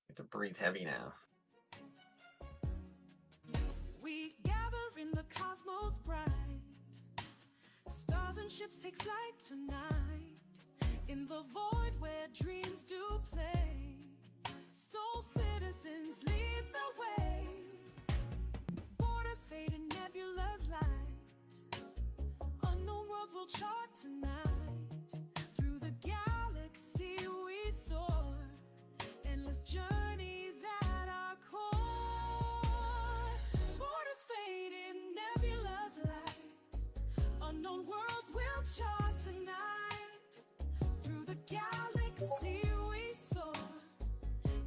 have to breathe heavy now. We gather in the cosmos bright. Stars and ships take flight tonight. In the void where dreams do play. Soul citizens lead the way. Borders fade in nebula's light. Unknown worlds will chart tonight. Through the galaxy we soar. Endless journeys at our core. Borders fade in nebula's light. Unknown worlds will chart tonight. Through the galaxy we soar.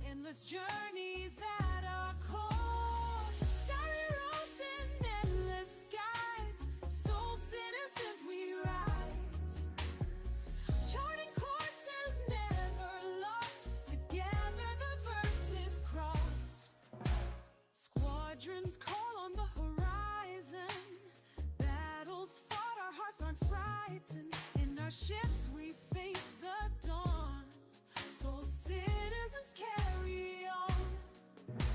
Endless journeys at our core. Starry roads in endless skies. Soul citizens we rise. Charting courses never lost. Together the verses crossed. Squadrons call on the horizon. Battles fought, our hearts aren't frightened. In our ships we face the dawn. Soul citizens carry on.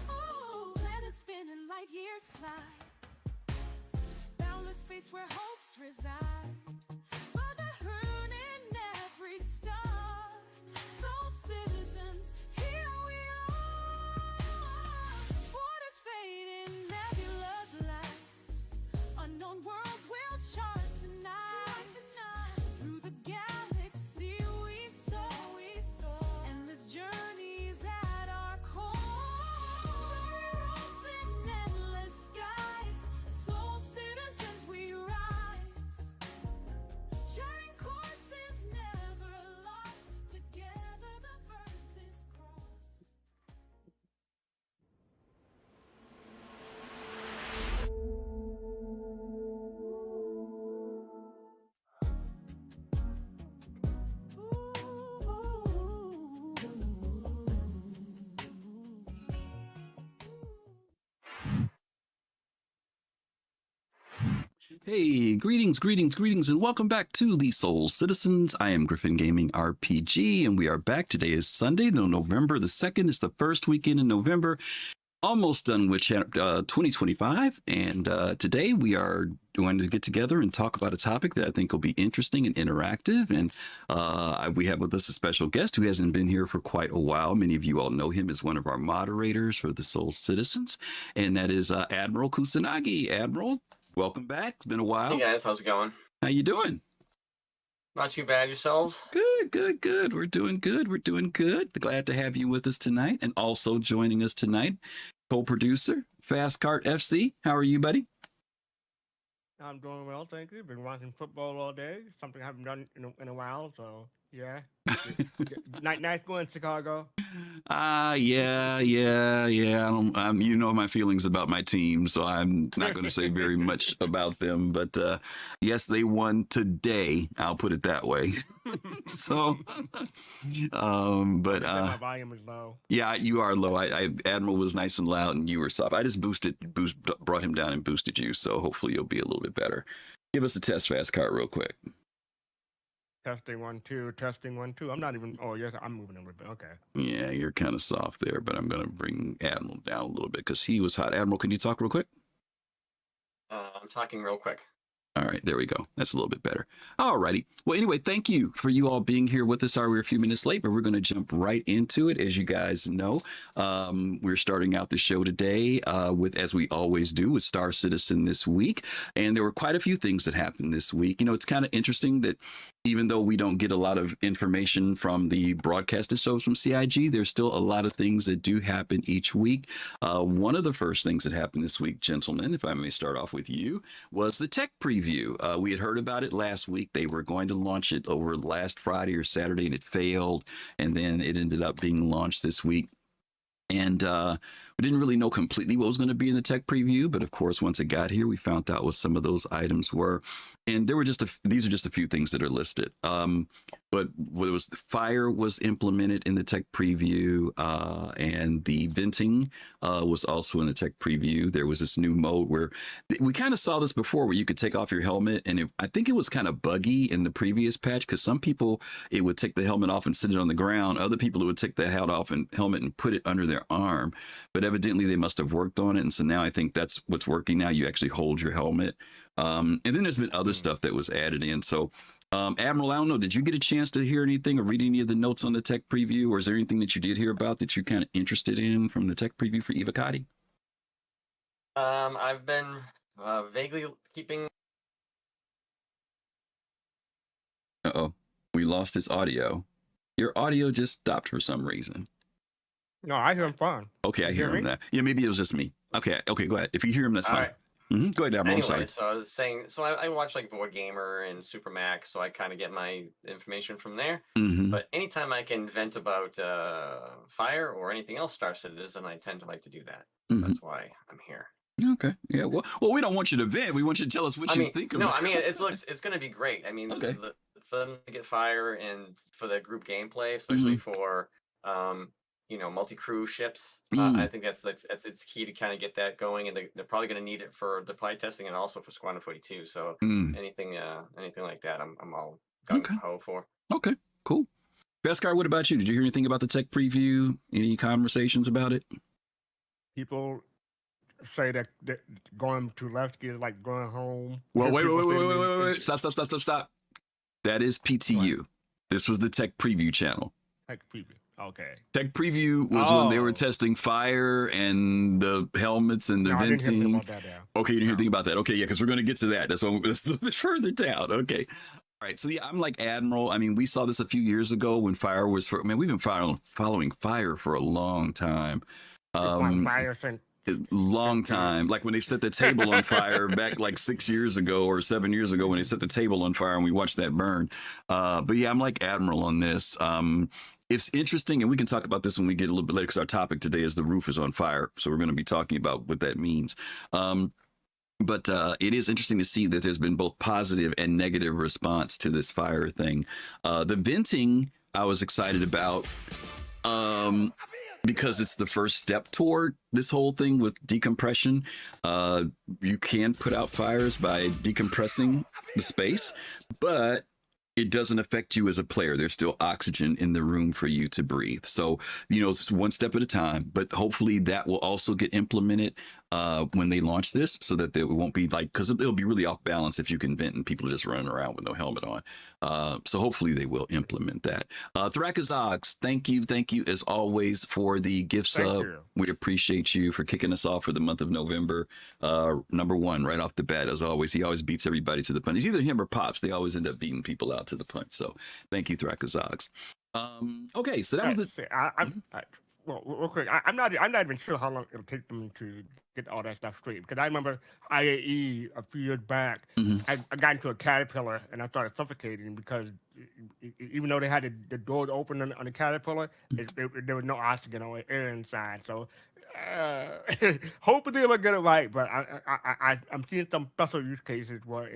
Oh, planets spin and light years fly. Boundless space where hopes reside. Motherhood in every star. Soul citizens, here we are. Borders fade in nebula's light. Unknown worlds will chart tonight. Through the galaxy we soar. Endless journeys at our core. Starry roads in endless skies. Soul citizens we rise. Charting courses never lost. Together the verses cross. Hey, greetings, and welcome back to the Soul Citizens. I am GriffinGamingRPG, and we are back. Today is Sunday, November the 2nd. It's the first weekend in November. Almost done with 2025, and today we are going to get together and talk about a topic that I think will be interesting and interactive. And we have with us a special guest who hasn't been here for quite a while. Many of you all know him as one of our moderators for the Soul Citizens, and that is Admiral Kusanagi. Admiral, welcome back. It's been a while. Hey guys, how's it going? How you doing? Not too bad yourselves? Good. We're doing good. Glad to have you with us tonight. And also joining us tonight, co-producer, Fastcart FC. How are you, buddy? I'm doing well, thank you. Been watching football all day. Something I haven't done in a while, so yeah. Nice going, Chicago. Yeah. You know my feelings about my team, so I'm not going to say very much about them. But yes, they won today. I'll put it that way. So, My volume is low. Yeah, you are low. Admiral was nice and loud, and you were soft. I just brought him down and boosted you. So hopefully you'll be a little bit better. Give us a test fast card real quick. Testing 1 2. Testing 1 2. I'm not even. Oh yes, I'm moving a little bit. Okay. Yeah, you're kind of soft there, but I'm going to bring Admiral down a little bit because he was hot. Admiral, can you talk real quick? I'm talking real quick. All right, there we go. That's a little bit better. All righty. Well, anyway, thank you for you all being here with us. We're a few minutes late, but we're going to jump right into it. As you guys know, we're starting out the show today with, as we always do, with Star Citizen this week. And there were quite a few things that happened this week. You know, it's kind of interesting that even though we don't get a lot of information from the broadcasted shows from CIG, there's still a lot of things that do happen each week. One of the first things that happened this week, gentlemen, if I may start off with you, was the tech preview. We had heard about it last week. They were going to launch it over last Friday or Saturday, and it failed. And then it ended up being launched this week. And We didn't really know completely what was going to be in the tech preview, but of course, once it got here, we found out what some of those items were. And there were these are just a few things that are listed. But what it was, fire was implemented in the tech preview, and the venting was also in the tech preview. There was this new mode where we kind of saw this before, where you could take off your helmet, and I think it was kind of buggy in the previous patch because some people, it would take the helmet off and sit it on the ground. Other people, it would take the helmet and put it under their arm. But evidently, they must have worked on it, and so now I think that's what's working now. You actually hold your helmet, and then there's been other stuff that was added in. So. Admiral, I don't know, did you get a chance to hear anything or read any of the notes on the tech preview, or is there anything that you did hear about that you're kind of interested in from the tech preview for Evocati? I've been vaguely keeping. Uh-oh, we lost his audio. Your audio just stopped for some reason. No, I hear him fine. Okay, I hear him now. Yeah, maybe it was just me. Okay, go ahead. If you hear him, that's All fine. right. Go ahead, Admiral. Anyway, I'm sorry. so I was saying, so I watch like Board Gamer and Supermax, so I kind of get my information from there. But anytime I can vent about fire or anything else Star Citizen, I tend to like to do that. So that's why I'm here. Okay. Yeah. Well, we don't want you to vent. We want you to tell us what you think about. No, I mean, it's going to be great. I mean, Okay. for them to get fire and for the group gameplay, especially for multi-crew ships. I think that's it's key to kind of get that going, and they're probably going to need it for the play testing and also for Squadron 42. So anything like that, I'm all gung ho for. Okay, cool. Beskar, what about you? Did you hear anything about the tech preview? Any conversations about it? People say that going to Lefty is like going home. Well, wait. Stop. That is PTU. What? This was the tech preview channel. Tech preview. Okay. Tech preview was when they were testing fire and the helmets and the venting. I didn't hear about that, yeah. Okay, you didn't hear anything about that. Okay, yeah, because we're going to get to that. That's a little bit further down. Okay. All right. So yeah, I'm like Admiral. I mean, we saw this a few years ago when fire was we've been following fire for a long time. Long time, like when they set the table on fire back like 6 years ago or 7 years ago when they set the table on fire and we watched that burn. But yeah, I'm like Admiral on this. It's interesting, and we can talk about this when we get a little bit later because our topic today is the roof is on fire. So we're going to be talking about what that means. But it is interesting to see that there's been both positive and negative response to this fire thing. The venting, I was excited about because it's the first step toward this whole thing with decompression. You can put out fires by decompressing the space, but it doesn't affect you as a player. There's still oxygen in the room for you to breathe. So, it's one step at a time, but hopefully that will also get implemented when they launch this so that it won't be like, because it'll be really off balance if you can vent and people are just running around with no helmet on. So hopefully they will implement that. Thrakazox, thank you as always for the gift sub. We appreciate you for kicking us off for the month of November. Number one, right off the bat, as always, he always beats everybody to the punch. It's either him or Pops. They always end up beating people out to the punch. So thank you, Thrakazox. Okay, so that was well, real quick, I'm not even sure how long it'll take them to get all that stuff straight, because I remember IAE a few years back, I got into a caterpillar and I started suffocating because even though they had the doors open on the caterpillar, there was no oxygen or air inside. So hopefully they'll get it right, but I'm seeing some special use cases where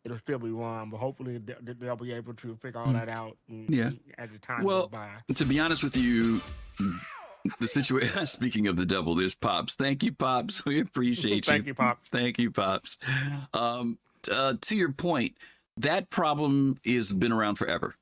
it'll still be wrong, but hopefully they'll be able to figure all that out as the time goes by. To be honest with you, the situation, speaking of the devil, there's Pops. Thank you, Pops. We appreciate you. Thank you, Pops. Thank you, Pops. To your point, that problem has been around forever.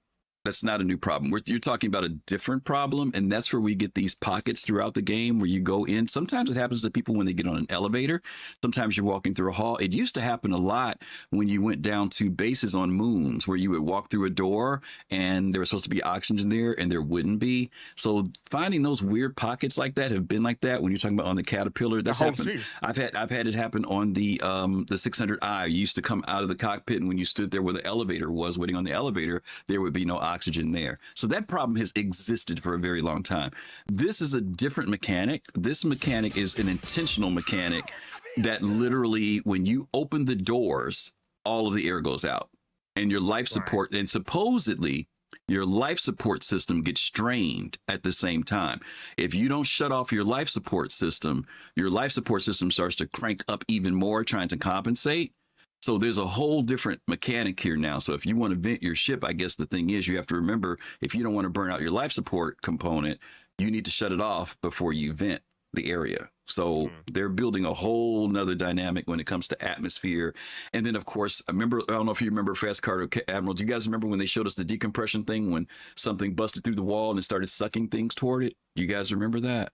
That's not a new problem. You're talking about a different problem, and that's where we get these pockets throughout the game where you go in. Sometimes it happens to people when they get on an elevator. Sometimes you're walking through a hall. It used to happen a lot when you went down to bases on moons where you would walk through a door and there was supposed to be oxygen there and there wouldn't be. So finding those weird pockets like that have been like that when you're talking about on the Caterpillar. That's happened. I've had it happen on the 600i. You used to come out of the cockpit, and when you stood there where the elevator was waiting on the elevator, there would be no oxygen there. So that problem has existed for a very long time. This is a different mechanic. This mechanic is an intentional mechanic that literally, when you open the doors, all of the air goes out and your life support, and supposedly your life support system gets strained at the same time. If you don't shut off your life support system starts to crank up even more, trying to compensate. So there's a whole different mechanic here now. So if you want to vent your ship, I guess the thing is you have to remember, if you don't want to burn out your life support component, you need to shut it off before you vent the area. So they're building a whole nother dynamic when it comes to atmosphere. And then, of course, I don't know if you remember fastcart or Admiral. Do you guys remember when they showed us the decompression thing when something busted through the wall and it started sucking things toward it? You guys remember that?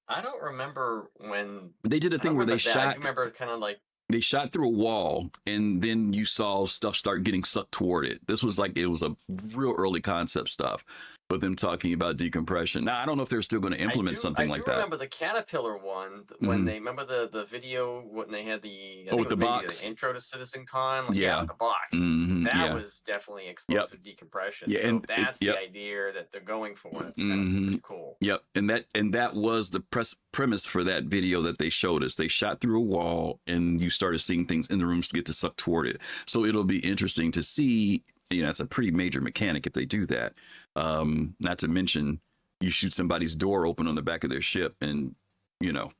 I don't remember when they did a thing where they shot. I remember kind of like they shot through a wall and then you saw stuff start getting sucked toward it. This was like, it was a real early concept stuff, but them talking about decompression. Now, I don't know if they're still going to implement something like that. I remember the Caterpillar one when they remember the video when they had the the box, the intro to Citizen Con. Like, yeah, the box. That was definitely explosive decompression. Yeah, so and that's the idea that they're going for. That's kind of pretty cool. Yep, and that was the premise for that video that they showed us. They shot through a wall and you started seeing things in the rooms to get to suck toward it. So it'll be interesting to see. You know, it's a pretty major mechanic if they do that. Not to mention, you shoot somebody's door open on the back of their ship and, you know,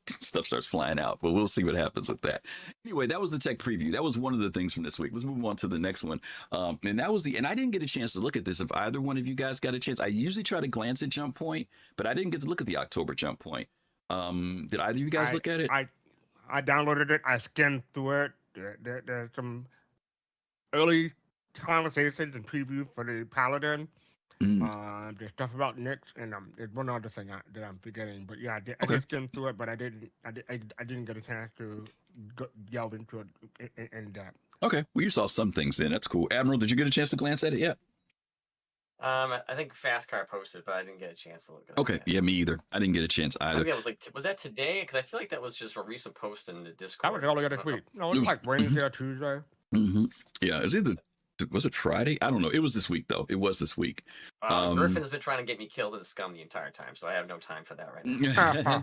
stuff starts flying out. But we'll see what happens with that. Anyway, that was the tech preview. That was one of the things from this week. Let's move on to the next one. And that was and I didn't get a chance to look at this. If either one of you guys got a chance, I usually try to glance at Jump Point, but I didn't get to look at the October Jump Point. Did either of you guys look at it? I downloaded it. I skimmed through it. There's some early conversations and preview for the Paladin. There's stuff about Nyx, and there's one other thing that I'm forgetting. But yeah, I did skim through it, but I didn't get a chance to delve into it in depth. Okay, well, you saw some things then. That's cool. Admiral, did you get a chance to glance at it yet? I think Fastcart posted, but I didn't get a chance to look at it. Okay, yeah, me either. I didn't get a chance either. Maybe I was like, was that today? Because I feel like that was just a recent post in the Discord. That was earlier this week. No, it was like Wednesday or Tuesday. Yeah, it was either. Was it Friday? I don't know. It was this week, though. It was this week. Griffin has been trying to get me killed in Scum the entire time, so I have no time for that right now.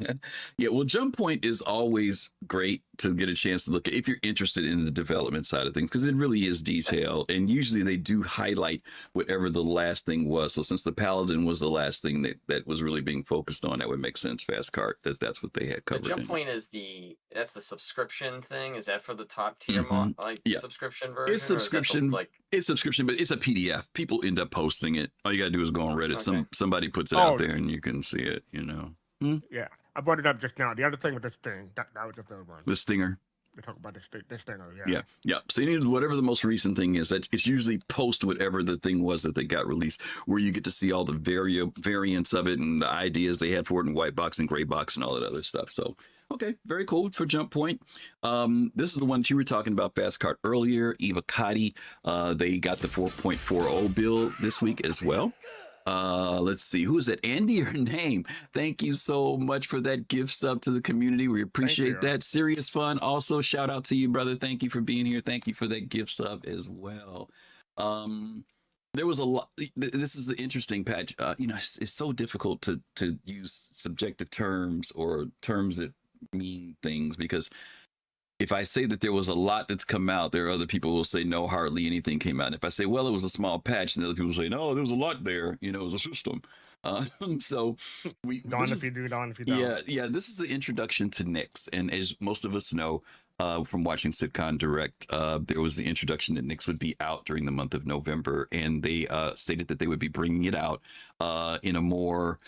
Yeah, well, Jump Point is always great to get a chance to look at if you're interested in the development side of things, because it really is detailed. And usually they do highlight whatever the last thing was. So since the Paladin was the last thing that was really being focused on, that would make sense. Fastcart, that's what they had covered. The Jump Point is that's the subscription thing. Is that for the top tier subscription version? It's subscription. It's subscription, but it's a PDF. People end up posting it. All you gotta do is go on Reddit. Okay. Somebody puts it out there, and you can see it. You know. Yeah, I brought it up just now. The other thing with this thing, that was the third one. The Stinger. We talk about this Stinger. Yeah. Yeah. So you need whatever the most recent thing is. It's usually post whatever the thing was that they got released, where you get to see all the variants of it and the ideas they had for it in white box and gray box and all that other stuff. So. Okay, very cool for Jump Point. This is the one that you were talking about, Fastcart, earlier. Eva Cotty, they got the 4.40 build this week as well. Let's see, who is it? Andy or Name? Thank you so much for that gift sub to the community. We appreciate that. Serious fun. Also, shout out to you, brother. Thank you for being here. Thank you for that gift sub as well. There was a lot. This is the interesting patch. It's so difficult to use subjective terms or terms that mean things, because if I say that there was a lot that's come out, there are other people who will say no, hardly anything came out. And if I say, well, it was a small patch, and other people say, no, there was a lot there. It was a system. So we dawn if you do, dawn if you don't. Yeah. This is the introduction to Nyx, and as most of us know from watching Sitcon Direct, there was the introduction that Nyx would be out during the month of November, and they stated that they would be bringing it out in a more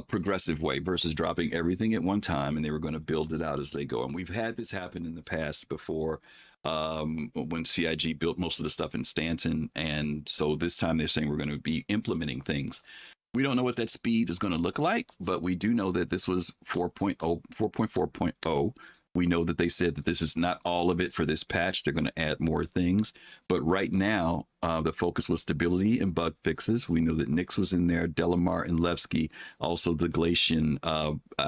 progressive way versus dropping everything at one time, and they were going to build it out as they go. And we've had this happen in the past before, when CIG built most of the stuff in Stanton, and so this time they're saying we're going to be implementing things. We don't know what that speed is going to look like, but we do know that this was 4.4.0. We know that they said that this is not all of it for this patch. They're going to add more things. But right now, the focus was stability and bug fixes. We know that Nyx was in there, Delamar and Levski. Also, the Glacian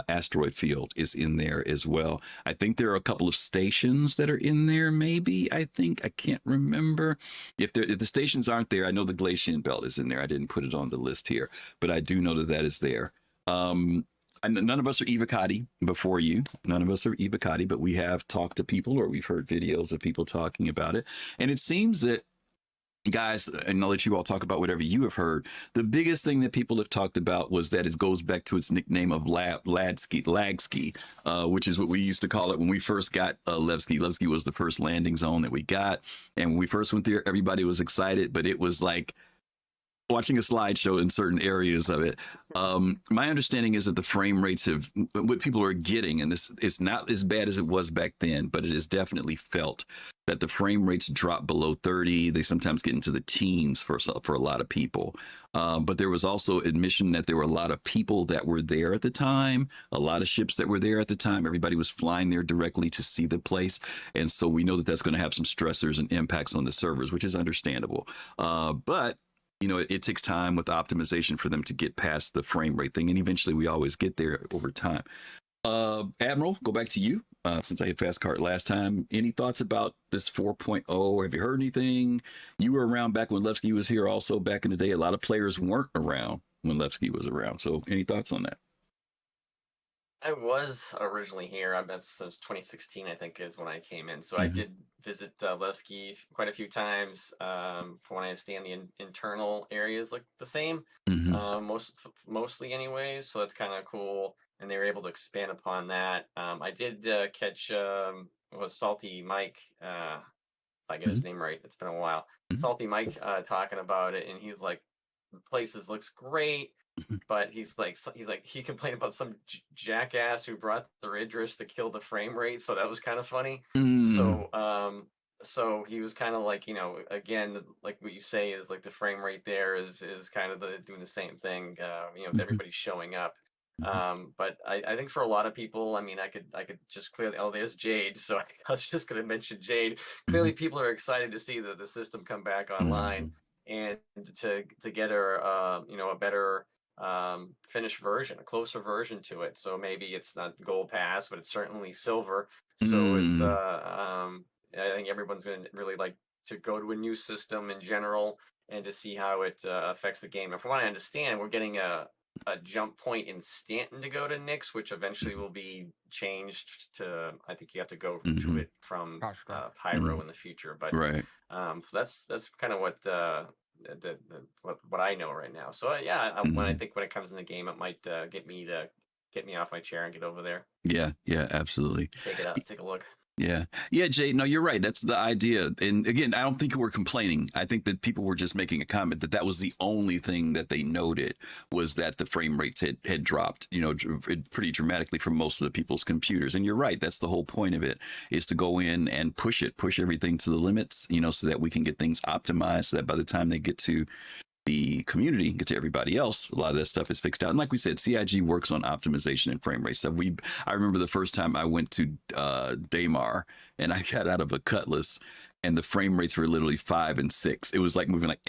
asteroid field is in there as well. I think there are a couple of stations that are in there, maybe. I can't remember. If the stations aren't there, I know the Glacian belt is in there. I didn't put it on the list here, but I do know that is there. None of us are Evocati before you. None of us are Evocati, but we have talked to people, or we've heard videos of people talking about it. And it seems that guys, and I'll let you all talk about whatever you have heard. The biggest thing that people have talked about was that it goes back to its nickname of Lagski, which is what we used to call it when we first got Levski. Levski was the first landing zone that we got. And when we first went there, everybody was excited, but it was like watching a slideshow in certain areas of it. My understanding is that the frame rates have, what people are getting, and this it's not as bad as it was back then, but it is definitely felt that the frame rates drop below 30. They sometimes get into the teens for a lot of people. But there was also admission that there were a lot of people that were there at the time, a lot of ships that were there at the time. Everybody was flying there directly to see the place. And so we know that that's going to have some stressors and impacts on the servers, which is understandable. But you know, it takes time with optimization for them to get past the frame rate thing. And eventually we always get there over time. Admiral, go back to you. Since I had fastcart last time, any thoughts about this 4.0? Have you heard anything? You were around back when Levski was here also back in the day. A lot of players weren't around when Levski was around. So any thoughts on that? I was originally here. I've been since 2016, I think, is when I came in. So I did visit Levski quite a few times. From what I understand, the internal areas look the same, mostly anyways. So that's kind of cool, and they were able to expand upon that. I did catch was Salty Mike. If I get his name right, it's been a while. Salty Mike talking about it, and he's like, "The places looks great." But he's like he complained about some jackass who brought the Idris to kill the frame rate, so that was kind of funny. So he was kind of like, you know, again, like what you say is like the frame rate there is kind of doing the same thing, you know, with everybody showing up. But I think for a lot of people, I mean, I could just clearly, oh, there's Jade, so I was just going to mention Jade. Clearly, people are excited to see the system come back online and to get her, you know, a better finished version, a closer version to it. So maybe it's not gold pass, but it's certainly silver. So it's I think everyone's going to really like to go to a new system in general and to see how it affects the game. And from what I understand, we're getting a jump point in Stanton to go to Nyx, which eventually will be changed to, I think you have to go to it from Pyro in the future. But so that's kind of what what I know right now. So yeah, when I think when it comes in the game, it might get me off my chair and get over there. Yeah, absolutely. Take it out, take a look. Yeah, Jay. No, you're right. That's the idea. And again, I don't think we're complaining. I think that people were just making a comment that was the only thing that they noted was that the frame rates had dropped, you know, pretty dramatically for most of the people's computers. And you're right. That's the whole point of it, is to go in and push everything to the limits, you know, so that we can get things optimized, so that by the time they get to the community, get to everybody else, a lot of that stuff is fixed out. And like we said, CIG works on optimization and frame rate stuff. I remember the first time I went to Daymar and I got out of a Cutlass and the frame rates were literally 5 and 6. It was like moving like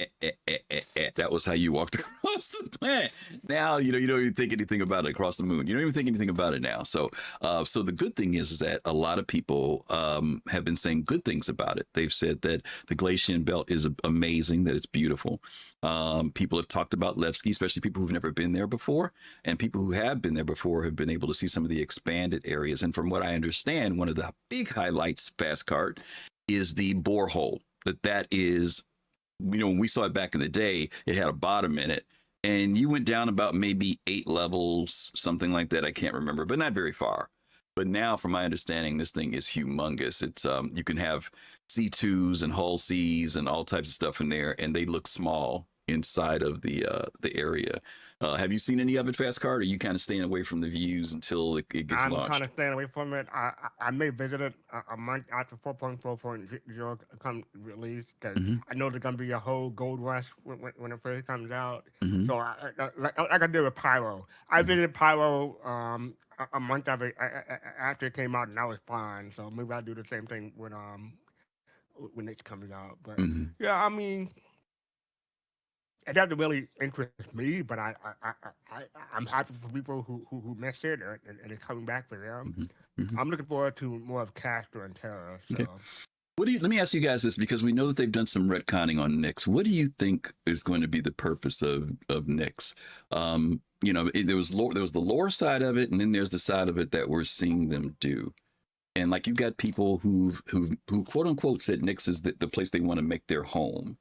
That was how you walked across the planet. Now, you know, you don't even think anything about it across the moon. You don't even think anything about it now. So so the good thing is that a lot of people have been saying good things about it. They've said that the Glacian belt is amazing, that it's beautiful. People have talked about Levski, especially people who've never been there before, and people who have been there before have been able to see some of the expanded areas. And from what I understand, one of the big highlights, fastcart, is the borehole. That is, you know, when we saw it back in the day, it had a bottom in it, and you went down about maybe 8 levels, something like that. I can't remember, but not very far. But now, from my understanding, this thing is humongous. It's you can have C2s and Hull Cs and all types of stuff in there, and they look small inside of the area. Have you seen any of it, fastcart? Or are you kind of staying away from the views until it gets launched? I'm kind of staying away from it. I may visit it a month after 4.4.0 comes released, because I know there's going to be a whole gold rush when it first comes out. So like I did with Pyro. I visited Pyro a month after it came out, and that was fine. So maybe I'll do the same thing when it comes out. But yeah, I mean, it doesn't really interest me, but I'm happy for people who missed it and it's coming back for them. I'm looking forward to more of Castor and Terra. So. Okay. Let me ask you guys this, because we know that they've done some retconning on Nyx. What do you think is going to be the purpose of Nyx? You know, there was the lore side of it, and then there's the side of it that we're seeing them do. And like, you've got people who quote unquote said Nyx is the place they want to make their home.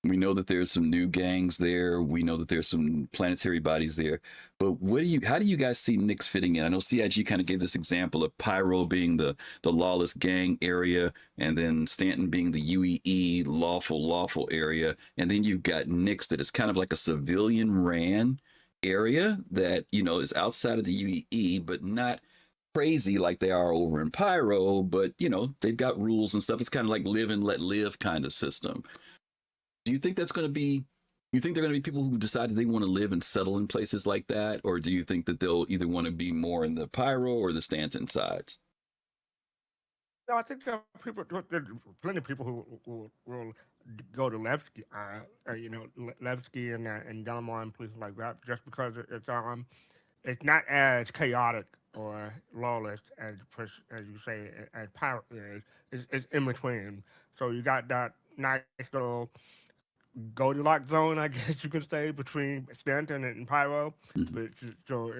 We know that there's some new gangs there. We know that there's some planetary bodies there. But how do you guys see Nyx fitting in? I know CIG kind of gave this example of Pyro being the lawless gang area, and then Stanton being the UEE lawful area, and then you've got Nyx that is kind of like a civilian ran area that, you know, is outside of the UEE, but not crazy like they are over in Pyro, but you know, they've got rules and stuff. It's kind of like live and let live kind of system. Do you think that's going to be, you think they're going to be people who decide that they want to live and settle in places like that? Or do you think that they'll either want to be more in the Pyro or the Stanton sides? No, I think there are there's plenty of people who will go to Levski, you know, Levski and Delamar and places like that, just because it's not as chaotic or lawless as you say as Pyro is. It's in between. So you got that nice little Goldilocks zone, I guess you could say, between Stanton and Pyro. But so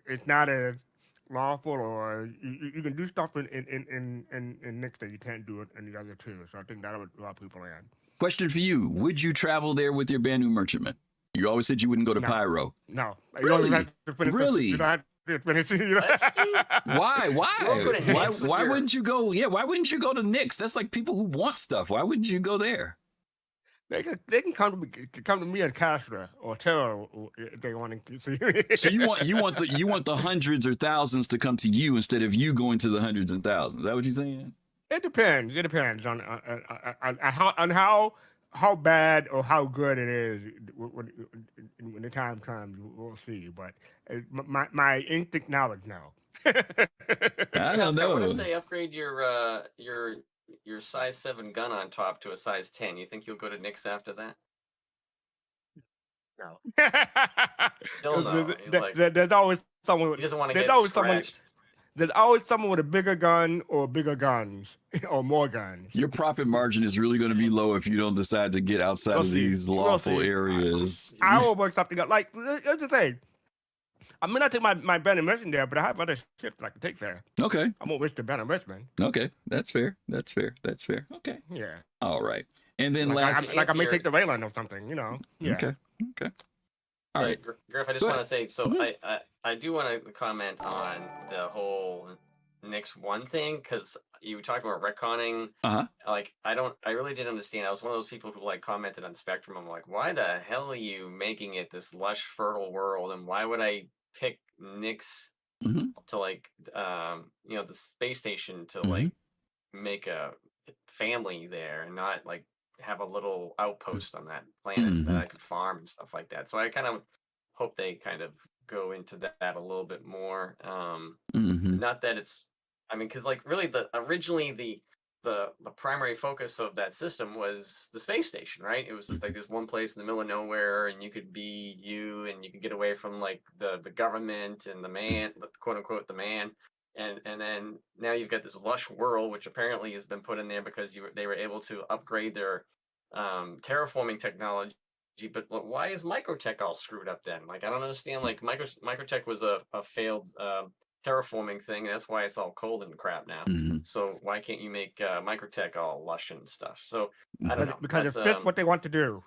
it's not as lawful, or you can do stuff in Nyx that you can't do it in the other two. So I think that would draw people in. Question for you: would you travel there with your Banu merchantman? You always said you wouldn't go to Pyro. No, really? Really? You don't have to finish it, you know? Why? Why your... wouldn't you go? Yeah, why wouldn't you go to Nyx? That's like people who want stuff. Why wouldn't you go there? They can come to me and Castro or Terra if they want to see me. So you want the hundreds or thousands to come to you instead of you going to the hundreds and thousands. Is that what you're saying? It depends. It depends on how bad or how good it is when the time comes. We'll see. But my instinct now is no. I don't know. What if they upgrade your size 7 gun on top to a size 10? You think you'll go to Nyx after that? No. Still no. There's always someone. He doesn't want to get scratched. There's always someone with a bigger gun or bigger guns or more guns. Your profit margin is really going to be low if you don't decide to get outside of these lawful areas. I will work something out. Like, let's just say, I may not take my Ben and Richmond there, but I have other ships that I can take there. Okay. I won't risk the Ben and Richmond. Okay. That's fair. Okay. Yeah. All right. And then I may take the Rayland or something, you know. Yeah. Okay. All right. Griff, I just want to say, so I do want to comment on the whole Nyx 1 thing, because you talked about retconning. Like, I really didn't understand. I was one of those people who like commented on Spectrum. I'm like, why the hell are you making it this lush, fertile world? And why would I pick Nyx to like, you know, the space station to like make a family there and not like have a little outpost on that planet that I could farm and stuff like that. So I kind of hope they kind of go into that a little bit more. Not that it's, I mean, because like really originally the primary focus of that system was the space station, right? It was just like this one place in the middle of nowhere, and you could be you, and you could get away from like the government and the man, quote unquote, the man. And then now you've got this lush world, which apparently has been put in there because they were able to upgrade their terraforming technology. But why is Microtech all screwed up then? Like, I don't understand. Like, Microtech was a failed terraforming thing, and that's why it's all cold and crap now. So why can't you make Microtech all lush and stuff? So I don't know, because it fits what they want to do.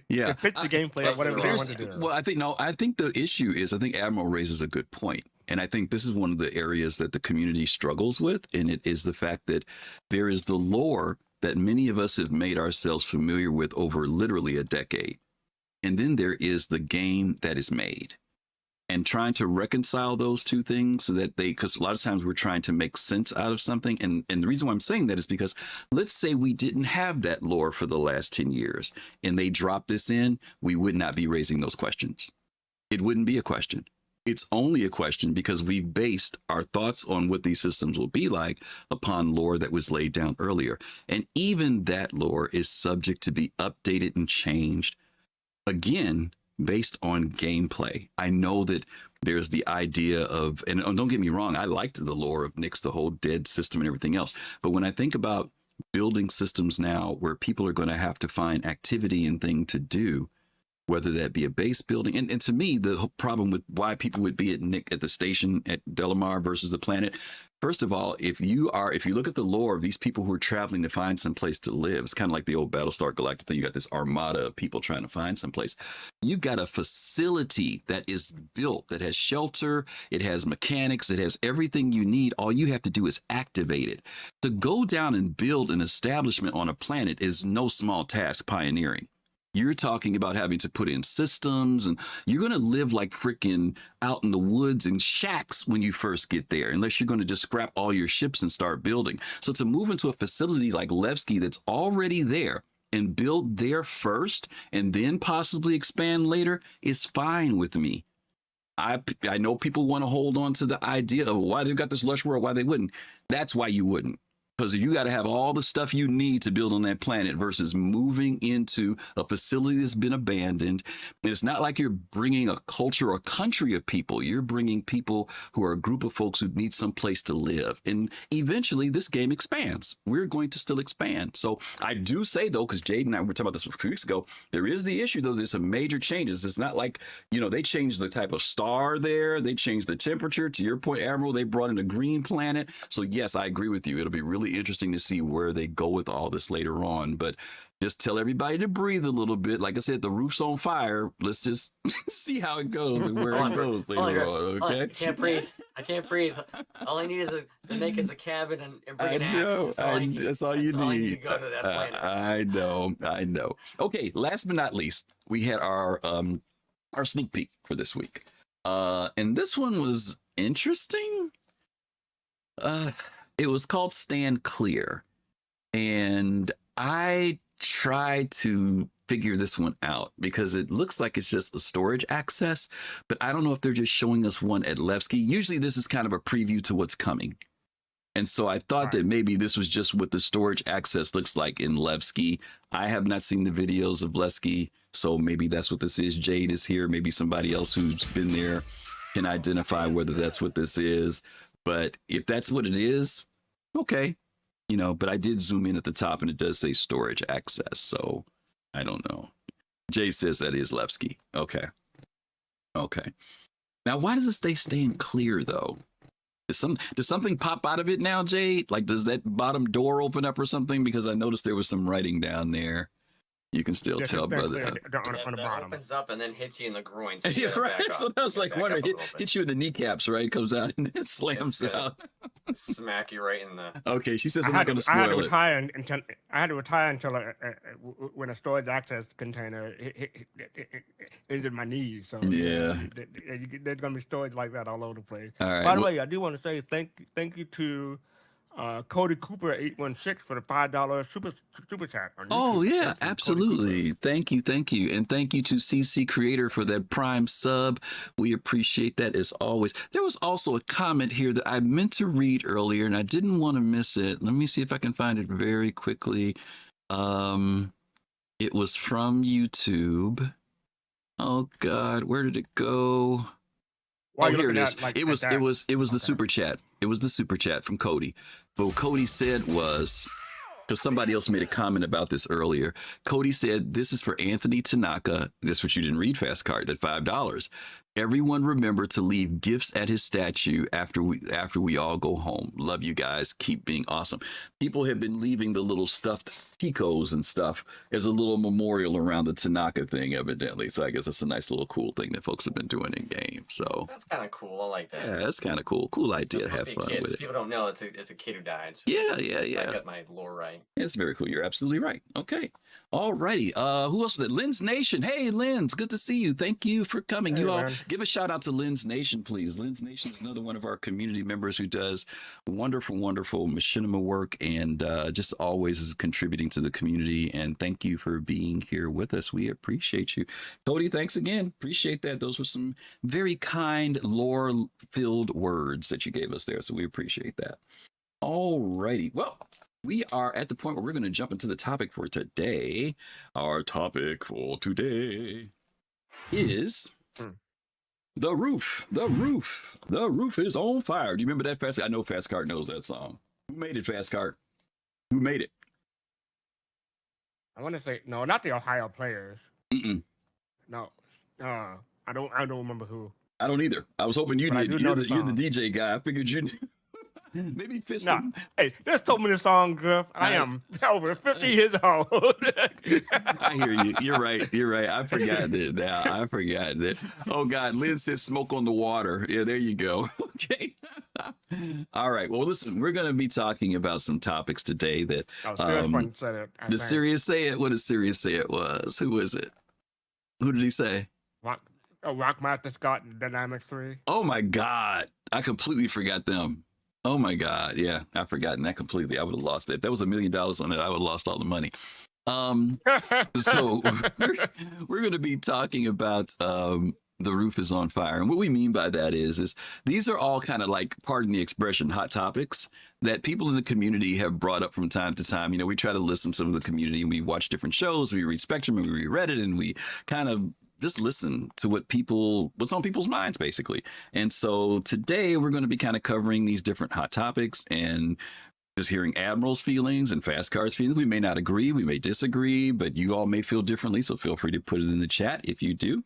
Yeah, it fits the gameplay of whatever they want to do. Well, I think the issue is, I think Admiral raises a good point, and I think this is one of the areas that the community struggles with, and it is the fact that there is the lore that many of us have made ourselves familiar with over literally a decade, and then there is the game that is made. And trying to reconcile those two things so that because a lot of times we're trying to make sense out of something. And the reason why I'm saying that is because let's say we didn't have that lore for the last 10 years and they dropped this in, we would not be raising those questions. It wouldn't be a question. It's only a question because we've based our thoughts on what these systems will be like upon lore that was laid down earlier. And even that lore is subject to be updated and changed again, based on gameplay. I know that there's the idea of, and don't get me wrong, I liked the lore of Nyx, the whole dead system and everything else. But when I think about building systems now where people are going to have to find activity and thing to do, whether that be a base building. And to me, the problem with why people would be at the station at Delamar versus the planet, first of all, if you look at the lore of these people who are traveling to find some place to live, it's kind of like the old Battlestar Galactica thing. You got this armada of people trying to find some place. You've got a facility that is built, that has shelter, it has mechanics, it has everything you need. All you have to do is activate it. To go down and build an establishment on a planet is no small task, pioneering. You're talking about having to put in systems, and you're going to live like freaking out in the woods in shacks when you first get there, unless you're going to just scrap all your ships and start building. So to move into a facility like Levski that's already there and build there first and then possibly expand later is fine with me. I know people want to hold on to the idea of why they've got this lush world, why they wouldn't. That's why you wouldn't. Because you got to have all the stuff you need to build on that planet versus moving into a facility that's been abandoned. And it's not like you're bringing a culture or country of people. You're bringing people who are a group of folks who need some place to live. And eventually this game expands. We're going to still expand. So I do say, though, because Jade and I were talking about this a few weeks ago, there is the issue, though, there's some major changes. It's not like, they changed the type of star there. They changed the temperature. To your point, Admiral, they brought in a green planet. So yes, I agree with you. It'll be really interesting to see where they go with all this later on, but just tell everybody to breathe a little bit. Like I said, the roof's on fire. Let's just see how it goes and where it goes later on. Okay. I can't breathe. All I need is to make is a cabin and bring an axe. That's all you need. To go to that planet. I know. Okay. Last but not least, we had our sneak peek for this week, and this one was interesting. It was called Stand Clear, and I tried to figure this one out because it looks like it's just a storage access, but I don't know if they're just showing us one at Levski. Usually this is kind of a preview to what's coming. And so I thought that maybe this was just what the storage access looks like in Levski. I have not seen the videos of Levski, so maybe that's what this is. Jade is here. Maybe somebody else who's been there can identify whether that's what this is. But if that's what it is, okay, but I did zoom in at the top and it does say storage access. So I don't know. Jay says that is Levski. Okay. Now, why does it stay Stand Clear though? Does something pop out of it now, Jay? Like, does that bottom door open up or something? Because I noticed there was some writing down there. You can still tell, brother. On the bottom. Opens up and then hits you in the groin. So yeah, right. So I was like, hit you in the kneecaps, right? Comes out and it slams out. Smack you right in the. Okay, she says I'm not going to spoil it. I had to retire until when a storage access container injured my knees. So yeah, there's going to be storage like that all over the place. All right. By the way, I do want to say thank you to Cody Cooper 816 for the $5 super chat. Oh yeah, absolutely. Thank you, and thank you to CC Creator for that Prime sub. We appreciate that as always. There was also a comment here that I meant to read earlier, and I didn't want to miss it. Let me see if I can find it very quickly. It was from YouTube. Oh God, where did it go? Here it is. It was the super chat. It was the super chat from Cody. But what Cody said was, because somebody else made a comment about this earlier. Cody said, this is for Anthony Tanaka. That's what you didn't read, Fastcart, at $5. Everyone remember to leave gifts at his statue after we all go home. Love you guys. Keep being awesome. People have been leaving the little stuffed Picos and stuff as a little memorial around the Tanaka thing, evidently. So I guess that's a nice little cool thing that folks have been doing in game. So that's kind of cool. I like that. Yeah, that's kind of cool. Cool idea to have fun with it. People don't know it's a kid who died. Yeah. I got my lore right. It's very cool. You're absolutely right. Okay. All righty. Who else is that? Lens Nation. Hey, Lens. Good to see you. Thank you for coming. Hey, you all man. Give a shout out to Lens Nation, please. Lens Nation is another one of our community members who does wonderful machinima work and just always is contributing to the community. And thank you for being here with us. We appreciate you. Cody, thanks again. Appreciate that. Those were some very kind, lore-filled words that you gave us there. So we appreciate that. All righty. Well, we are at the point where we're going to jump into the topic for today. Our topic for today is the roof. The roof is on fire. Do you remember that, Fastcart? I know Fastcart knows that song. Who made it, Fastcart? Who made it? I want to say, no, not the Ohio Players. Mm-mm. no. I don't remember who. I don't either. I was hoping you But I did. do know the You're the song. DJ guy. I figured you knew. Maybe Fist. No, hey, there's so many songs, Griff. I am over 50 years old. I hear you. You're right. You're right. I forgot that now. I forgot that. Oh God, Lynn said smoke on the water. Yeah, there you go. Okay. All right. Well, listen, we're going to be talking about some topics today that Serious Fun said it. I did think. Sirius say it? What did Sirius say it was? Who is it? Who did he say? Rockmaster Scott and Dynamics 3. Oh my God. I completely forgot them. Oh my God. Yeah, I've forgotten that completely. I would have lost it. If that was $1 million on it, I would have lost all the money. So we're going to be talking about the roof is on fire. And what we mean by that is these are all kind of like, pardon the expression, hot topics that people in the community have brought up from time to time. You know, we try to listen to some of the community and we watch different shows, we read Spectrum and we read Reddit, and we kind of just listen to what's on people's minds, basically. And so today we're going to be kind of covering these different hot topics and just hearing Admiral's feelings and Fastcart's feelings. We may not agree, we may disagree, but you all may feel differently. So feel free to put it in the chat if you do.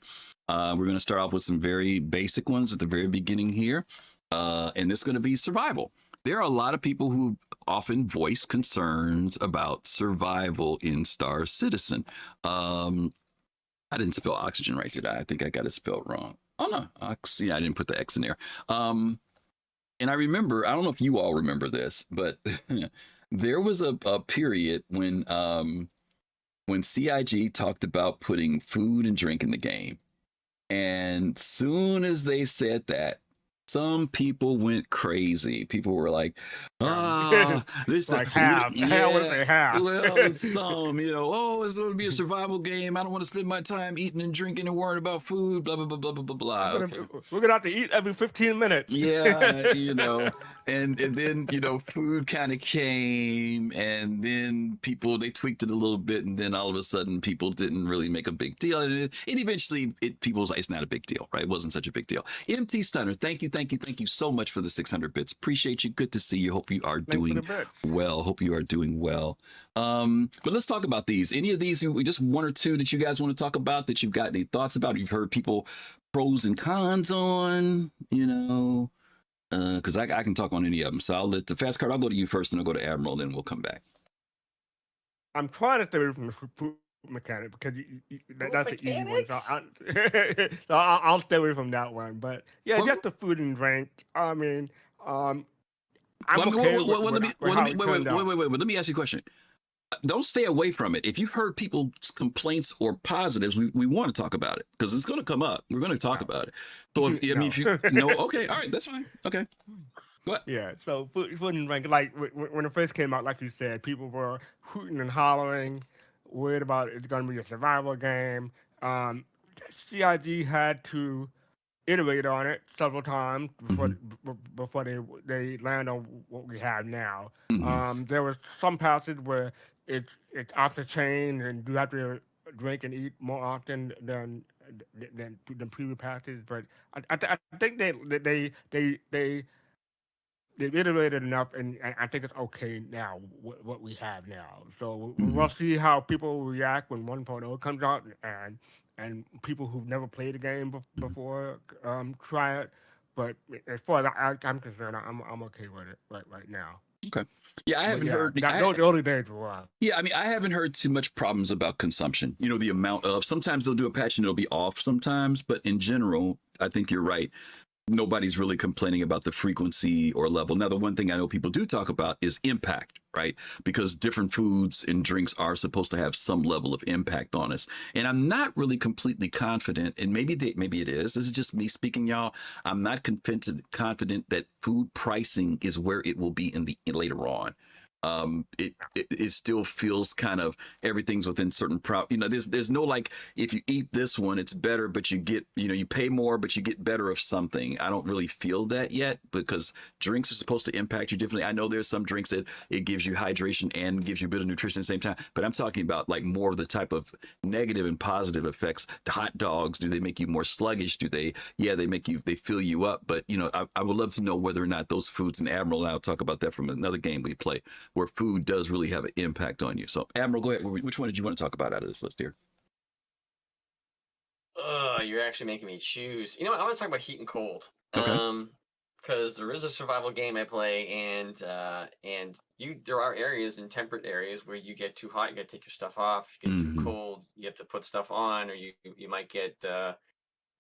We're going to start off with some very basic ones at the very beginning here. And it's going to be survival. There are a lot of people who often voice concerns about survival in Star Citizen. I didn't spell oxygen right, did I? I think I got it spelled wrong. Oh, no. I didn't put the X in there. And I remember, I don't know if you all remember this, but there was a period when CIG talked about putting food and drink in the game. And soon as they said that, some people went crazy. People were like, this like half. Yeah, I would say half. Well, some, it's going to be a survival game. I don't want to spend my time eating and drinking and worrying about food, blah, blah, blah, blah, blah, blah, blah. Okay. We're going to have to eat every 15 minutes. Yeah, and then, food kind of came, and then they tweaked it a little bit, and then all of a sudden people didn't really make a big deal. And eventually people was like, it's not a big deal, right? It wasn't such a big deal. MT Stunner, thank you so much for the 600 bits. Appreciate you. Good to see you. Hope you are doing well. Hope you are doing well. But let's talk about these. Any of these, just one or two that you guys want to talk about, that you've got any thoughts about, you've heard people pros and cons on, because I can talk on any of them. So I'll let the Fastcart, I'll go to you first, and I'll go to Admiral, then we'll come back. I'm trying to stay away from the food mechanic because that's the easy one. So I'll stay away from that one. But yeah, just the food and drink. I mean, I'm okay with how it turned out. Wait. Let me ask you a question. Don't stay away from it. If you've heard people's complaints or positives, we want to talk about it because it's going to come up. We're going to talk about it. So if you know, okay, all right, that's fine. Okay. What? Yeah, so food and drink, like when it first came out, like you said, people were hooting and hollering, worried about it's going to be a survival game. CIG had to iterate on it several times before they land on what we have now. There was some passage where it's off the chain, and you have to drink and eat more often than previous passages. But I think they iterated enough, and I think it's okay now, what we have now. So we'll see how people react when 1.0 comes out, and people who've never played the game before try it. But as far as I'm concerned, I'm okay with it right now. Okay. Yeah, I haven't heard. Those early days were wild. Yeah, I mean, I haven't heard too much problems about consumption. The amount of, sometimes they'll do a patch and it'll be off sometimes, but in general, I think you're right. Nobody's really complaining about the frequency or level. Now, the one thing I know people do talk about is impact, right? Because different foods and drinks are supposed to have some level of impact on us. And I'm not really completely confident, and maybe it is. This is just me speaking, y'all. I'm not confident that food pricing is where it will be later on. It still feels kind of everything's within certain there's no like, if you eat this one, it's better, but you get, you pay more, but you get better of something. I don't really feel that yet because drinks are supposed to impact you differently. I know there's some drinks that it gives you hydration and gives you a bit of nutrition at the same time, but I'm talking about like more of the type of negative and positive effects. Hot dogs, do they make you more sluggish? They fill you up. But, I would love to know whether or not those foods, and Admiral and I'll talk about that from another game we play, where food does really have an impact on you. So, Admiral, go ahead. Which one did you want to talk about out of this list here? You're actually making me choose. You know what? I want to talk about heat and cold. Okay. Because there is a survival game I play, and there are areas in temperate areas where you get too hot, you got to take your stuff off. You get too cold, you have to put stuff on, or you might get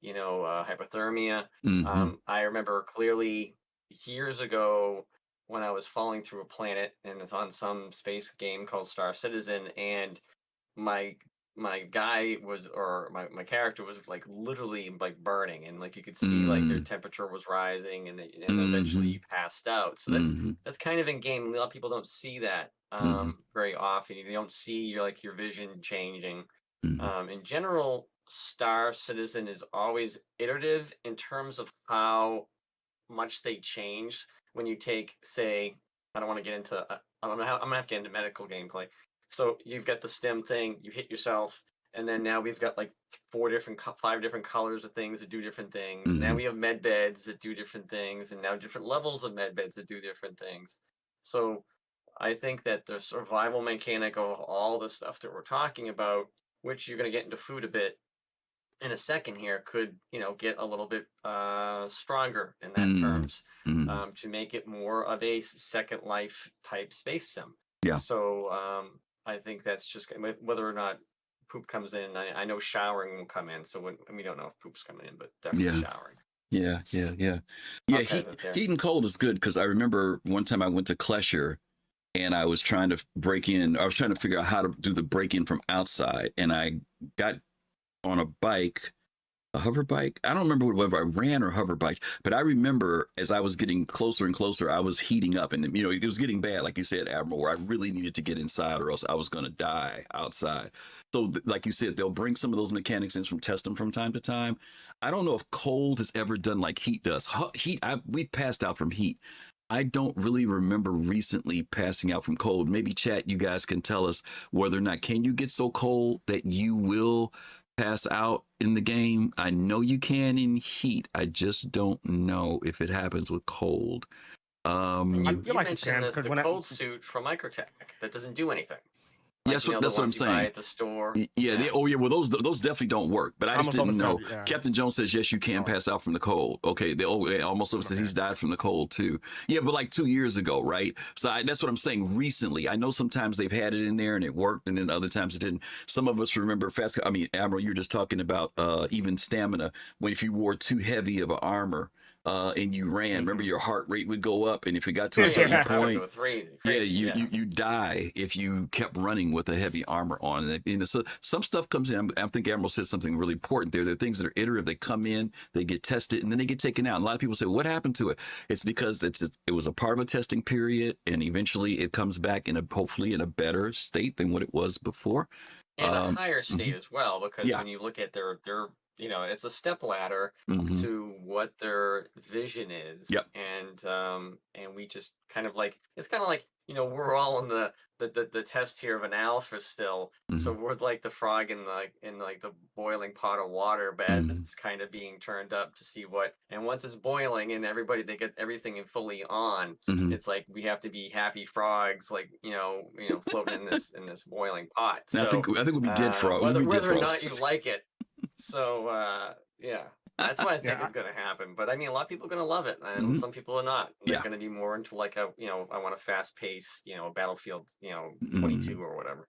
hypothermia. I remember clearly years ago when I was falling through a planet, and it's on some space game called Star Citizen, and my guy was, or my character was like literally like burning, and like you could see like their temperature was rising, and eventually he passed out. So that's kind of in game. A lot of people don't see that very often. You don't see your vision changing. In general, Star Citizen is always iterative in terms of how much they change when you take, say, I don't want to get into, I'm gonna have to get into medical gameplay. So you've got the stem thing, you hit yourself, and then now we've got like 5 different colors of things that do different things. Now we have med beds that do different things, and now different levels of med beds that do different things. So I think that the survival mechanic of all the stuff that we're talking about, which you're going to get into food a bit in a second here, could get a little bit stronger in that terms, to make it more of a Second Life type space sim. Yeah. So I think that's just whether or not poop comes in. I know showering will come in, so we don't know if poop's coming in, but definitely showering. Yeah. Heat and cold is good, because I remember one time I went to Klesher and I was trying to break in. I was trying to figure out how to do the break in from outside, and I got on a bike, a hover bike. I don't remember whether I ran or hover bike, but I remember as I was getting closer and closer, I was heating up, and it was getting bad, like you said, Admiral, where I really needed to get inside or else I was going to die outside. So like you said, they'll bring some of those mechanics in from test them from time to time. I don't know if cold has ever done like heat does. We passed out from heat. I don't really remember recently passing out from cold. Maybe chat, you guys can tell us whether or not, can you get so cold that you will pass out in the game? I know you can in heat. I just don't know if it happens with cold. You mentioned the cold suit from Microtech that doesn't do anything. Like, that's what I'm saying. Buy at the store. Yeah. Well, those definitely don't work. But I just didn't know. Captain Jones says yes, you can pass out from the cold. Okay. Almost says he's died from the cold too. Yeah, but like 2 years ago, right? So that's what I'm saying. Recently, I know sometimes they've had it in there and it worked, and then other times it didn't. Some of us remember Admiral, you're just talking about even stamina, when if you wore too heavy of an armor. And you ran, remember your heart rate would go up, and if it got to a certain point, you die if you kept running with a heavy armor on. And so some stuff comes in. I think Admiral said something really important there. There are things that are iterative. They come in, they get tested, and then they get taken out. And a lot of people say, "What happened to it?" It's because it was a part of a testing period, and eventually it comes back hopefully in a better state than what it was before, and a higher state as well. Because when you look at their it's a step ladder to what their vision is. Yep. And we just kind of like, it's kind of like, we're all in the test here of an alpha still. So we're like the frog in the boiling pot of water bed that's kind of being turned up to see and once it's boiling and they get everything fully on, it's like we have to be happy frogs, like floating in this boiling pot. So I think we'll be dead frog. Whether or not you like it. So that's what I think is going to happen. But I mean, a lot of people are going to love it, and some people are not. They're going to be more into like I want a fast pace, Battlefield, 22 or whatever.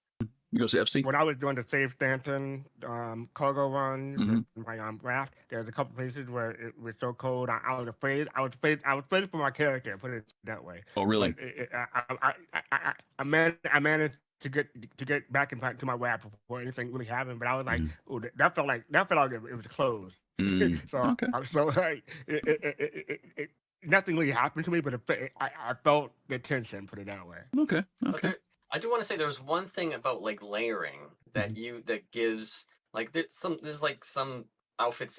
You go to FC. When I was doing the Save Stanton cargo run, my raft, there's a couple places where it was so cold. I was afraid. I was afraid for my character. Put it that way. Oh, really? I managed to get back to my raft before anything really happened. But I was like, oh, that felt like it was closed. So like nothing really happened to me, but I felt the tension. Put it that way. Okay. I do want to say there's one thing about like layering that gives like there's like some outfits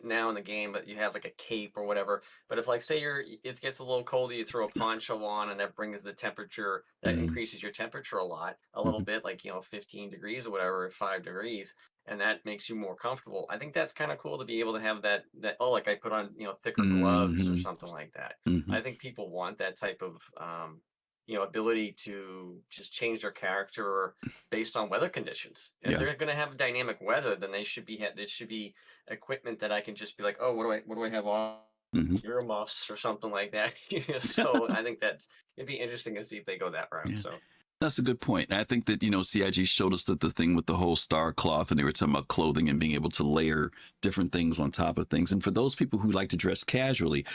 now in the game, but you have like a cape or whatever. But if like say it gets a little colder, you throw a poncho on, and that brings the temperature, that increases your temperature a little bit, like 15 degrees or whatever, 5 degrees, and that makes you more comfortable. I think that's kind of cool to be able to have that like I put on thicker gloves or something like that. I think people want that type of ability to just change their character based on weather conditions. If they're going to have dynamic weather, then there should be equipment that I can just be like, oh, what do I have on? Earmuffs or something like that. So I think it'd be interesting to see if they go that route. So that's a good point. And I think that, CIG showed us that the thing with the whole star cloth, and they were talking about clothing and being able to layer different things on top of things. And for those people who like to dress casually,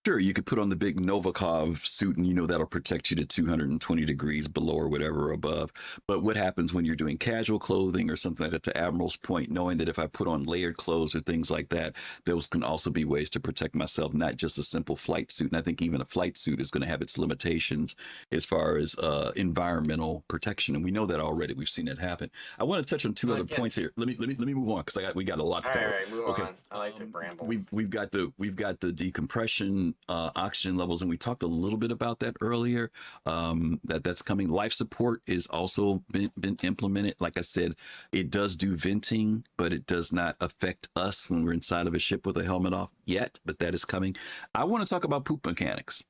sure, you could put on the big Novikov suit and that'll protect you to 220 degrees below or whatever above. But what happens when you're doing casual clothing or something like that, to Admiral's point, knowing that if I put on layered clothes or things like that, those can also be ways to protect myself, not just a simple flight suit. And I think even a flight suit is going to have its limitations as far as environmental protection. And we know that already. We've seen it happen. I want to touch on two other points here. Let me move on because we got a lot to cover. All right, move on. I like to bramble. We've got the decompression oxygen levels, and we talked a little bit about that earlier. That's coming. Life support is also been implemented. Like I said, it does do venting, but it does not affect us when we're inside of a ship with a helmet off yet. But that is coming. I want to talk about poop mechanics.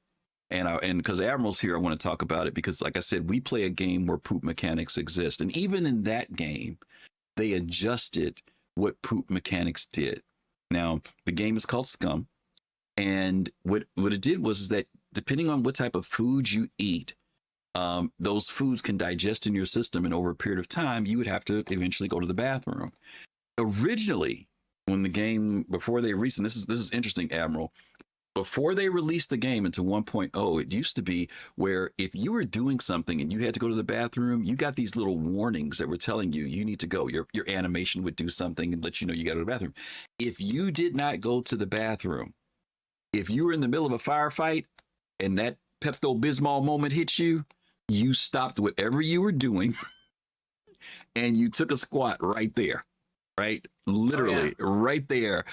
And because Admiral's here, I want to talk about it because, like I said, we play a game where poop mechanics exist. And even in that game, they adjusted what poop mechanics did. Now, the game is called Scum. And what it did was that depending on what type of food you eat, those foods can digest in your system. And over a period of time, you would have to eventually go to the bathroom. Originally, when the game, before they released, and this is interesting, Admiral, before they released the game into 1.0, it used to be where if you were doing something and you had to go to the bathroom, you got these little warnings that were telling you need to go. Your animation would do something and let you know you got to go to the bathroom. If you did not go to the bathroom, if you were in the middle of a firefight and that Pepto-Bismol moment hit you, you stopped whatever you were doing and you took a squat right there. Right? Literally right there,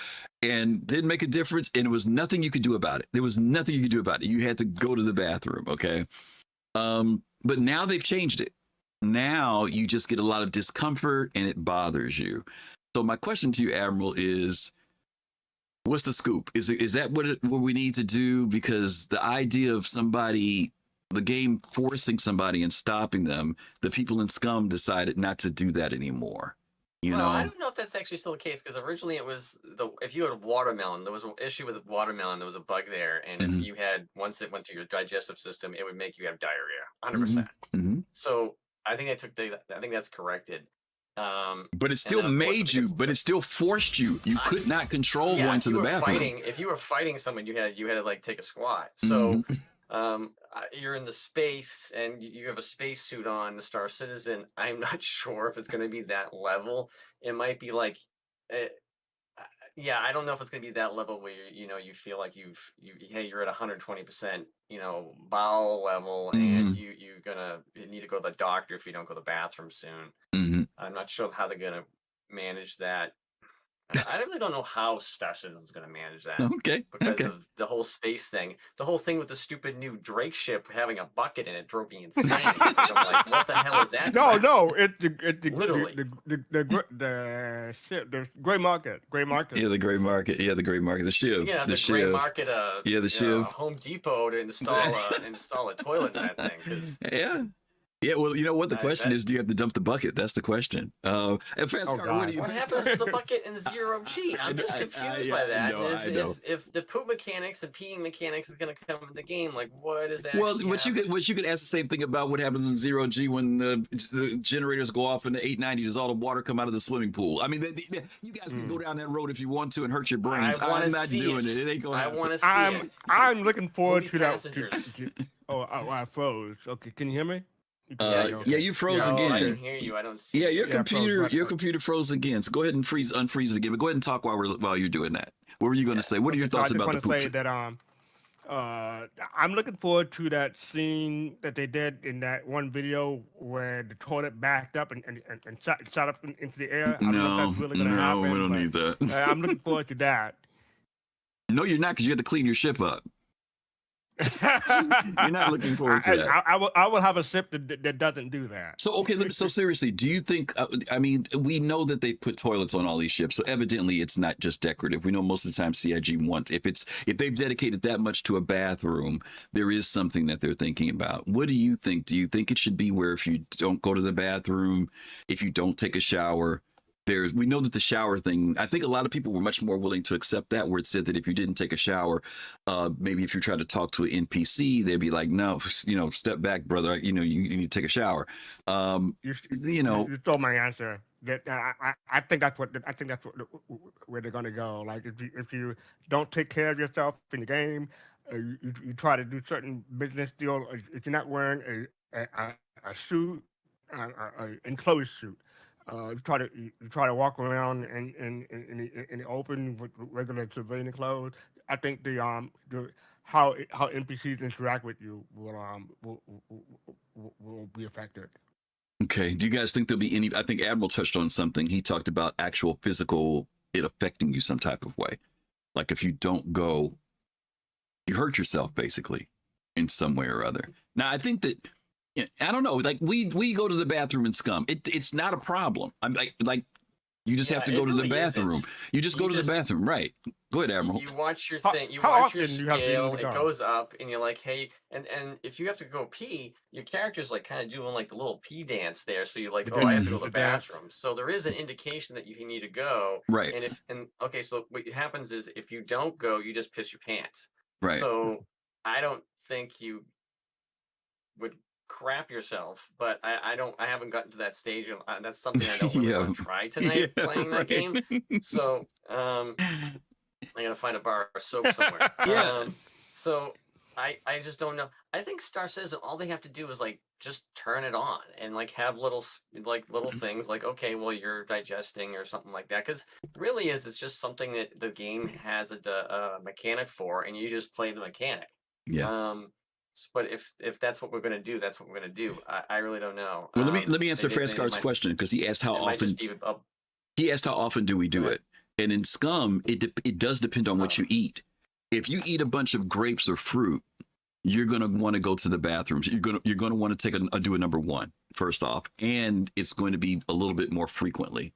and didn't make a difference. And it was nothing you could do about it. There was nothing you could do about it. You had to go to the bathroom. Okay. But now they've changed it. Now you just get a lot of discomfort and it bothers you. So my question to you, Admiral, is what's the scoop? Is that what we need to do? Because the idea of the game forcing somebody and stopping them, the people in Scum decided not to do that anymore. I don't know if that's actually still the case, because originally it was if you had a watermelon, there was an issue with watermelon. There was a bug there, and if you had, once it went to your digestive system, it would make you have diarrhea, 100%. So I think I think that's corrected. But it still made you, but it still forced you. You could not control going to the bathroom. If you were fighting someone, you had to like take a squat. So. You're in the space and you have a spacesuit on, the Star Citizen. I'm not sure if it's going to be that level. It might be like, I don't know if it's going to be that level where you feel like you're at 120%, bowel level, and you need to go to the doctor if you don't go to the bathroom soon. I'm not sure how they're going to manage that. I really don't know how Star Citizen is going to manage that. Okay. Because of the whole space thing. The whole thing with the stupid new Drake ship having a bucket in it drove me insane. I'm like, what the hell is that? No, it's literally the ship, the gray market. Yeah, the gray market. Yeah, the gray market. The shiv. Yeah, the gray market. The shiv. Home Depot to install a toilet in that thing. Yeah. Yeah, well, you know what the question is? Do you have to dump the bucket? That's the question. And fastcart, what happens to the bucket in Zero G? I'm just confused by that. I know. If the poop mechanics and peeing mechanics is going to come in the game, like what is that? Well, you could ask the same thing about what happens in Zero G when the generators go off in the 890. Does all the water come out of the swimming pool? I mean, you guys can go down that road if you want to and hurt your brains. I'm not doing it. It ain't going to happen. I want to see it. I'm looking forward to that. I froze. Okay, can you hear me? You froze again. I didn't hear you. I don't see. Yeah, your computer froze again. So go ahead and unfreeze it again. But go ahead and talk while you're doing that. What were you going to say? What are your thoughts about the poop? I just want to say that I'm looking forward to that scene that they did in that one video where the toilet backed up and shot up into the air. I don't know if that's really going to happen. We don't need that. I'm looking forward to that. No, you're not, because you have to clean your ship up. You're not looking forward to that. I will have a ship that doesn't do that. So, okay, so seriously, do you think, I mean, we know that they put toilets on all these ships, so evidently it's not just decorative. We know most of the time CIG wants, if they've dedicated that much to a bathroom, there is something that they're thinking about. What do you think? Do you think it should be where if you don't go to the bathroom, if you don't take a shower, we know that the shower thing, I think a lot of people were much more willing to accept that, where it said that if you didn't take a shower, maybe if you tried to talk to an NPC, they'd be like, no, step back, brother. You need to take a shower. You stole my answer. That I think that's where they're gonna go. Like if you don't take care of yourself in the game, you try to do certain business deal. If you're not wearing a suit, an enclosed suit. You try to walk around in the open with regular civilian clothes. I think how NPCs interact with you will be affected. Okay. Do you guys think there'll be any? I think Admiral touched on something. He talked about actual physical, it affecting you some type of way. Like if you don't go, you hurt yourself basically in some way or other. Now I think that. I don't know. Like we go to the bathroom in Scum. It's not a problem. I'm like you just have to go to the bathroom. Isn't. You just go to the bathroom, right? Go ahead, Admiral. You watch your thing. You watch your scale. It goes up, and you're like, hey, and if you have to go pee, your character's like kind of doing like the little pee dance there. So you're like, oh, I have to go to the bathroom. So there is an indication that you need to go. Right. And okay, so what happens is if you don't go, you just piss your pants. Right. So I don't think you would crap yourself, but I haven't gotten to that stage of that's something I don't really want to try tonight playing that game. So I gotta find a bar of soap somewhere. So I just don't know. I think Star Citizen, all they have to do is like just turn it on and like have little things like, okay, well, you're digesting or something like that, because really it's just something that the game has a mechanic for, and you just play the mechanic. But if that's what we're going to do, that's what we're going to do. I really don't know. Well, let me answer Fastcart's question, because he asked how often. He asked how often do we do it, and in Scum, it does depend on what you eat. If you eat a bunch of grapes or fruit, you're going to want to go to the bathrooms. You're going to want to do a number one first off, and it's going to be a little bit more frequently.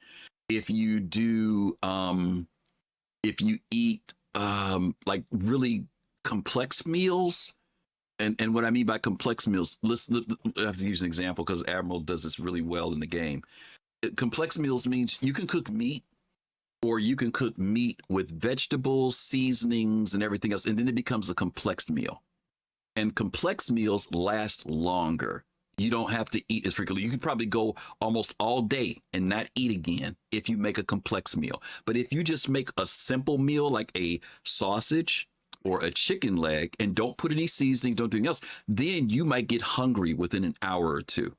If you do, if you eat like really complex meals. And what I mean by complex meals, I have to use an example because Admiral does this really well in the game. Complex meals means you can cook meat, or you can cook meat with vegetables, seasonings, and everything else, and then it becomes a complex meal. And complex meals last longer. You don't have to eat as frequently. You could probably go almost all day and not eat again if you make a complex meal. But if you just make a simple meal like a sausage or a chicken leg and don't put any seasoning, don't do anything else, then you might get hungry within an hour or two.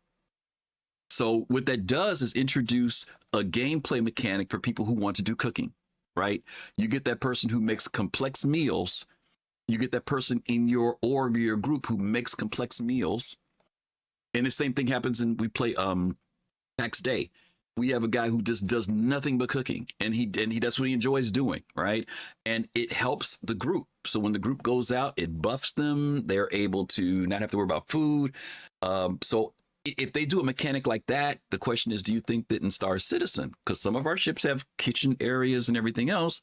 So what that does is introduce a gameplay mechanic for people who want to do cooking, right? You get that person who makes complex meals. You get that person in your org or your group who makes complex meals. And the same thing happens when we play Tax Day. We have a guy who just does nothing but cooking, and he that's what he enjoys doing, right? And it helps the group. So when the group goes out, it buffs them. They're able to not have to worry about food. So if they do a mechanic like that, the question is, do you think that in Star Citizen, because some of our ships have kitchen areas and everything else,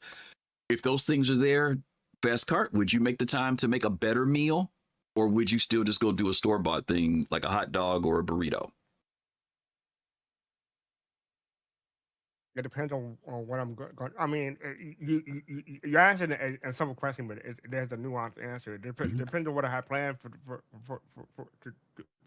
if those things are there, Fastcart, would you make the time to make a better meal, or would you still just go do a store-bought thing like a hot dog or a burrito? It depends on what I'm going. I mean, you answered a simple question, but there's a nuanced answer. It depends on what I have planned for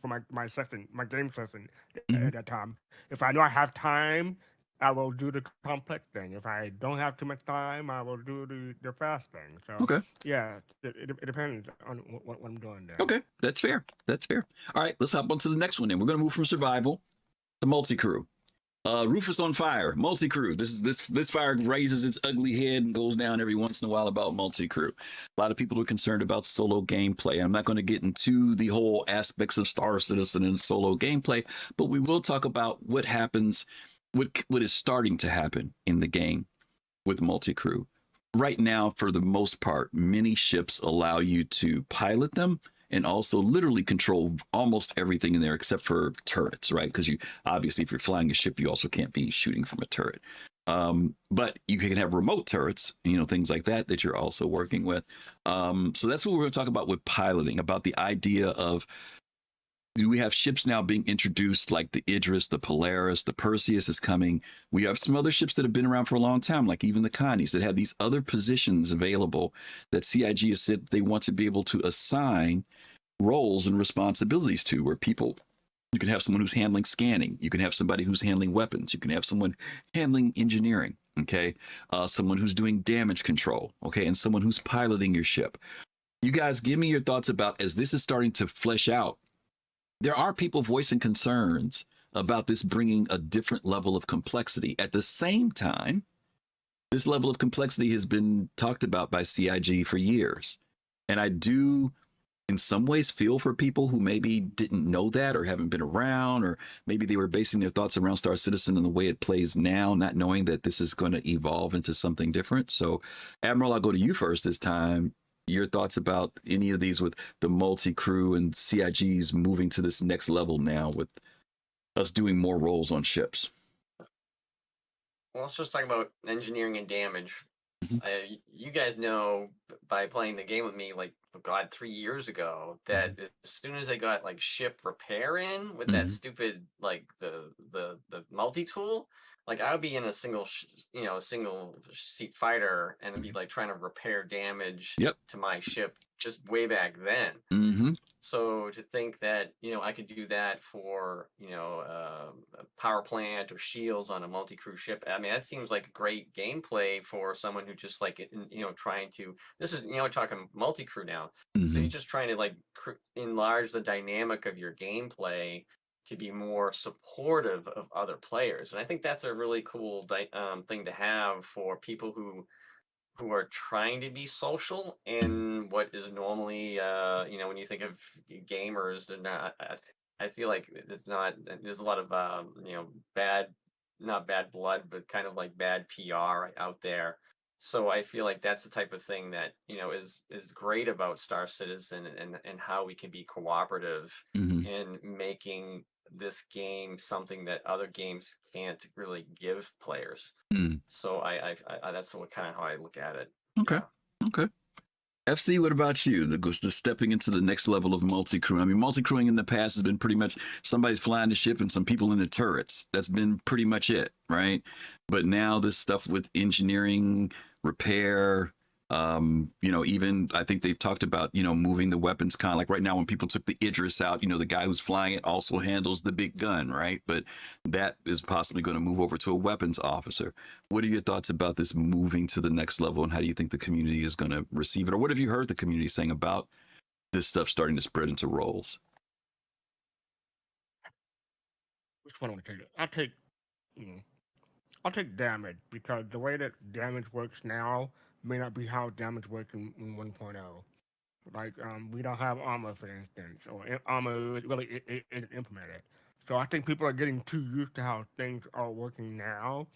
my session, my game session at that time. If I know I have time, I will do the complex thing. If I don't have too much time, I will do the fast thing. So okay, yeah, it depends on what I'm doing there. Okay, that's fair. That's fair. All right, let's hop on to the next one. Then we're going to move from survival to multi-crew. Roof is on fire. Multi-crew. This fire raises its ugly head and goes down every once in a while about multi-crew. A lot of people are concerned about solo gameplay. I'm not going to get into the whole aspects of Star Citizen and solo gameplay, but we will talk about what happens, what is starting to happen in the game with multi-crew. right now, for the most part, many ships allow you to pilot them and also literally control almost everything in there except for turrets, right? Because you obviously, if you're flying a ship, you also can't be shooting from a turret. But you can have remote turrets, things like that that you're also working with. So that's what we're going to talk about with piloting, about the idea of, we have ships now being introduced like the Idris, the Polaris, the Perseus is coming. We have some other ships that have been around for a long time, like even the Connies, that have these other positions available that CIG has said they want to be able to assign roles and responsibilities to, where you can have someone who's handling scanning, you can have somebody who's handling weapons, you can have someone handling engineering, okay, someone who's doing damage control, okay, and someone who's piloting your ship. You guys, give me your thoughts about, as this is starting to flesh out, there are people voicing concerns about this bringing a different level of complexity. At the same time, this level of complexity has been talked about by CIG for years. And I do, in some ways, feel for people who maybe didn't know that or haven't been around, or maybe they were basing their thoughts around Star Citizen and the way it plays now, not knowing that this is going to evolve into something different. So, Admiral, I'll go to you first this time. Your thoughts about any of these with the multi-crew and CIGs moving to this next level now with us doing more roles on ships? Well, let's just talk about engineering and damage. Mm-hmm. You guys know by playing the game with me, like, oh God, 3 years ago, that as soon as I got like ship repair in with that Mm-hmm. stupid like the multi tool, like I would be in a single seat fighter and be like trying to repair damage Yep. to my ship just way back then. Mm-hmm. So to think that I could do that for a power plant or shields on a multi-crew ship, I mean that seems like great gameplay for someone who just like trying to. This is talking multi-crew now, so Mm-hmm. you're just trying to like enlarge the dynamic of your gameplay to be more supportive of other players, and I think that's a really cool thing to have for people who are trying to be social in what is normally when you think of gamers, they're not. I feel like it's not. There's a lot of bad, not bad blood, but kind of like bad PR out there. So I feel like that's the type of thing that is great about Star Citizen, and how we can be cooperative Mm-hmm. in making this game something that other games can't really give players. Mm. So I that's what kind of how I look at it. Okay. Yeah. Okay. FC, what about you? The stepping into the next level of multi-crewing. I mean, multi-crewing in the past has been pretty much somebody's flying the ship and some people in the turrets. That's been pretty much it, right? But now this stuff with engineering, repair, even I think they've talked about, moving the weapons, kind of like right now when people took the Idris out, the guy who's flying it also handles the big gun, right? But that is possibly going to move over to a weapons officer. What are your thoughts about this moving to the next level, and how do you think the community is going to receive it? Or what have you heard the community saying about this stuff starting to spread into roles? Which one I want to take? I'll take damage, because the way that damage works now may not be how damage works in 1.0. Like, we don't have armor, for instance, or armor really isn't implemented. So I think people are getting too used to how things are working now.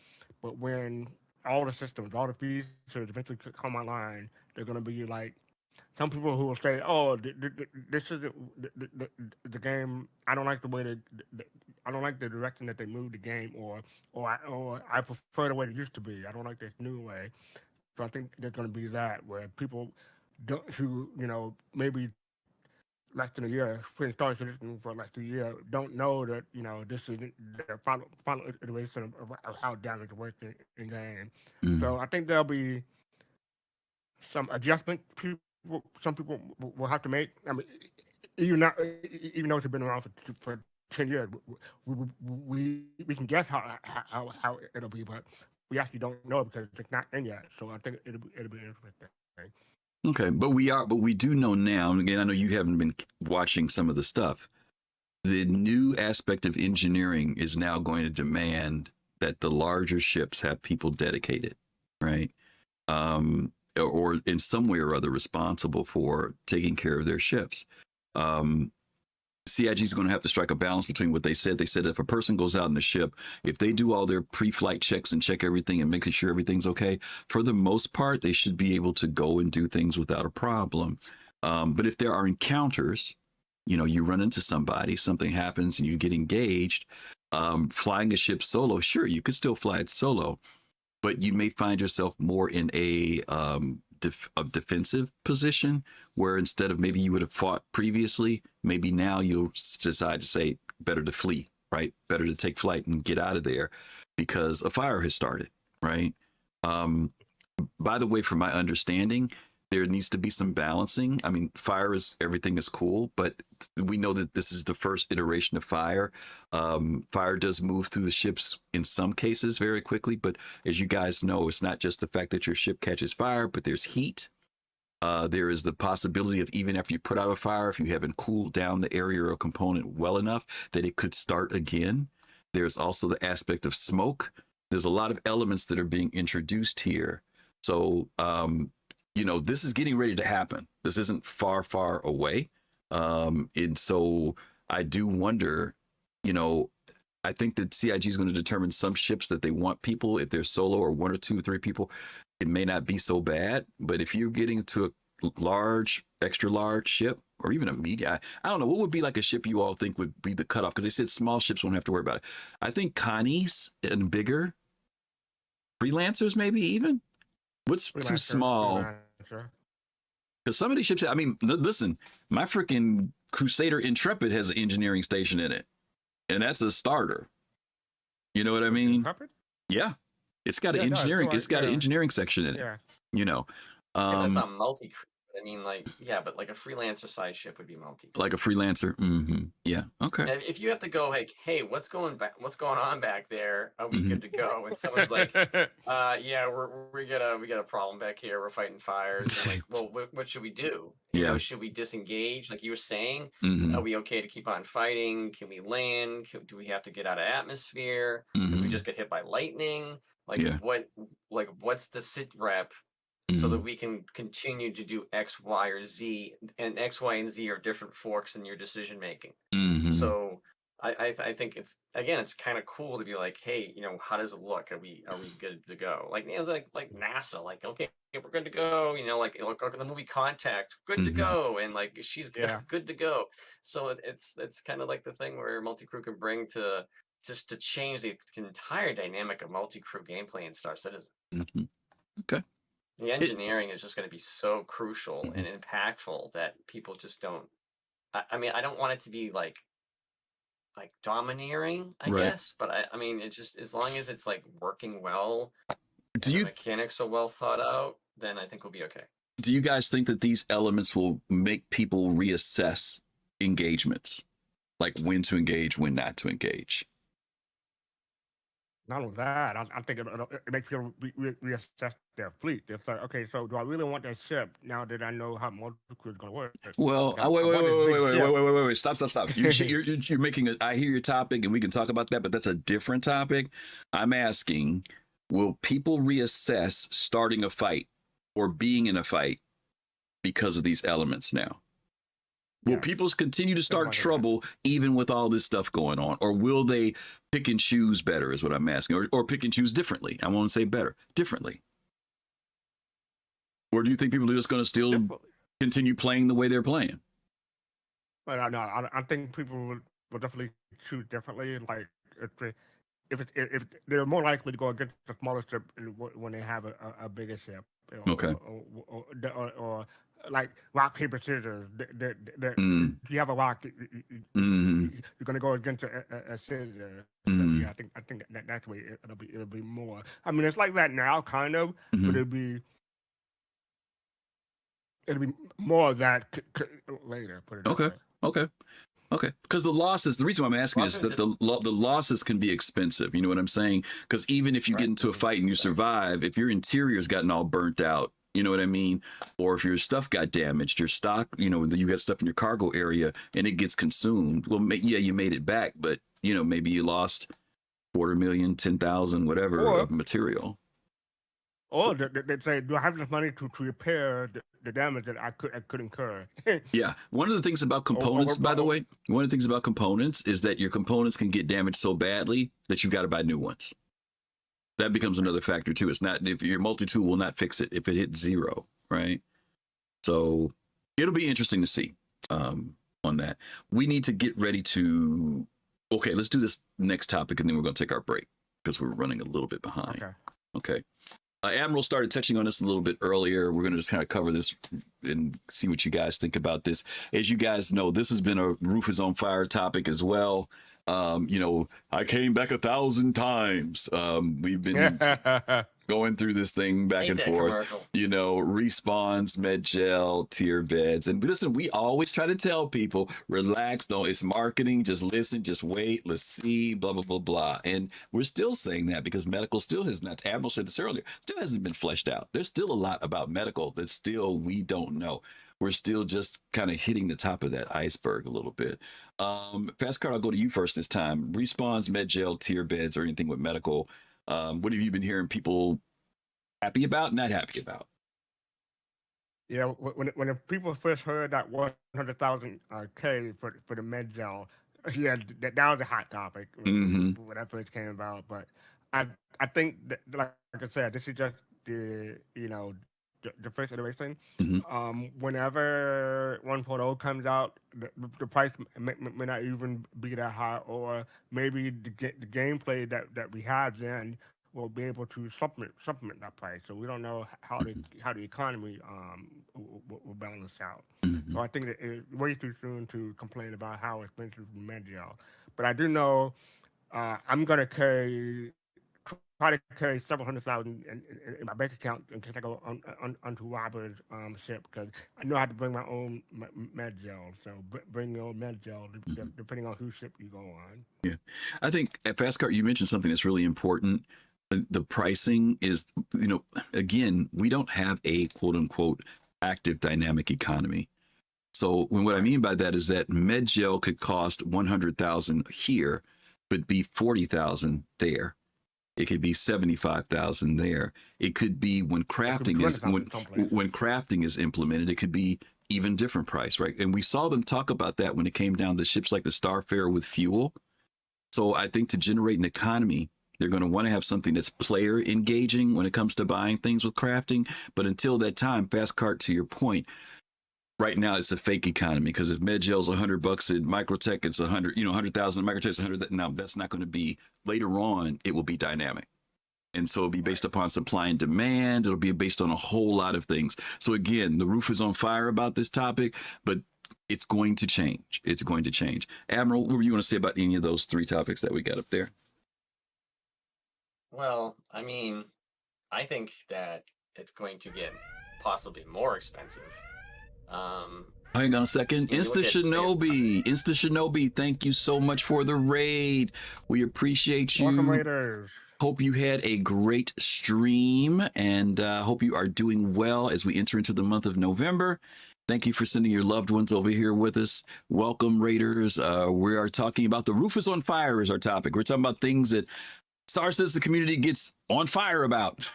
But when all the systems, all the features eventually come online, they're going to be like, some people who will say, "Oh, this is the game. I don't like the way I don't like the direction that they moved the game, or I prefer the way it used to be. I don't like this new way." So I think there's going to be that, where people who maybe less than a year, playing Star Citizen for less than a year, don't know that this is the final iteration of how damage works in game. Mm. So I think there'll be some adjustment some people will have to make. I mean, even though it's been around for 10 years, we can guess how it'll be, but we actually don't know because it's not in yet. So I think it'll be interesting. Okay, but we do know now, and again, I know you haven't been watching some of the stuff. The new aspect of engineering is now going to demand that the larger ships have people dedicated, right? Or in some way or other responsible for taking care of their ships. CIG is going to have to strike a balance between what they said. They said if a person goes out in the ship, if they do all their pre-flight checks and check everything and making sure everything's okay, for the most part, they should be able to go and do things without a problem. But if there are encounters, you run into somebody, something happens and you get engaged, flying a ship solo, sure, you could still fly it solo, but you may find yourself more in a defensive position where instead of maybe you would have fought previously, maybe now you'll decide to say better to flee, right? Better to take flight and get out of there because a fire has started, right? By the way, from my understanding, there needs to be some balancing. I mean, everything is cool, but we know that this is the first iteration of fire. Fire does move through the ships in some cases very quickly, but as you guys know, it's not just the fact that your ship catches fire, but there's heat. There is the possibility of even after you put out a fire, if you haven't cooled down the area or component well enough, that it could start again. There's also the aspect of smoke. There's a lot of elements that are being introduced here. So, this is getting ready to happen. This isn't far, far away. And so I do wonder, I think that CIG is going to determine some ships that they want people. If they're solo or 1 or 2 or 3 people, it may not be so bad. But if you're getting to a large, extra large ship, or even a medium, I don't know, what would be like a ship you all think would be the cutoff? Because they said small ships won't have to worry about it. I think Connie's and bigger, freelancers maybe even. What's too small? Because some of these ships, I mean, listen, my freaking Crusader Intrepid has an engineering station in it, and that's a starter. You know what I mean? Yeah, it's got an engineering. It's got an engineering section in it. Yeah. That's not multi. I mean, but like a freelancer size ship would be multi. Like a freelancer. Mm-hmm. Yeah. Okay. And if you have to go, like, hey, what's going on back there? Are we good to go? And someone's like, yeah, we got a problem back here. We're fighting fires. And like, well, what should we do? You know, should we disengage? Like you were saying, are we okay to keep on fighting? Can we land? Do we have to get out of atmosphere? Because we just get hit by lightning? Like what's the sit rep? So that we can continue to do X, Y, or Z, and X, Y, and Z are different forks in your decision making. So I think it's kind of cool to be like, hey, how does it look? Are we good to go? Like like NASA, like okay, we're good to go. Like look in the movie Contact, good to go, and like she's good to go. So it's kind of like the thing where multi-crew can bring to change the entire dynamic of multi-crew gameplay in Star Citizen. Okay. The engineering is just going to be so crucial and impactful that people just don't. I mean, I don't want it to be like domineering, I guess, but I mean, it's just as long as it's like working well, the mechanics are well thought out, then I think we'll be okay. Do you guys think that these elements will make people reassess engagements, like when to engage, when not to engage? Not only that, I think it makes people reassess their fleet. It's like, okay, so do I really want that ship now that I know how multi-crew is going to work? Well, wait, stop. You're making I hear your topic and we can talk about that, but that's a different topic. I'm asking, will people reassess starting a fight or being in a fight because of these elements now? Will people continue to start trouble even with all this stuff going on? Or will they pick and choose better is what I'm asking. Or pick and choose differently. I won't say better, differently. Or do you think people are just going to still continue playing the way they're playing? But no, I think people will definitely choose differently. Like if they're more likely to go against the smaller ship when they have a bigger ship. Or like rock, paper, scissors. You have a rock, you're gonna go against a scissors. So, yeah, I think that's the way it'll be more. I mean, it's like that now, kind of, but it'll be more of that later. Put it Okay. Because the reason why I'm asking is that the losses can be expensive. You know what I'm saying? Because even if you get into a fight and you survive, if your interior's gotten all burnt out, you know what I mean? Or if your stuff got damaged, your stock, you got stuff in your cargo area and it gets consumed. Well, you made it back, but maybe you lost $250,000, $10,000, whatever of material. Or they say, do I have enough money to repair the damage that I could incur? Yeah. One of the things about components, by the way, one of the things about components is that your components can get damaged so badly that you've got to buy new ones. That becomes another factor too. It's not, if your multi-tool will not fix it if it hits 0, right? So it'll be interesting to see on that. We need to get ready to, okay, let's do this next topic and then we're going to take our break because we're running a little bit behind. Okay. Admiral started touching on this a little bit earlier. We're going to just kind of cover this and see what you guys think about this. As you guys know, this has been a Roof is on Fire topic as well. You know, I came back 1,000 times. We've been going through this thing back and forth. You know, respawns, med gel, tier beds. And listen, we always try to tell people, relax, no, it's marketing, just listen, just wait, let's see, blah, blah, blah, blah. And we're still saying that because medical still has not, Admiral said this earlier, still hasn't been fleshed out. There's still a lot about medical that still we don't know. We're still just kind of hitting the top of that iceberg a little bit. Fastcart, I'll go to you first this time. Respawns, med gel, tier beds, or anything with medical. What have you been hearing people happy about, not happy about? Yeah, when the people first heard that 100,000 K for the med gel, yeah, that was a hot topic when that first came about. But I think that, like I said, this is just the the first iteration. Whenever 1.0 comes out, the price may not even be that high, or maybe the gameplay that we have then will be able to supplement that price. So we don't know how the economy will balance out. So I think that it's way too soon to complain about how expensive med gel. But I do know I'm gonna try to carry several hundred thousand in my bank account in case I go onto Robert's ship, because I know I have to bring my own med gel. So bring your own med gel depending on whose ship you go on. Yeah, I think at Fastcart you mentioned something that's really important. The pricing is, you know, again, we don't have a quote unquote active dynamic economy. So what I mean by that is that med gel could cost 100,000 here, but be 40,000 there. It could be 75,000 there. It could be when crafting when crafting is implemented, it could be even different price, right? And we saw them talk about that when it came down to ships like the Starfarer with fuel. So I think to generate an economy, they're going to want to have something that's player engaging when it comes to buying things with crafting. But until that time, Fastcart, to your point, right now it's a fake economy, because if med gel's $100 at Microtech, it's 100, 100,000 at Microtech's 100. No, that's not going to be. Later on, it will be dynamic. And so it'll be based upon supply and demand. It'll be based on a whole lot of things. So again, the roof is on fire about this topic, but it's going to change. It's going to change. Admiral, what do you want to say about any of those 3 topics that we got up there? Well, I mean, I think that it's going to get possibly more expensive. Hang on a second. Insta Shinobi, thank you so much for the raid. We appreciate you. Welcome, Raiders. Hope you had a great stream, and hope you are doing well as we enter into the month of November. Thank you for sending your loved ones over here with us. Welcome, Raiders. We are talking about the roof is on fire is our topic. We're talking about things that Star Citizen community gets on fire about.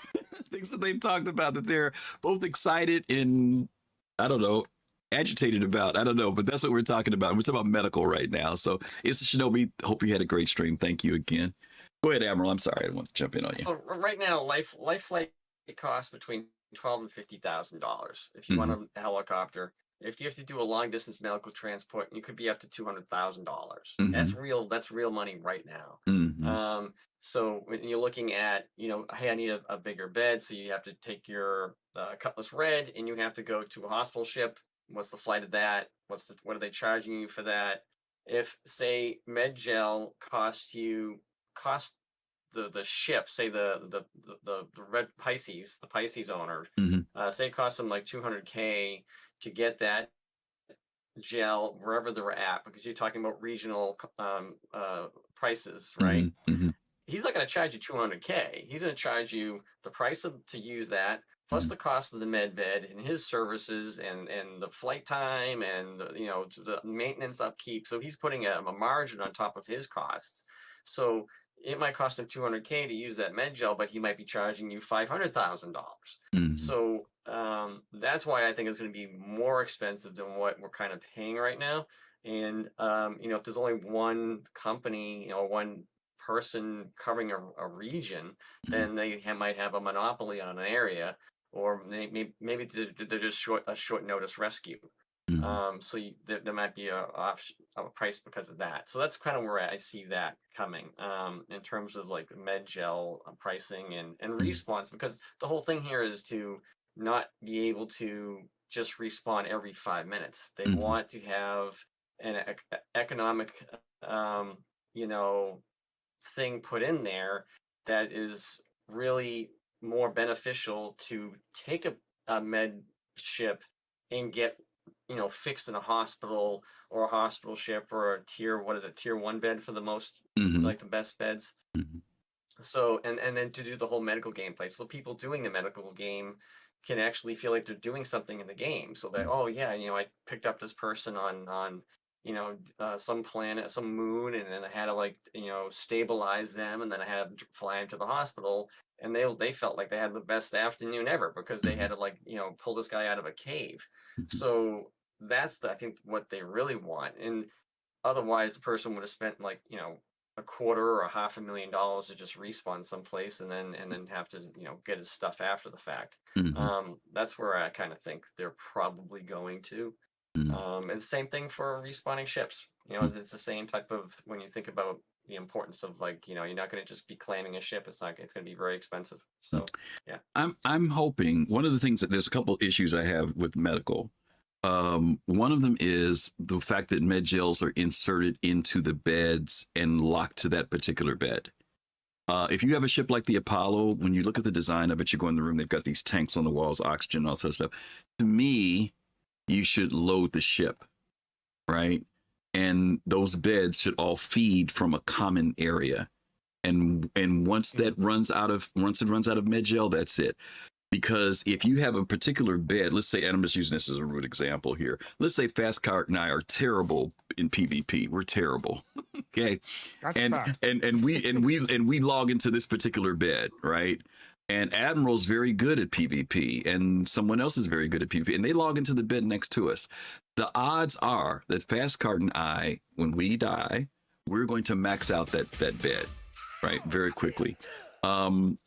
Things that they've talked about that they're both excited and, I don't know, agitated about. I don't know, but that's what we're talking about. We're talking about medical right now. So it's Shinobi. Hope you had a great stream. Thank you again. Go ahead, Admiral. I'm sorry. I want to jump in on you. So right now, life flight costs between $12,000 and $50,000 if you want a helicopter. If you have to do a long distance medical transport, you could be up to $200,000. That's real money right now. So when you're looking at, hey, I need a bigger bed, so you have to take your Cutlass Red and you have to go to a hospital ship. What's the flight of that? What are they charging you for that? If, say, Medgel cost the ship, say the Red Pisces, the Pisces owner, say it costs them like $200K to get that gel wherever they're at, because you're talking about regional prices, right? He's not going to charge you $200K. He's going to charge you the price to use that, plus the cost of the med bed and his services and the flight time and the maintenance upkeep. So he's putting a margin on top of his costs. So it might cost him $200K to use that med gel, but he might be charging you $500,000. Mhm. So that's why I think it's going to be more expensive than what we're kind of paying right now. And if there's only one company, one person covering a region, then they might have a monopoly on an area, or maybe they're just a short notice rescue. Mhm. So there might be a price because of that. So that's kind of where I see that coming in terms of like med gel pricing and respawns, because the whole thing here is to not be able to just respawn every 5 minutes. They Mhm. want to have an economic, um, you know, thing put in there that is really more beneficial to take a med ship and get fixed in a hospital or a hospital ship or a tier 1 bed for the most, Mhm. like the best beds. Mhm. So and then to do the whole medical gameplay, so people doing the medical game can actually feel like they're doing something in the game, so that, oh yeah, I picked up this person on some planet, some moon, and then I had to like stabilize them, and then I had to fly them to the hospital, and they felt like they had the best afternoon ever because they had to like pull this guy out of a cave. Mhm. So that's I think what they really want. And otherwise the person would have spent like a quarter or $500,000 to just respawn someplace and then have to get his stuff after the fact. Mhm. That's where I kind of think they're probably going to. Mhm. And the same thing for respawning ships. Mhm. It's the same type of, when you think about the importance of like you're not going to just be claiming a ship. It's going to be very expensive. So yeah. I'm hoping one of the things that there's a couple issues I have with medical. One of them is the fact that med gels are inserted into the beds and locked to that particular bed. If you have a ship like the Apollo, when you look at the design of it, you go in the room, they've got these tanks on the walls, oxygen, all that stuff. To me, you should load the ship, right? And those beds should all feed from a common area. And once it runs out of med gel, that's it. Because if you have a particular bed, let's say, and I'm just using this as a rude example here. Let's say fastcart and I are terrible in PvP. We're terrible. Okay. That's And fact. we log into this particular bed, right? And Admiral's very good at PvP, and someone else is very good at PvP, and they log into the bed next to us. The odds are that fastcart and I, when we die, we're going to max out that bed, right? Very quickly. And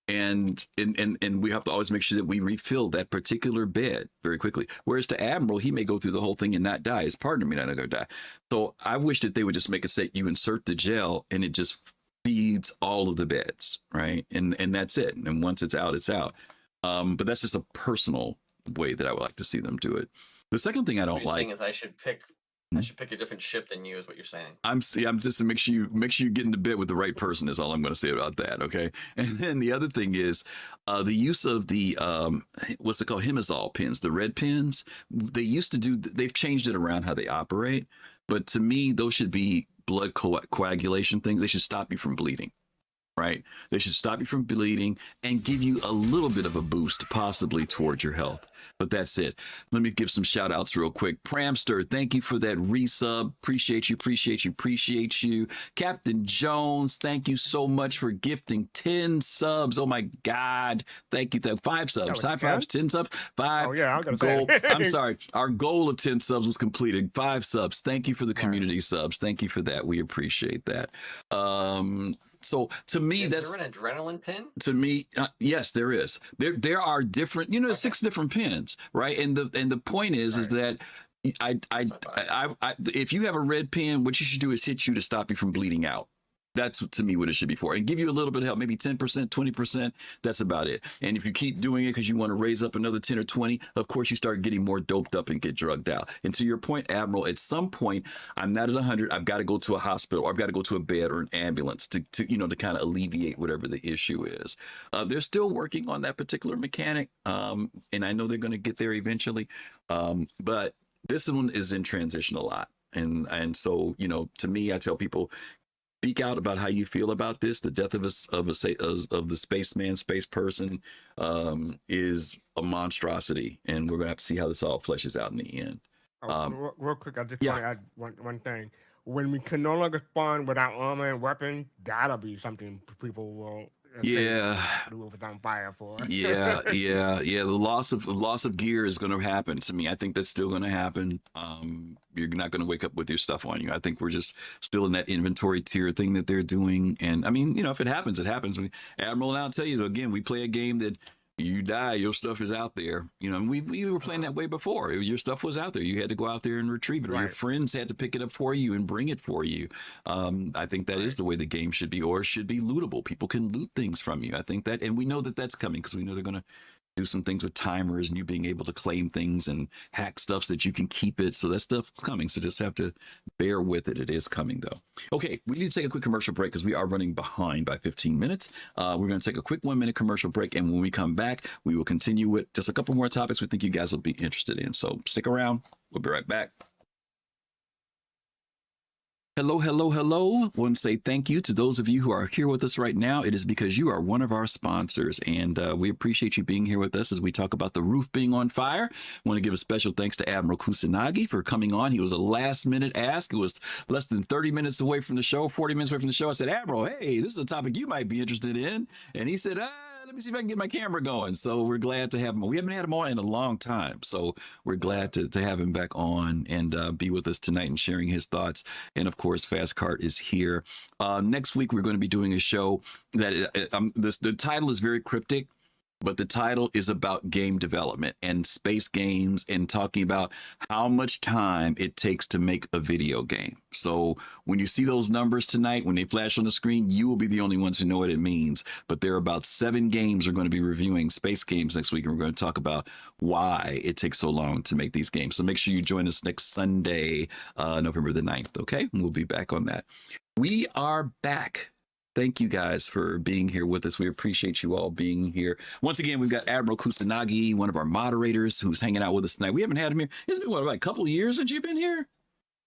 we have to always make sure that we refill that particular bed very quickly. Whereas to Admiral, he may go through the whole thing and not die. His partner may not go die. So I wish that they would just make it say you insert the gel and it just feeds all of the beds, right? And that's it. And once it's out, it's out. But that's just a personal way that I would like to see them do it. The second thing I don't What you're like saying is I should pick a different ship than you, is what you're saying. I'm just to make sure you get into bed with the right person is all I'm going to say about that. Okay. And then the other thing is the use of the what's it called, hemazole pins, the red pins. They've changed it around how they operate, but to me those should be blood coagulation things. They should stop you from bleeding. Right? They should stop you from bleeding and give you a little bit of a boost, possibly towards your health. But that's it. Let me give some shout outs real quick. Pramster, thank you for that resub. Appreciate you. Captain Jones, thank you so much for gifting 10 subs. Oh my God. Thank you. 5 subs. High fives, 10 subs. 5. Oh, yeah, I'm gonna goal. say. I'm sorry. Our goal of 10 subs was completed. 5 subs. Thank you for the community subs. Thank you for that. We appreciate that. So to me, is there an adrenaline pin? To me, yes, there is. There are different, 6 different pins, right? And the point is that I if you have a red pin, what you should do is hit you to stop you from bleeding out. That's to me what it should be for, and give you a little bit of help, maybe 10%, 20%. That's about it. And if you keep doing it because you want to raise up another 10 or 20, of course you start getting more doped up and get drugged out. And to your point, Admiral, at some point, I'm not at 100. I've got to go to a hospital, or I've got to go to a bed or an ambulance to kind of alleviate whatever the issue is. They're still working on that particular mechanic, and I know they're going to get there eventually. But this one is in transition a lot, and so to me, I tell people, speak out about how you feel about this. The death of the space person is a monstrosity, and we're gonna have to see how this all fleshes out in the end. Real quick, I just want to add one thing. when we can no longer spawn without armor and weapons, that'll be something people will say Yeah. the roof is on fire for. Yeah. The loss of gear is going to happen to me. I think that's still going to happen. You're not going to wake up with your stuff on you. I think we're just still in that inventory tier thing that they're doing. And I mean, if it happens, it happens. Admiral, and I'll tell you again, we play a game that you die, your stuff is out there. And we were playing that way before. Your stuff was out there. You had to go out there and retrieve it, or your friends had to pick it up for you and bring it for you. I think that is the way the game should be, or it should be lootable. People can loot things from you. I think that, and we know that that's coming because we know they're going to do some things with timers and you being able to claim things and hack stuff so that you can keep it. So that stuff's coming. So just have to bear with it. It is coming though. Okay, we need to take a quick commercial break because we are running behind by 15 minutes. We're going to take a quick 1-minute commercial break. And when we come back, we will continue with just a couple more topics we think you guys will be interested in. So stick around. We'll be right back. Hello. Want to say thank you to those of you who are here with us right now. It is because you are one of our sponsors, and we appreciate you being here with us as we talk about the roof being on fire. I want to give a special thanks to Admiral Kusanagi for coming on. He was a last-minute ask. It was less than 30 minutes away from the show, 40 minutes away from the show. I said, Admiral, hey, this is a topic you might be interested in. And he said, let me see if I can get my camera going. So we're glad to have him. We haven't had him on in a long time. So we're glad to have him back on and be with us tonight and sharing his thoughts. And of course, fastcart is here. Next week, we're going to be doing a show that the title is very cryptic. But the title is about game development and space games and talking about how much time it takes to make a video game. So when you see those numbers tonight, when they flash on the screen, you will be the only ones who know what it means. But there are about 7 games we're going to be reviewing, space games, next week. And we're going to talk about why it takes so long to make these games. So make sure you join us next Sunday, November the 9th. Okay, we'll be back on that. We are back. Thank you guys for being here with us. We appreciate you all being here. Once again, we've got Admiral Kusanagi, one of our moderators, who's hanging out with us tonight. We haven't had him here. It's been, like a couple of years since you've been here?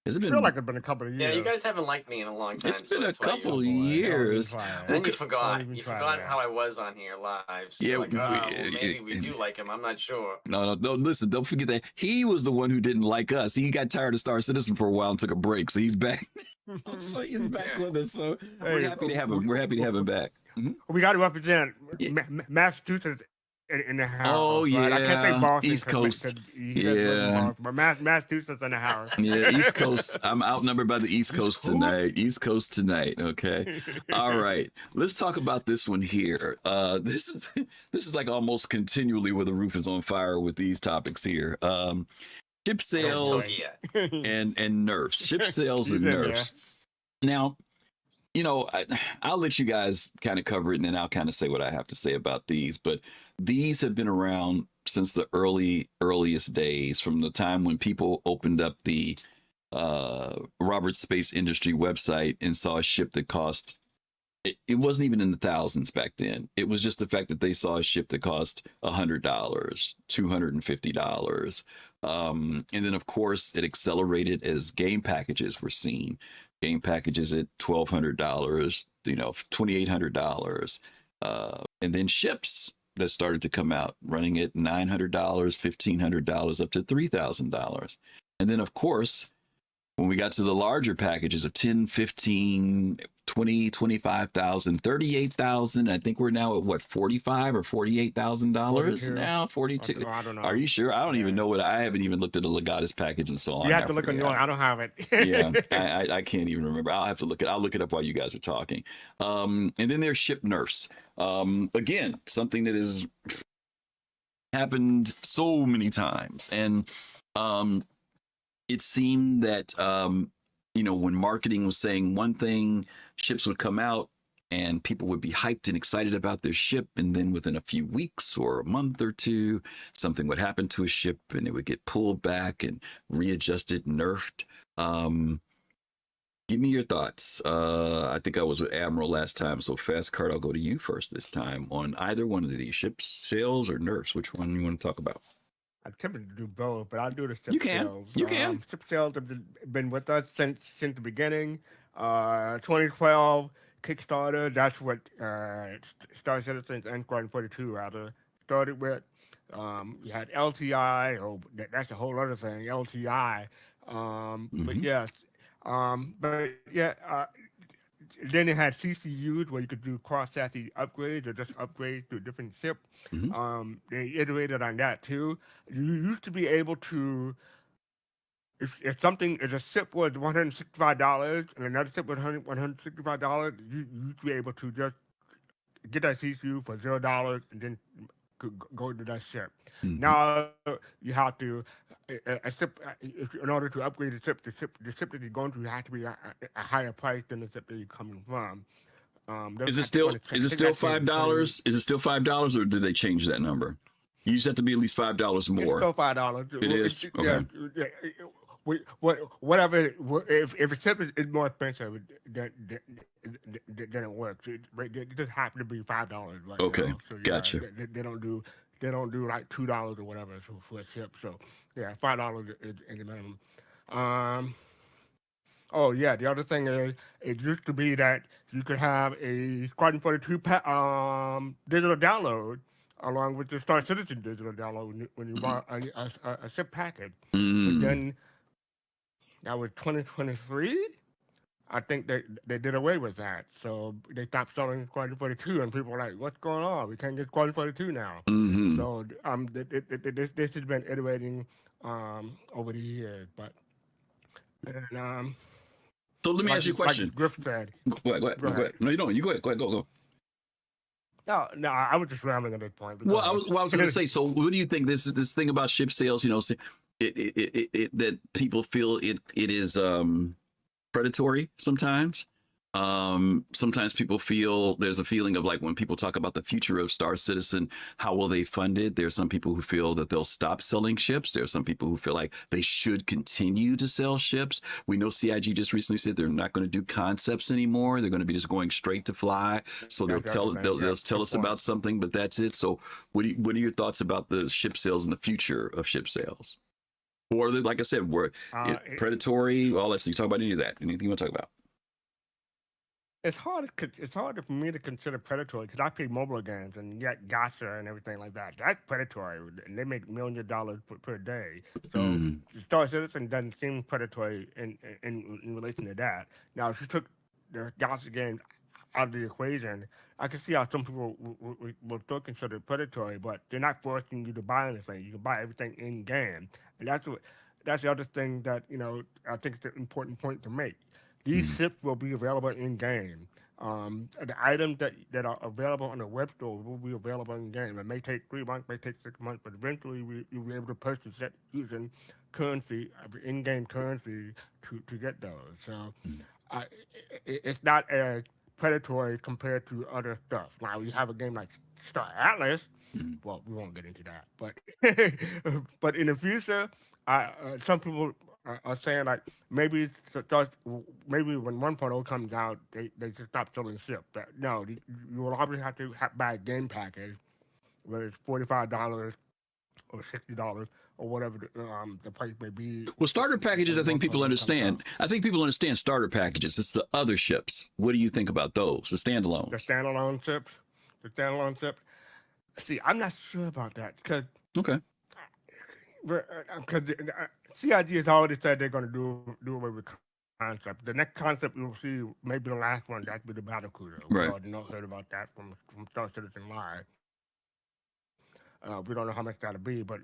Has it been? I feel like it's been a couple of years. Yeah, you guys haven't liked me in a long time. It's been a couple of years. And then you forgot. You forgot how I was on here live. So yeah, maybe we do like him. I'm not sure. No. Listen, don't forget that he was the one who didn't like us. He got tired of Star Citizen for a while and took a break. So he's back. So he's back with us. So we're happy to have him. We're happy to have him back. Mm-hmm. We got to represent Massachusetts in the house. Oh, yeah. Right? I can't say Boston. East Coast. Yeah. But Massachusetts in the house. Yeah, East Coast. I'm outnumbered by the East Coast tonight. East Coast tonight. Okay. All right. Let's talk about this one here. This is like almost continually where the roof is on fire with these topics here. Ship sales and nerfs. Ship sales and nerfs. Now, I'll let you guys kind of cover it, and then I'll kind of say what I have to say about these. But these have been around since the earliest days, from the time when people opened up the Roberts Space Industry website and saw a ship that cost. It wasn't even in the thousands back then. It was just the fact that they saw a ship that cost $100, $250. And then, of course, it accelerated as game packages were seen. Game packages at $1,200, $2,800. And then ships that started to come out, running at $900, $1,500, up to $3,000. And then, of course, when we got to the larger packages of 10, 15, 20, 25,000, 38,000, I think we're now at what, $45,000 or $48,000 now? 42. I don't know. Are you sure? I don't even know what. I haven't even looked at the Legatus package and so on. You have to look on your. I don't have it. Yeah, I can't even remember. I'll have to look it. I'll look it up while you guys are talking. And then there's ship nerfs. Again, something that has happened so many times, and it seemed that when marketing was saying one thing, ships would come out and people would be hyped and excited about their ship, and then within a few weeks or a month or two, something would happen to a ship and it would get pulled back and readjusted, nerfed. Give me your thoughts. I think I was with Admiral last time, so fastcart, I'll go to you first this time on either one of these, ship sales or nerfs. Which one you want to talk about? I attempted to do both, but I'll do the ship You can. sales. You can. Ship sales have been with us since the beginning. 2012 Kickstarter, that's what Star Citizen and Squadron 42 rather started with. You had LTI, that's a whole other thing, LTI. But yes, But yeah, then it had CCUs where you could do cross-chassis upgrades or just upgrades to a different ship. Mm-hmm. They iterated on that too. You used to be able to, if something, if a ship was $165 and another ship was $165, you used to be able to just get that CCU for $0 and then go to that ship. Mm-hmm. Now you have to a ship in order to upgrade the ship that you're going to has to be a higher price than the ship that you're coming from. Is it still $5? Is it still $5 or did they change that number? You just have to be at least $5 more. It's still $5. It is? Okay. Whatever. If a ship is more expensive, then it works. It just happen to be $5 right Okay, now. So, gotcha. They don't do like $2 or whatever for a ship. So yeah, $5 is the minimum. Oh yeah, the other thing is it used to be that you could have a Squadron 42 digital download along with the Star Citizen digital download when you bought a ship package. But then that was 2023. I think they did away with that, so they stopped selling Squadron 42, and people were like, "What's going on? We can't get Squadron 42 now." Mm-hmm. So this has been iterating over the years, but. And, so let me ask you a question. Like Griff said. Go ahead. No, you don't. You go ahead. Go. No, I was just rambling at this point. Well, I was going to say. So, what do you think? This thing about ship sales? You know, that people feel it is predatory sometimes. Sometimes people feel there's a feeling of like when people talk about the future of Star Citizen, how will they fund it? There's some people who feel that they'll stop selling ships. There's some people who feel like they should continue to sell ships. We know CIG just recently said they're not going to do concepts anymore. They're going to be just going straight to fly. So they'll tell us about something, but that's it. So what are your thoughts about the ship sales and the future of ship sales? Or like I said, predatory, all that. So you talk about any of that? Anything you want to talk about? It's hard for me to consider predatory because I play mobile games and you got gacha and everything like that. That's predatory, and they make millions of dollars per day. So Star Citizen doesn't seem predatory in relation to that. Now, if you took the gacha games out of the equation, I can see how some people will still consider it predatory, but they're not forcing you to buy anything. You can buy everything in game, and that's the other thing that I think is an important point to make. These ships will be available in game. The items that are available on the web store will be available in game. It may take 3 months, may take 6 months, but eventually you'll be able to purchase it using currency, in-game currency, to get those. So it's not as predatory compared to other stuff. Now you have a game like Star Atlas. Well, we won't get into that, but in the future, some people are saying like maybe when 1.0 comes out, they just stop selling ships. But no, you will obviously have to buy a game package, whether it's $45 or $60 or whatever the price may be. Well, starter packages, I think people understand. I think people understand starter packages. It's the other ships. What do you think about those? The standalones. The standalone ships. See, I'm not sure about that because CIG has already said they're going to do away with concept. The next concept you'll see, maybe the last one, that'd be the battle cruiser. Right. We already heard about that from Star Citizen Live. We don't know how much that'll be, but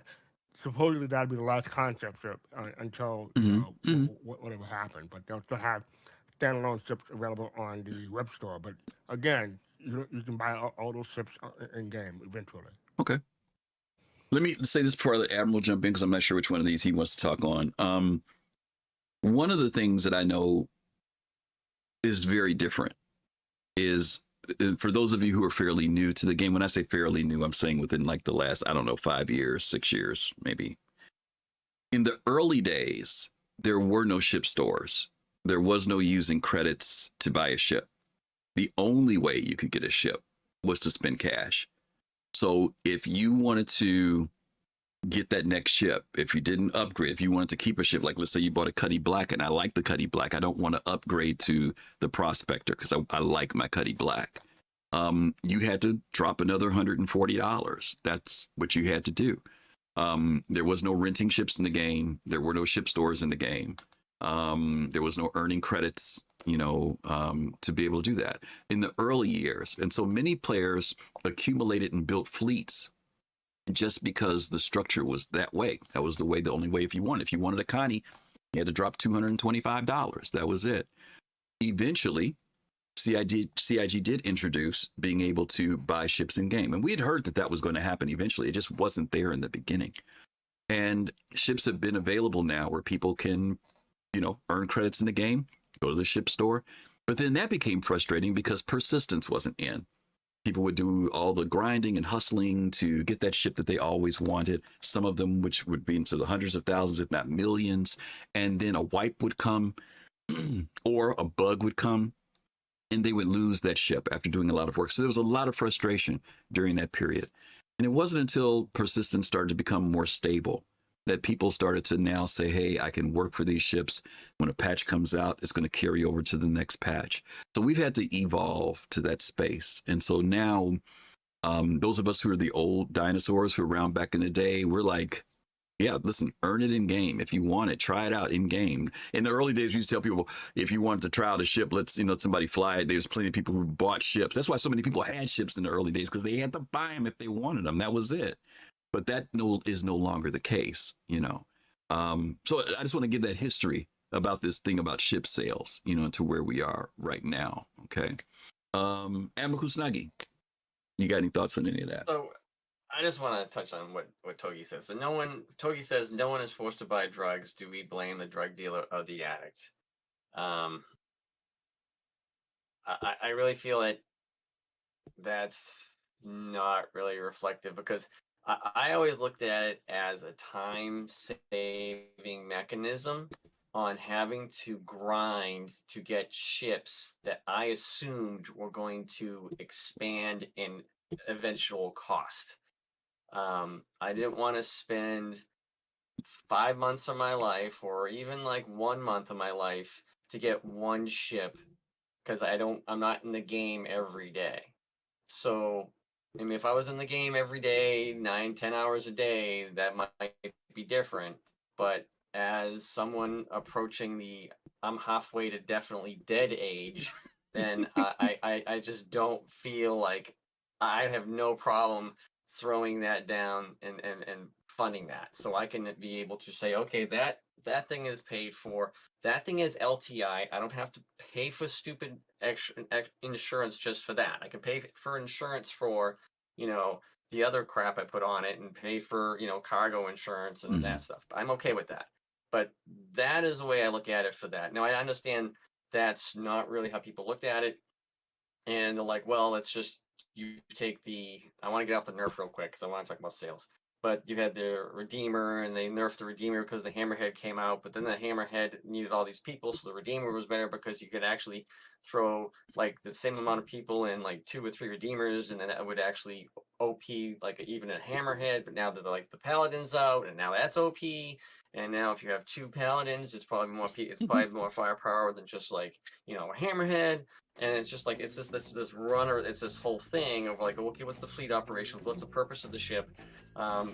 supposedly that'll be the last concept ship until whatever happens. But they'll still have standalone ships available on the web store. But again, you can buy all those ships in game eventually. Okay. Let me say this before the Admiral jump in because I'm not sure which one of these he wants to talk on. One of the things that I know is very different is for those of you who are fairly new to the game. When I say fairly new, I'm saying within like the last, 5 years, 6 years, maybe. In the early days, there were no ship stores. There was no using credits to buy a ship. The only way you could get a ship was to spend cash. So if you wanted to get that next ship, if you didn't upgrade, if you wanted to keep a ship, like let's say you bought a Cuddy Black and I like the Cuddy Black, I don't want to upgrade to the Prospector because I like my Cuddy Black. You had to drop another $140. That's what you had to do. There was no renting ships in the game. There were no ship stores in the game. There was no earning credits, to be able to do that in the early years. And so many players accumulated and built fleets just because the structure was that way. That was the only way if you wanted. If you wanted a Connie, you had to drop $225. That was it. Eventually, CIG did introduce being able to buy ships in game. And we had heard that was going to happen eventually. It just wasn't there in the beginning. And ships have been available now where people can, earn credits in the game, go to the ship store. But then that became frustrating because persistence wasn't in. People would do all the grinding and hustling to get that ship that they always wanted. Some of them, which would be into the hundreds of thousands, if not millions. And then a wipe would come or a bug would come and they would lose that ship after doing a lot of work. So there was a lot of frustration during that period. And it wasn't until persistence started to become more stable that people started to now say, hey, I can work for these ships. When a patch comes out, it's going to carry over to the next patch. So we've had to evolve to that space. And so now those of us who are the old dinosaurs who were around back in the day, we're like, yeah, listen, earn it in game. If you want it, try it out in game. In the early days, we used to tell people, if you wanted to try out a ship, let somebody fly it. There's plenty of people who bought ships. That's why so many people had ships in the early days, because they had to buy them if they wanted them. That was it. But that is no longer the case, So I just want to give that history about this thing about ship sales, to where we are right now. Okay. Admiral Kusanagi, you got any thoughts on any of that? So I just want to touch on what Togi says. So Togi says no one is forced to buy drugs. Do we blame the drug dealer or the addict? I really feel that that's not really reflective, because I always looked at it as a time-saving mechanism on having to grind to get ships that I assumed were going to expand in eventual cost. I didn't want to spend 5 months of my life, or even like 1 month of my life, to get one ship, because I'm not in the game every day. So, I mean, if I was in the game every day, 9-10 hours a day, that might be different. But as someone approaching the I'm halfway to definitely dead age, then I just don't feel like I have no problem throwing that down and funding that. So I can be able to say, okay, that thing is paid for. That thing is LTI. I don't have to pay for stupid extra insurance just for that. I can pay for insurance for, the other crap I put on it, and pay for, cargo insurance and that stuff. I'm okay with that. But that is the way I look at it for that. Now, I understand that's not really how people looked at it. And they're like, well, let's just, I want to get off the nerf real quick because I want to talk about sales. But you had the Redeemer, and they nerfed the Redeemer because the Hammerhead came out. But then the Hammerhead needed all these people, so the Redeemer was better because you could actually throw like the same amount of people in like 2 or 3 Redeemers, and then it would actually OP like even a Hammerhead. But now that like the Paladin's out, and now that's OP. And now if you have 2 Paladins, it's probably more firepower than just like a Hammerhead. And it's just like it's this runner. It's this whole thing of like, okay, what's the fleet operation? What's the purpose of the ship?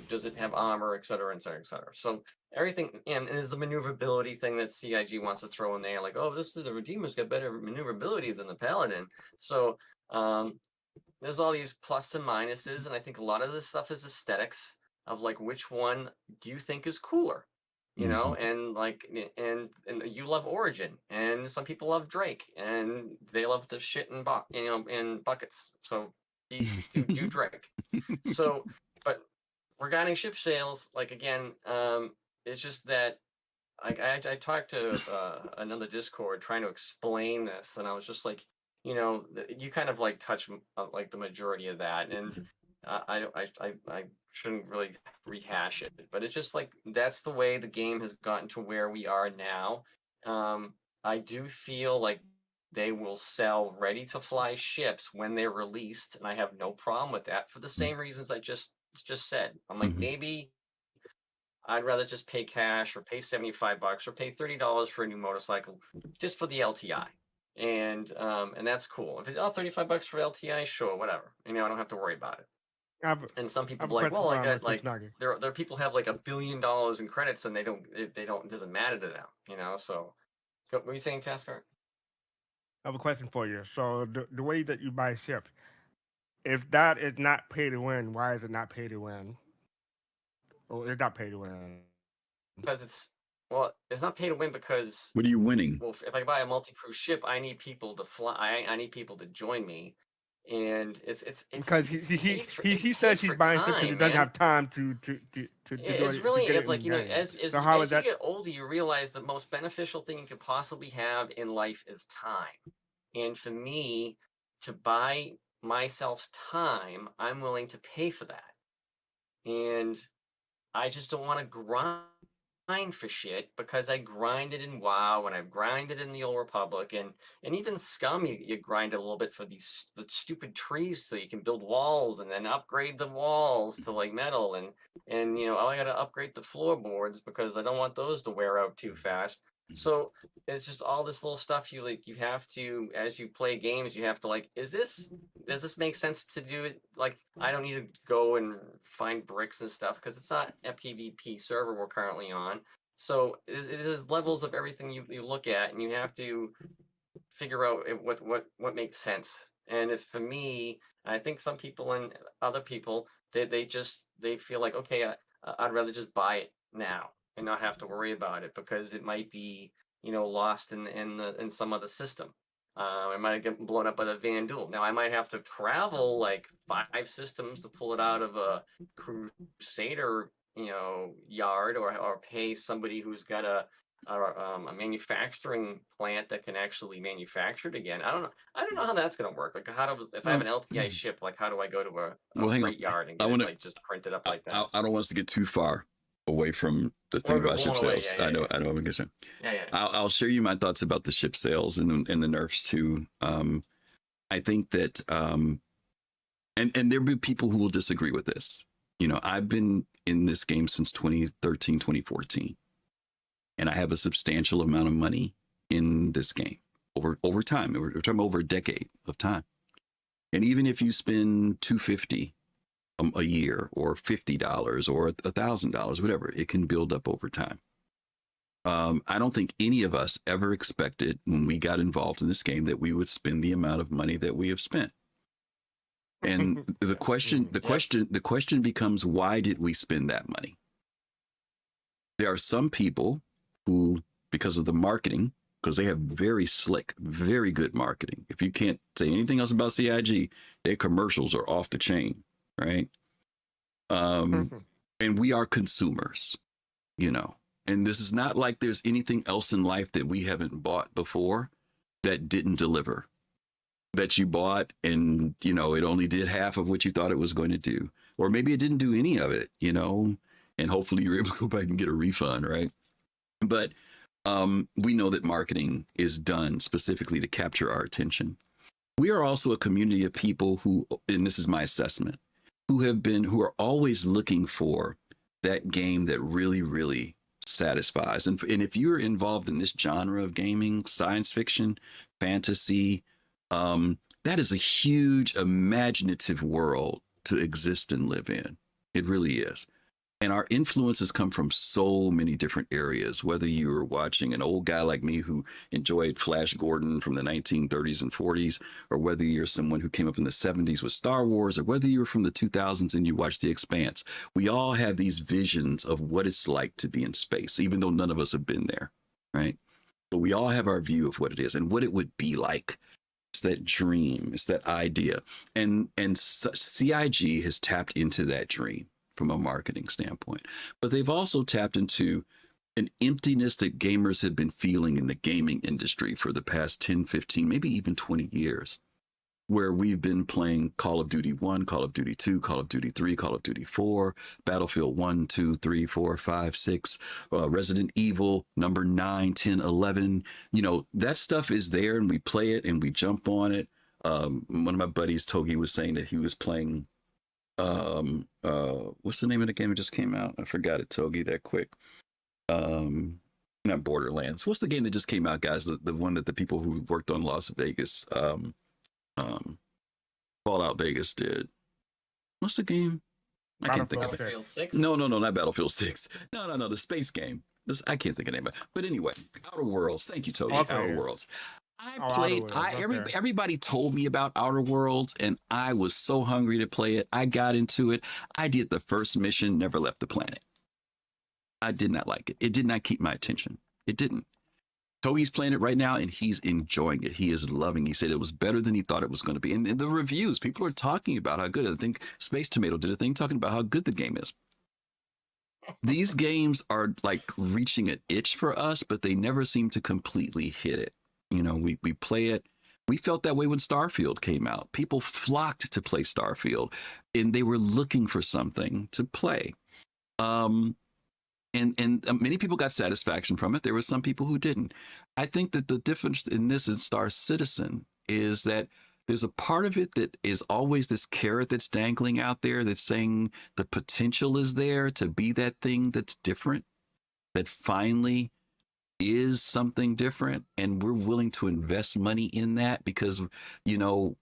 Does it have armor, et cetera, et cetera, et cetera? So everything, and is the maneuverability thing that CIG wants to throw in there, like, oh, the Redeemer's got better maneuverability than the Paladin. So there's all these plus and minuses, and I think a lot of this stuff is aesthetics of like, which one do you think is cooler? And like, and you love Origin, and some people love Drake, and they love to shit in buckets. So do Drake. So, but regarding ship sales, like again, it's just that I talked to another Discord trying to explain this, and I was just like, you kind of like touch like the majority of that, and I shouldn't really rehash it, but it's just like that's the way the game has gotten to where we are now. I do feel like they will sell ready to fly ships when they're released, and I have no problem with that for the same reasons I just said. I'm like, maybe I'd rather just pay cash, or pay $75 or pay $30 for a new motorcycle just for the LTI. And that's cool. If it's $35 for LTI, sure, whatever. I don't have to worry about it. And some people are like, well, I got like there are people have like $1 billion in credits, and it doesn't matter to them, So What were you saying, fastcart? I have a question for you. So the way that you buy ships, if that is not pay to win, why is it not pay to win? Or it's not pay to win. Because it's not pay to win because, What are you winning? well, if I buy a multi-crew ship, I need people to fly. I need people to join me, and it's Because it's he paid for, he, it's he paid says he's for buying ships because he time, doesn't man. have time to do It's it, to really, get it's it in like, the you know, game. as So how as is you that? get older, you realize the most beneficial thing you could possibly have in life is time. And for me, to buy myself time, I'm willing to pay for that. And I just don't want to grind for shit because I grinded in WoW and I've grinded in the Old Republic and even Scum, you grind a little bit for the stupid trees so you can build walls and then upgrade the walls to like metal and you know, I gotta upgrade the floorboards because I don't want those to wear out too fast. So it's just all this little stuff you have to, as you play games, you have to like, does this make sense to do it? Like, I don't need to go and find bricks and stuff because it's not a PvP server we're currently on. So it is levels of everything you look at, and you have to figure out what makes sense. And if for me, I think some people and other people, they feel like, okay, I'd rather just buy it now and not have to worry about it because it might be, you know, lost in some other system. I might get blown up by the Vandal. Now I might have to travel like 5 systems to pull it out of a Crusader, you know, yard or pay somebody who's got a manufacturing plant that can actually manufacture it again. I don't know how that's gonna work. Like, if I have an LTI ship, like how do I go to a Well, hang on. freight yard and I get it want like just printed up to. like that? I don't want us to get too far away from the thing Or if it about ship blown away, sales. yeah, I know. yeah, I know. I'm concerned. yeah, yeah. I'll share you my thoughts about the ship sales and the nerfs too. I think that and there'll be people who will disagree with this. You know, I've been in this game since 2013, 2014, and I have a substantial amount of money in this game over time. We're talking over a decade of time. And even if you spend $250 a year or $50 or $1,000, whatever, it can build up over time. I don't think any of us ever expected when we got involved in this game that we would spend the amount of money that we have spent. And the question becomes, why did we spend that money? There are some people who, because of the marketing, because they have very slick, very good marketing. If you can't say anything else about CIG, their commercials are off the chain, right? And we are consumers, you know. And this is not like there's anything else in life that we haven't bought before that didn't deliver. That you bought and, you know, it only did half of what you thought it was going to do. Or maybe it didn't do any of it, you know, and hopefully you're able to go back and get a refund, right? But we know that marketing is done specifically to capture our attention. We are also a community of people who, and this is my assessment, who are always looking for that game that really, really satisfies. And if you're involved in this genre of gaming, science fiction, fantasy, that is a huge imaginative world to exist and live in. It really is. And our influences come from so many different areas, whether you were watching an old guy like me who enjoyed Flash Gordon from the 1930s and 40s, or whether you're someone who came up in the 70s with Star Wars, or whether you were from the 2000s and you watched The Expanse. We all have these visions of what it's like to be in space, even though none of us have been there, right? But we all have our view of what it is and what it would be like. It's that dream, it's that idea. And CIG has tapped into that dream from a marketing standpoint. But they've also tapped into an emptiness that gamers have been feeling in the gaming industry for the past 10, 15, maybe even 20 years, where we've been playing Call of Duty 1, Call of Duty 2, Call of Duty 3, Call of Duty 4, Battlefield 1, 2, 3, 4, 5, 6, Resident Evil, number 9, 10, 11. You know, that stuff is there and we play it and we jump on it. One of my buddies, Togi, was saying that he was playing what's the name of the game that just came out? I forgot it, Togi, that quick. Not Borderlands. What's the game that just came out, guys? The one that the people who worked on Las Vegas, Fallout Vegas did. What's the game? I can't think of it. Battlefield 6? No, not Battlefield 6. No, the space game. I can't think of anybody. But anyway, Outer Worlds. Thank you, Toby. Okay. Outer Worlds. I Oh, Outer played. Worlds, okay. Everybody told me about Outer Worlds, and I was so hungry to play it. I got into it. I did the first mission, never left the planet. I did not like it. It did not keep my attention. It didn't. Toby's playing it right now, and he's enjoying it. He is loving it. He said it was better than he thought it was going to be. And the reviews, people are talking about how good. I think Space Tomato did a thing talking about how good the game is. These games are like reaching an itch for us, but they never seem to completely hit it. You know, we play it. We felt that way when Starfield came out. People flocked to play Starfield, and they were looking for something to play. And many people got satisfaction from it. There were some people who didn't. I think that the difference in this and Star Citizen is that there's a part of it that is always this carrot that's dangling out there that's saying the potential is there to be that thing that's different, that finally is something different, and we're willing to invest money in that because, you know,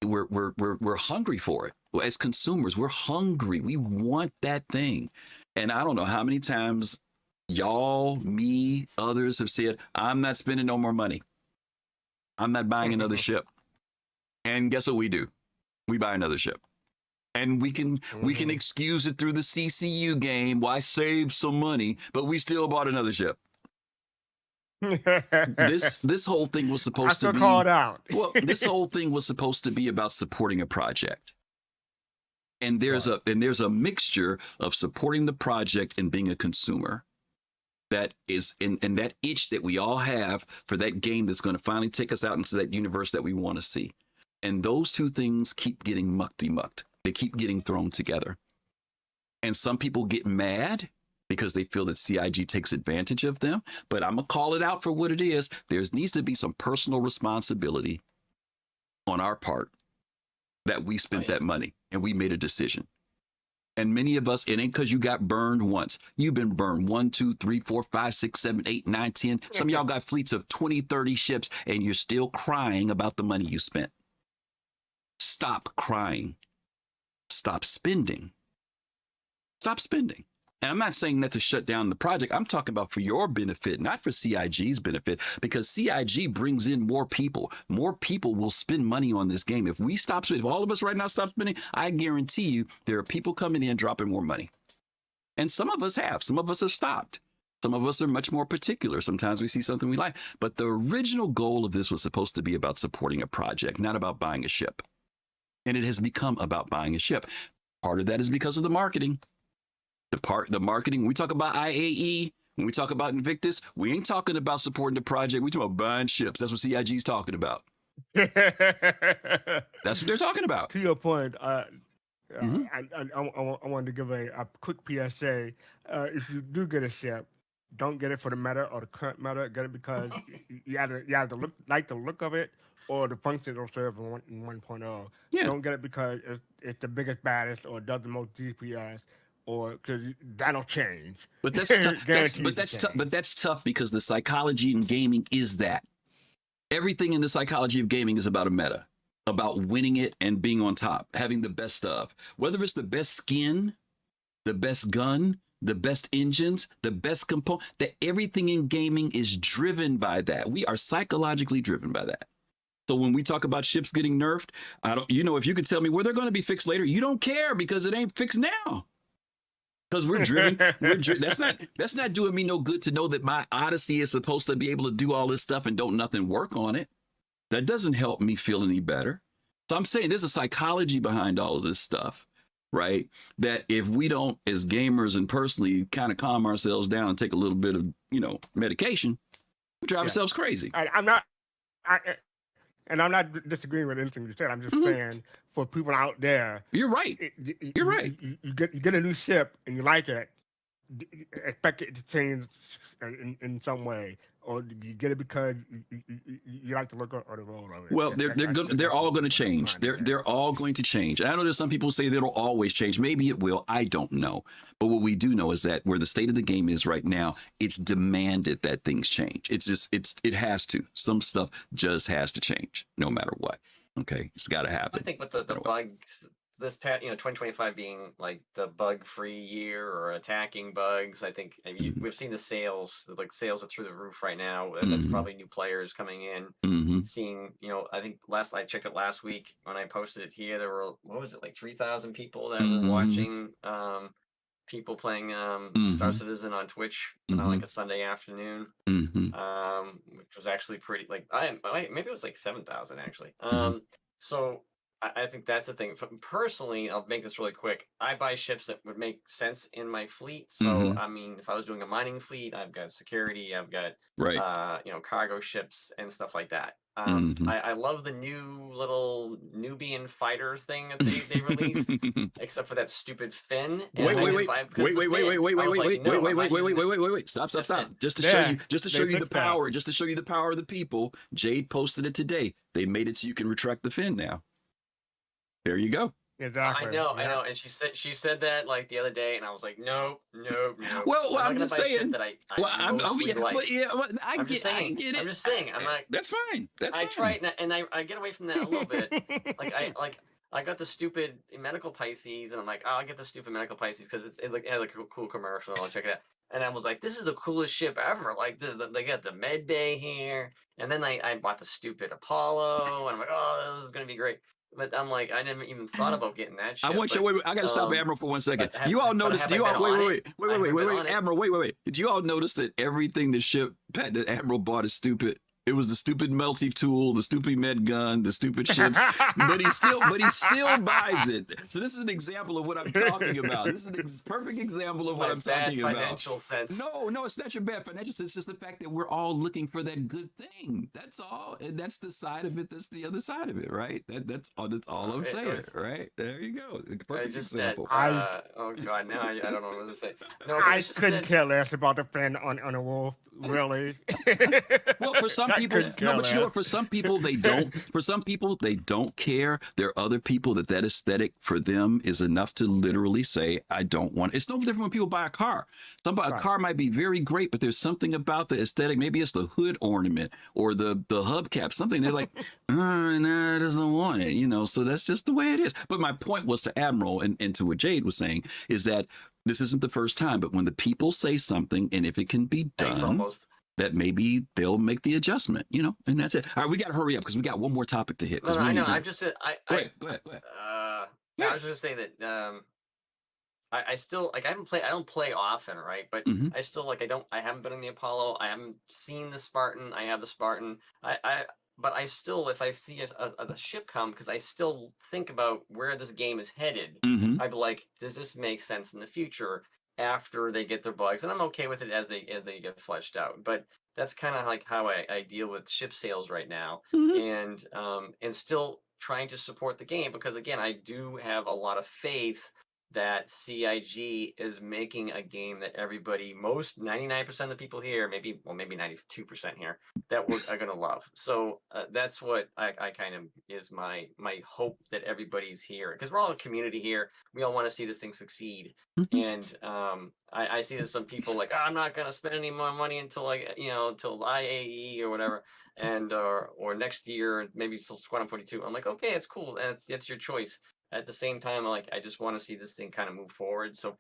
we're hungry for it. As consumers, we're hungry. We want that thing. And I don't know how many times y'all, me, others have said, I'm not spending no more money. I'm not buying another ship. And guess what we do? We buy another ship. And we can excuse it through the CCU game. Why save some money? But we still bought another ship. This whole thing was supposed to be called out. Well, this whole thing was supposed to be about supporting a project. And there's a mixture of supporting the project and being a consumer. That is in that itch that we all have for that game that's going to finally take us out into that universe that we want to see. And those two things keep getting mucked. They keep getting thrown together. And some people get mad because they feel that CIG takes advantage of them. But I'm going to call it out for what it is. There needs to be some personal responsibility on our part that we spent that money and we made a decision. And many of us, it ain't because you got burned once. You've been burned 1, 2, 3, 4, 5, 6, 7, 8, 9, 10. Some of y'all got fleets of 20, 30 ships, and you're still crying about the money you spent. Stop crying. Stop spending. Stop spending. And I'm not saying that to shut down the project. I'm talking about for your benefit, not for CIG's benefit, because CIG brings in more people. More people will spend money on this game. If we stop spending, if all of us right now stop spending, I guarantee you there are people coming in dropping more money. And some of us have. Some of us have stopped. Some of us are much more particular. Sometimes we see something we like. But the original goal of this was supposed to be about supporting a project, not about buying a ship. And it has become about buying a ship. Part of that is because of the marketing. The marketing, when we talk about IAE, when we talk about Invictus, we ain't talking about supporting the project. We talking about buying ships. That's what CIG's talking about. That's what they're talking about. To your point, I wanted to give a quick PSA. If you do get a ship, don't get it for the meta or the current meta. Get it because you either like the look of it or the function it'll serve in 1.0. Yeah. Don't get it because it's the biggest, baddest, or does the most DPS. Or because that'll change. But that's tough. But that's tough because the psychology in gaming is that everything in the psychology of gaming is about a meta, about winning it and being on top, having the best of. Whether it's the best skin, the best gun, the best engines, the best component, that everything in gaming is driven by that. We are psychologically driven by that. So when we talk about ships getting nerfed, if you could tell me where they're going to be fixed later, you don't care because it ain't fixed now. Because we're driven. That's not doing me no good to know that my Odyssey is supposed to be able to do all this stuff and don't nothing work on it. That doesn't help me feel any better. So I'm saying there's a psychology behind all of this stuff, right? That if we don't, as gamers and personally, kind of calm ourselves down and take a little bit of, medication, we drive ourselves crazy. I'm not disagreeing with anything you said. I'm just saying for people out there. You're right. You're right. You get a new ship and you like it, expect it to change in some way, or you get it because you like the look or the roll of it. Well, they're all going to change. They're all going to change. And I know there's some people who say it'll always change. Maybe it will. I don't know. But what we do know is that where the state of the game is right now, it's demanded that things change. It has to. Some stuff just has to change, no matter what. Okay, it's got to happen. I think with the bugs this past, 2025 being like the bug-free year or attacking bugs, I think we've seen the sales, like sales are through the roof right now. That's probably new players coming in, seeing, I think I checked it last week when I posted it here, there were, what was it, like 3,000 people that were watching, people playing Star Citizen on Twitch on like a Sunday afternoon, which was actually pretty, like, maybe it was like 7,000 actually. So I think that's the thing. Personally, I'll make this really quick. I buy ships that would make sense in my fleet. So, I mean, if I was doing a mining fleet, I've got security, I've got, cargo ships and stuff like that. I love the new little Nubian fighter thing that they released, except for that stupid fin. Wait. Stop. Just to show you the power, just to show you the power of the people. Jade posted it today. They made it so you can retract the fin now. There you go. Exactly. I know. And she said that like the other day, and I was like, no. Well, I'm just saying. That I I'm just saying. I'm not. That's fine. I try and I get away from that a little bit. I got the stupid medical Pisces, and I'm like, oh, I'll get the stupid medical Pisces because it had like a cool commercial. I'll check it out. And I was like, this is the coolest ship ever. Like, they got the med bay here. And then I bought the stupid Apollo, and I'm like, oh, this is going to be great. But I'm like, I never even thought about getting that ship. I got to stop Admiral for 1 second. You all noticed, wait, Admiral, wait. Did you all notice that everything the ship that Admiral bought is stupid? It was the stupid melty tool, the stupid med gun, the stupid ships, but he still buys it. So this is an example of what I'm talking about. This is a perfect example of what I'm talking about. Financial sense. No, it's not your bad financial sense. It's just the fact that we're all looking for that good thing. That's all, and that's the side of it. That's the other side of it, right? That's all I'm saying, right? There you go. Perfect example. Oh God, now I don't know what to say. No, I couldn't care less about the fin on a wolf. Really? Well, for some people, for some people they don't. For some people they don't care. There are other people that aesthetic for them is enough to literally say, I don't want it. It's no different when people buy a car. A car might be very great, but there's something about the aesthetic. Maybe it's the hood ornament or the hubcap. Something they're like, nah, I doesn't want it. So that's just the way it is. But my point was to Admiral and to what Jade was saying is that this isn't the first time, but when the people say something, and if it can be done, that maybe they'll make the adjustment, and that's it. All right, we got to hurry up because we got one more topic to hit. No, I know. I'm just, go ahead. I was just saying that I still I don't play often, right? But I still I haven't been in the Apollo. I haven't seen the Spartan. I have the Spartan. But I still, if I see a ship come, because I still think about where this game is headed, I'd be like, does this make sense in the future after they get their bugs? And I'm okay with it as they get fleshed out. But that's kind of like how I deal with ship sales right now, and still trying to support the game because again, I do have a lot of faith that CIG is making a game that everybody, 99% of the people here, maybe 92% here, that are going to love. So that's what I kind of is my hope that everybody's here because we're all a community here. We all want to see this thing succeed. And I see that some people like, I'm not going to spend any more money until until IAE or whatever. And or next year, maybe Squadron 42. I'm like, okay, it's cool. And it's your choice. At the same time, I just want to see this thing kind of move forward. So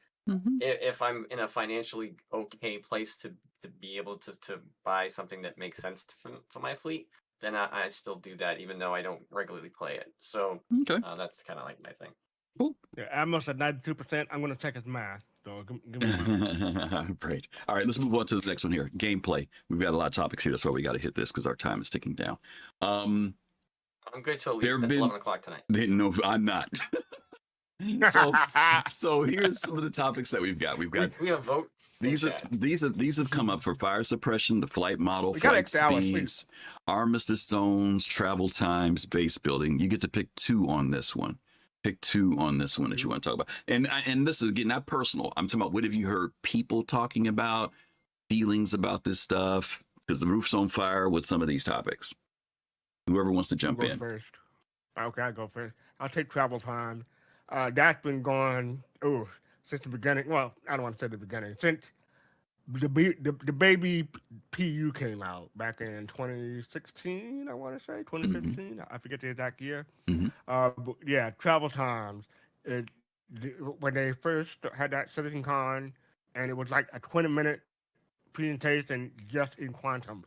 if I'm in a financially okay place to be able to buy something that makes sense for my fleet, then I still do that, even though I don't regularly play it. So that's kind of like my thing. Cool. Yeah, Admiral's at 92%. I'm going to check his math. So give me Great. All right, let's move on to the next one here. Gameplay. We've got a lot of topics here. That's why we got to hit this because our time is ticking down. I'm good till at least 11 o'clock tonight. No, I'm not. So here's some of the topics that we've got. We have vote. These have come up for fire suppression, the flight model, flight speeds, armistice zones, travel times, base building. You get to pick two on this one. Pick two on this one that you want to talk about. And this is again not personal. I'm talking about what have you heard people talking about, feelings about this stuff, because the roof's on fire with some of these topics. Whoever wants to jump in. First. Okay, I'll go first. I'll take travel time. That's been going since the beginning. Well, I don't want to say the beginning. Since the baby PU came out back in 2016, I want to say 2015. I forget the exact year. But yeah, travel times it, when they first had that Citizen Con, and it was like a 20-minute presentation just in quantum.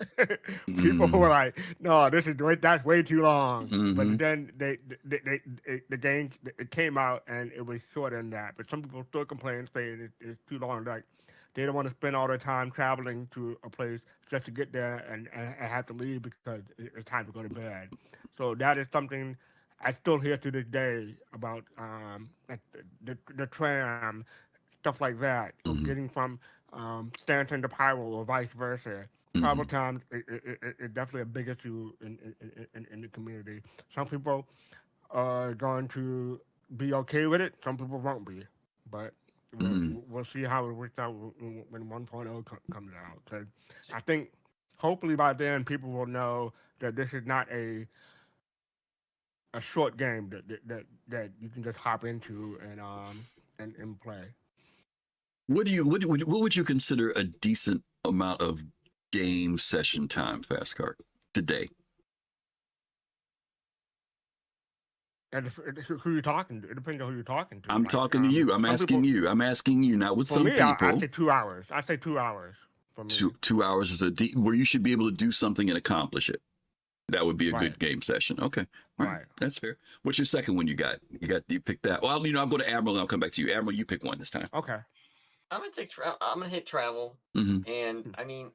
People were Mm, like, "No, that's way too long." mm-hmm. But then the game it came out and it was shorter than that. But some people still complain, saying it's too long. Like they don't want to spend all their time traveling to a place just to get there and have to leave because it's time to go to bed. So that is something I still hear to this day about like the tram, stuff like that. So Mm-hmm. getting from Stanton to Pyro or vice versa. Mm-hmm. Travel time is definitely a big issue in the community. Some people are going to be okay with it. Some people won't be. But Mm-hmm. we'll see how it works out when 1.0 comes out. 'Cause I think hopefully by then people will know that this is not a short game that you can just hop into and play. What would you consider a decent amount of game session time, Fastcart, today? And who you're talking to, it depends on who you're talking to. I'm Like talking to you. I'm some asking people, you. I'm asking you. Not with for some me, I people. say 2 hours. I say 2 hours for me. Two hours is where you should be able to do something and accomplish it. That would be a Right, good game session. Okay, all right, right. that's fair. What's your second one? You picked that. Well, I'll go to Admiral and I'll come back to you. Admiral, you pick one this time. Okay. I'm gonna hit travel, Mm-hmm. and I mean,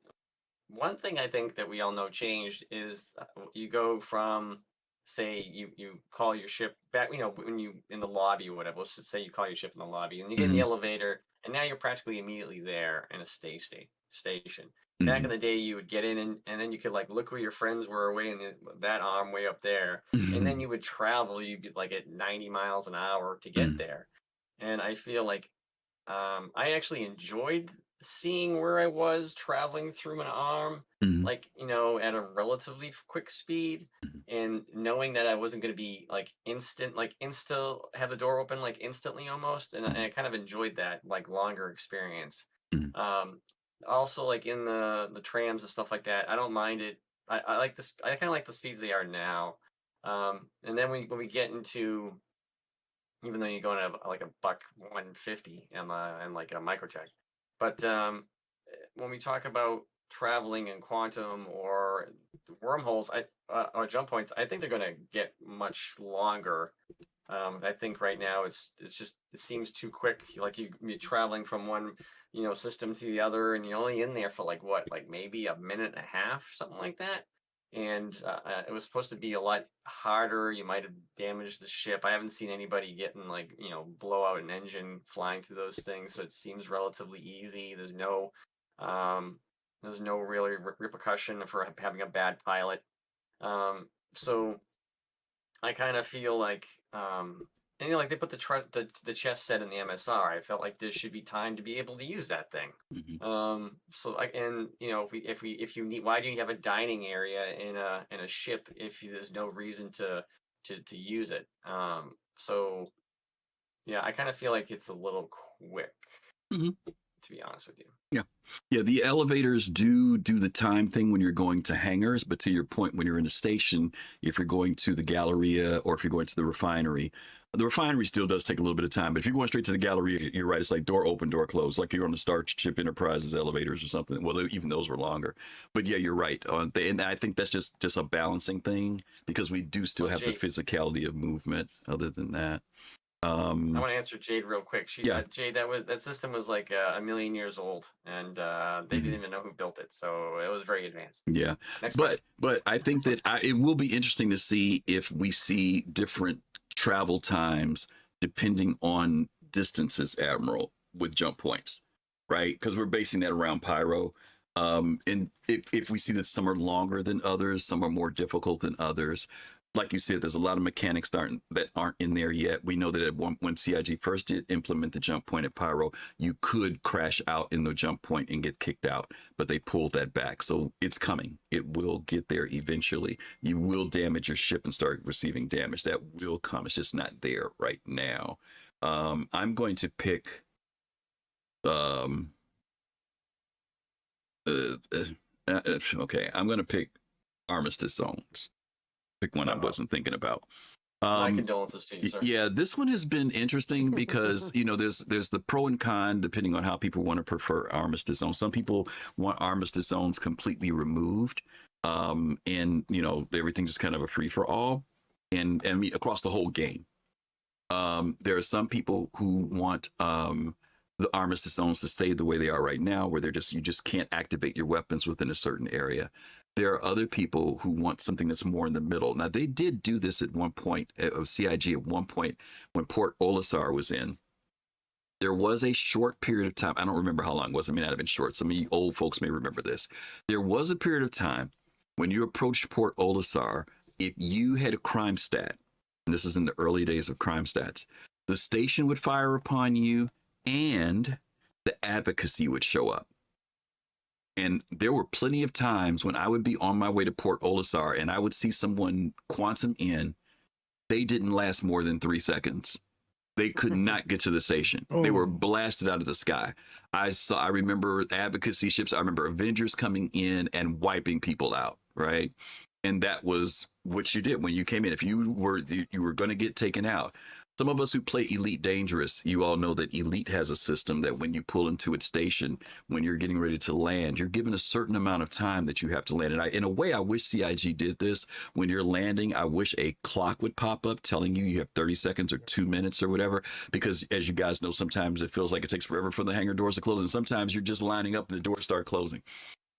one thing I think that we all know changed is you go from, say, you call your ship back, when you in the lobby or whatever. Let's just say you call your ship in the lobby, and you get in the Mm-hmm. elevator, and now you're practically immediately there in a station. Back Mm-hmm. in the day, you would get in, and then you could like look where your friends were away in that arm way up there, and then you would travel. You'd be like at 90 miles an hour to get Mm-hmm. there, and I feel like I actually enjoyed seeing where I was traveling through an arm, Mm-hmm. like, at a relatively quick speed, and knowing that I wasn't going to be like have the door open like instantly almost. And I kind of enjoyed that like longer experience. Mm-hmm. Um, Also, like in the trams and stuff like that, I don't mind it. I like this. I kind of like the speeds they are now. And then when we get into, even though you're going at like a buck 150 and like a microtech. But when we talk about traveling in quantum or wormholes, or jump points, I think they're going to get much longer. I think right now it seems too quick. Like you're traveling from one system to the other, and you're only in there for like what, like maybe a minute and a half, something like that. And it was supposed to be a lot harder. You might have damaged the ship. I haven't seen anybody getting like blow out an engine flying through those things, so it seems relatively easy. There's no really repercussion for having a bad pilot. So I kind of feel like, and like they put the chess set in the MSR. I felt like there should be time to be able to use that thing. Mm-hmm. So and if you need, why do you have a dining area in a ship if there's no reason to use it? So yeah, I kind of feel like it's a little quick, Mm-hmm. to be honest with you. Yeah. Yeah. The elevators do the time thing when you're going to hangars, but to your point, when you're in a station, if you're going to the Galleria or if you're going to the refinery still does take a little bit of time. But if you're going straight to the Galleria, you're right. It's like door open, door closed, like you're on the Starship Enterprises elevators or something. Well, even those were longer. But yeah, you're right. And I think that's just a balancing thing because we do still have the physicality of movement other than that. I want to answer Jade real quick. Jade, that system was like a million years old, and they didn't even know who built it, so it was very advanced. Yeah, but I think that it will be interesting to see if we see different travel times depending on distances, Admiral, with jump points, right? Because we're basing that around Pyro. And if we see that some are longer than others, some are more difficult than others. Like you said, there's a lot of mechanics that aren't in there yet. We know that when CIG first did implement the jump point at Pyro, you could crash out in the jump point and get kicked out, but they pulled that back. So it's coming. It will get there eventually. You will damage your ship and start receiving damage. That will come. It's just not there right now. I'm going to pick. Okay, I'm going to pick Armistice Zones. Pick one I wasn't thinking about. My condolences to you, sir. Yeah, this one has been interesting because there's the pro and con depending on how people want to prefer armistice zones. Some people want armistice zones completely removed, and everything's just kind of a free for all, and I mean across the whole game. There are some people who want the armistice zones to stay the way they are right now, where you just can't activate your weapons within a certain area. There are other people who want something that's more in the middle. Now, they did do this at one point, of CIG at one point, when Port Olisar was in. There was a short period of time. I don't remember how long it was. I mean, it might have been short. Some of you old folks may remember this. There was a period of time when you approached Port Olisar, if you had a crime stat, and this is in the early days of crime stats, the station would fire upon you and the advocacy would show up. And there were plenty of times when I would be on my way to Port Olisar and I would see someone quantum in. They didn't last more than 3 seconds. They could not get to the station. They were blasted out of the sky. I remember advocacy ships. I remember Avengers coming in and wiping people out, right? And that was what you did when you came in. If you were going to get taken out. Some of us who play Elite Dangerous, you all know that Elite has a system that when you pull into its station, when you're getting ready to land, you're given a certain amount of time that you have to land. And in a way, I wish CIG did this. When you're landing, I wish a clock would pop up telling you have 30 seconds or 2 minutes or whatever. Because as you guys know, sometimes it feels like it takes forever for the hangar doors to close. And sometimes you're just lining up and the doors start closing.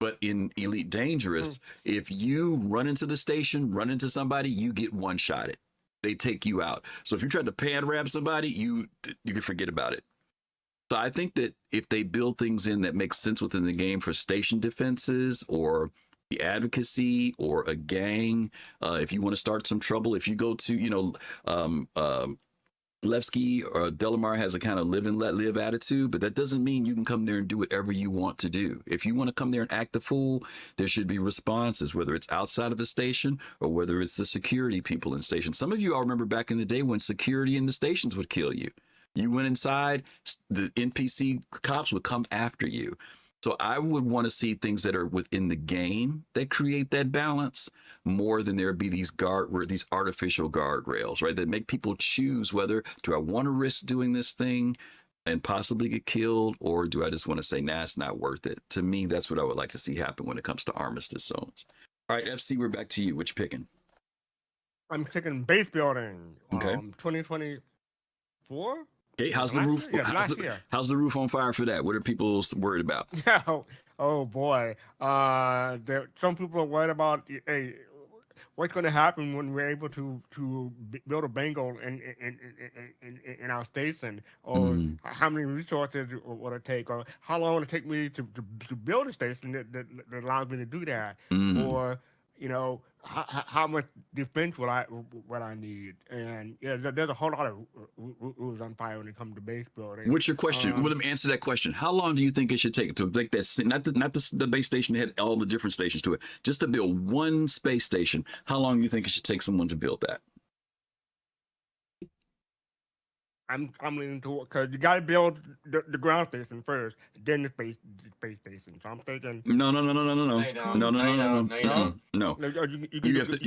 But in Elite Dangerous, if you run into the station, run into somebody, you get one-shotted. They take you out. So if you try to pan ram somebody, you can forget about it. So I think that if they build things in that make sense within the game for station defenses or the advocacy or a gang, if you want to start some trouble, if you go to, Levski or Delamar has a kind of live and let live attitude, but that doesn't mean you can come there and do whatever you want to do. If you want to come there and act a fool, there should be responses, whether it's outside of a station or whether it's the security people in stations. Some of you all remember back in the day when security in the stations would kill you. You went inside, the NPC cops would come after you. So I would want to see things that are within the game that create that balance more than there be these artificial guardrails, right? That make people choose whether do I want to risk doing this thing and possibly get killed, or do I just want to say, nah, it's not worth it. To me, that's what I would like to see happen when it comes to armistice zones. All right, FC, we're back to you. What you picking? I'm picking base building. Okay. 2024. Okay, how's the roof? How's the roof on fire for that? What are people worried about? Oh boy. Some people are worried about what's going to happen when we're able to build a Bengal in our station, or how many resources will it take, or how long will it take me to build a station that allows me to do that, or how much defense will I need? And there's a whole lot of rules on fire when it comes to base building. What's your question? Well, let me answer that question. How long do you think it should take to make that? Not the base station that had all the different stations to it, just to build one space station. How long do you think it should take someone to build that? I'm leaning toward, because you got to build the ground station first, then the space station. So I'm thinking no. You have to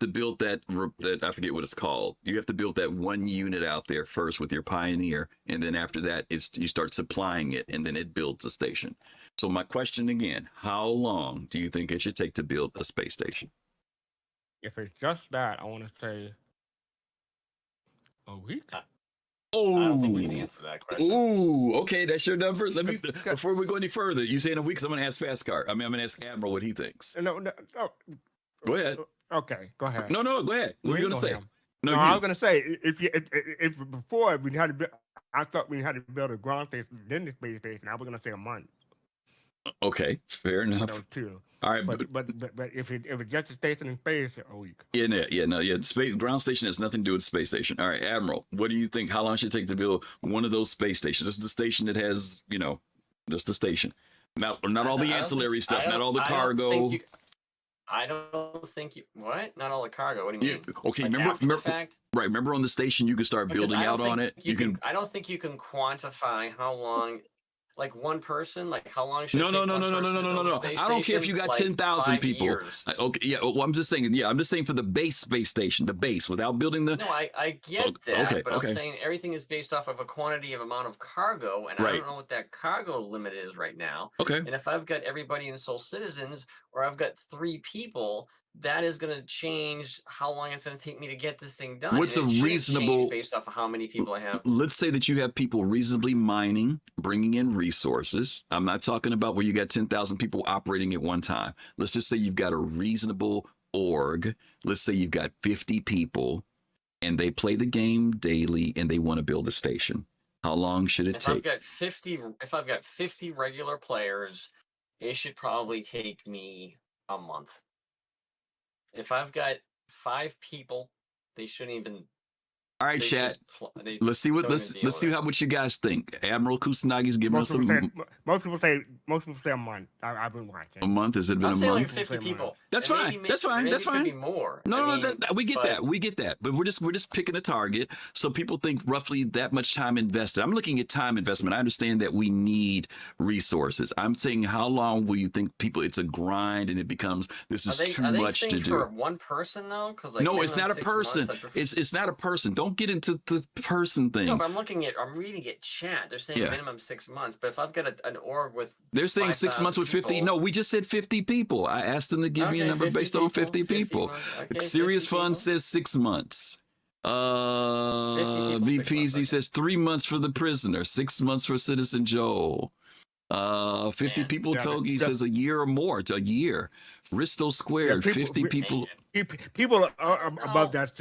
build that. I forget what it's called. You have to build that one unit out there first with your Pioneer, and then after that, you start supplying it, and then it builds a station. So my question again: how long do you think it should take to build a space station? If it's just that, I want to say a week. I don't think we can answer that question. Okay, that's your number. Let me before we go any further. You saying a week? 'Cause I'm going to ask fastcart. I'm going to ask Admiral what he thinks. No. Go ahead. Okay, go ahead. No, go ahead. What are you going to say? No, I was going to say if before we had to build, I thought we had to build a ground station, then the space station. I was going to say a month. Okay, fair enough. Those two. All right, but if it's just a station in space, a week. The ground station has nothing to do with space station. All right, Admiral, what do you think? How long should it take to build one of those space stations? This is the station that has, just the station. Not all the ancillary stuff, not all the cargo. I don't think you. What? Not all the cargo. What do you mean? Okay, like remember. Fact? Right, remember on the station you can start building out on it. I don't think you can quantify how long like one person, like how long should No, it no, take no, one no, no, no, person no, to no, no, build a no. space I don't care if station? you got Like 10,000 5 people. years. Okay, yeah. Well, I'm just saying. Yeah, I'm just saying for the base space station, the base, without building the. No, I get that, Okay, but I'm okay, saying everything is based off of a quantity of amount of cargo, and I right. don't know what that cargo limit is right now. Okay. And if I've got everybody in Soul Citizens, or I've got 3 people, that is going to change how long it's going to take me to get this thing done. What's And a it shouldn't change reasonable? based off of how many people I have. Let's say that you have people reasonably mining, bringing in resources. I'm not talking about where you got 10,000 people operating at one time. Let's just say you've got a reasonable org. Let's say you've got 50 people and they play the game daily and they want to build a station. How long should it If take? I've got 50 regular players, it should probably take me a month. If I've got 5 people, they shouldn't even. All right, They chat. should. Let's see what don't even deal let's see with it. how much you guys think. Admiral Kusanagi's giving us Most people some say most people say a month. I've been watching. a month. Has it been I'm a saying like month? 50 people. That's And fine. That's fine. Maybe That's it could fine. be more. No, I no, mean, we get but that. We get that. But we're just picking a target. So people think roughly that much time invested. I'm looking at time investment. I understand that we need resources. I'm saying how long will you think people? It's a grind, and it becomes this is too are they much to saying do. for one person though? Because like No, it's minimum not a 6 person. months, It's not a person. Don't get into the person No, thing. but I'm reading it chat. They're saying Yeah. minimum 6 months. But if I've got an org with They're saying 6 months 5,000 with 50. people, No, we just said 50 people. I asked them to give me a okay, number 50 based on 50 50 people. months. Okay, Serious 50 Fun people. says 6 months. 50 people, 6 months. BPZ Okay. says 3 months for the prisoner, 6 months for Citizen Joel. 50 Man. people, Yeah, Togi the- says a year or more, to a year. Risto Squared, people- 50 people. People No. above that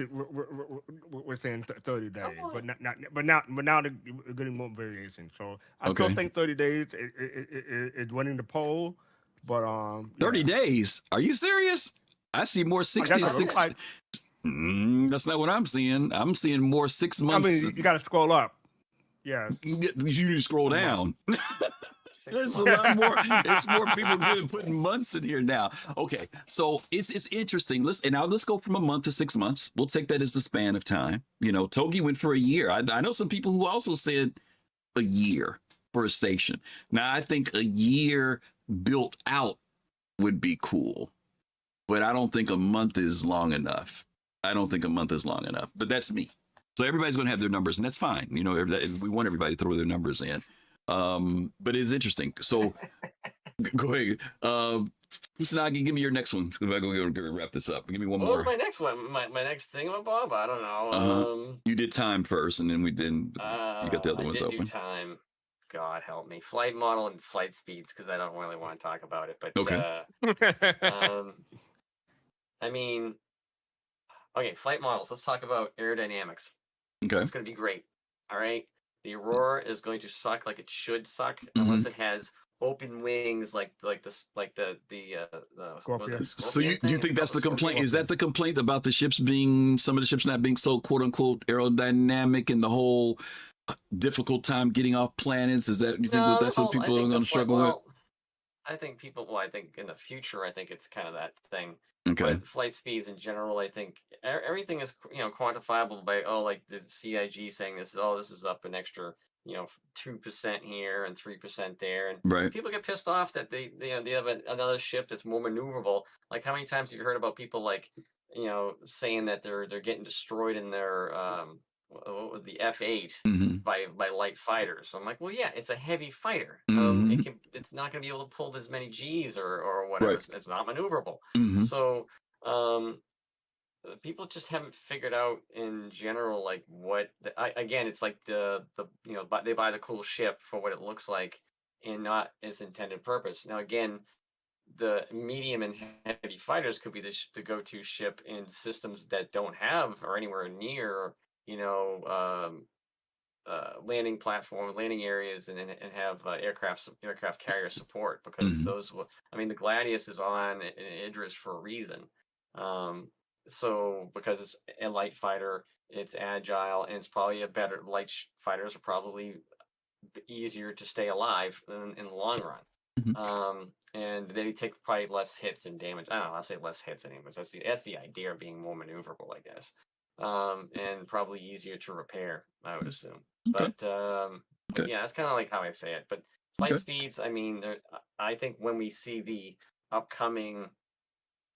we're saying 30 days, Oh, but now they're getting more variation. So I Okay. still think 30 days is winning the poll, but 30 yeah. days? Are you serious? I see more That's what it looks 66. like. That's not what I'm seeing. I'm seeing more 6 I months. mean, you got to scroll up. Yeah. You need to scroll down. 6 There's a months. lot more. It's more people putting months in here now. Okay, so it's interesting. Let's go from a month to 6 months. We'll take that as the span of time. You know, Togi went for a year. I know some people who also said a year for a station. Now I think a year built out would be cool, but I don't think a month is long enough. But that's me. So everybody's going to have their numbers, and that's fine. You know, we want everybody to throw their numbers in. But it's interesting. So go ahead. Kusanagi, give me your next one. We're going to wrap this up. Give me one What more. was my next one? My next thing about Bob? I don't know. You did time first, and then we didn't. You got the other I ones did open. do time. God help me. Flight model and flight speeds, because I don't really want to talk about it. But Okay. I mean, okay, flight models. Let's talk about aerodynamics. Okay. It's going to be great. All right. The Aurora is going to suck like it should suck, unless it has open wings like the what was Scorpion. it, So do you thing? think that's the complaint? Scorpion? Is that the complaint about the ships some of the ships not being so quote unquote aerodynamic and the whole difficult time getting off planets? Is that you think that's what people are going to struggle with? I think I think in the future, I think it's kind of that thing. Okay. But flight speeds in general, I think everything is quantifiable by like the CIG saying this is up an extra 2% here and 3% there, and Right. people get pissed off that they have another ship that's more maneuverable. Like how many times have you heard about people like saying that they're getting destroyed in their the F8 by light fighters? So I'm like, well, yeah, it's a heavy fighter. It's not going to be able to pull as many G's or whatever. Right. It's not maneuverable. So people just haven't figured out in general like what again, it's like they buy the cool ship for what it looks like and not its intended purpose. Now again, the medium and heavy fighters could be the go-to ship in systems that don't have or anywhere near landing platform, landing areas, and have aircraft carrier support, because the Gladius is on Idris for a reason. So because it's a light fighter, it's agile, and it's probably a better fighters are probably easier to stay alive in the long run. And they take probably less hits and damage. I don't know, I'll say less hits and damage. That's the idea of being more maneuverable, I guess. And probably easier to repair, I would assume. Okay. But yeah, that's kind of like how I say it. But Flight Okay. speeds, I mean, I think when we see the upcoming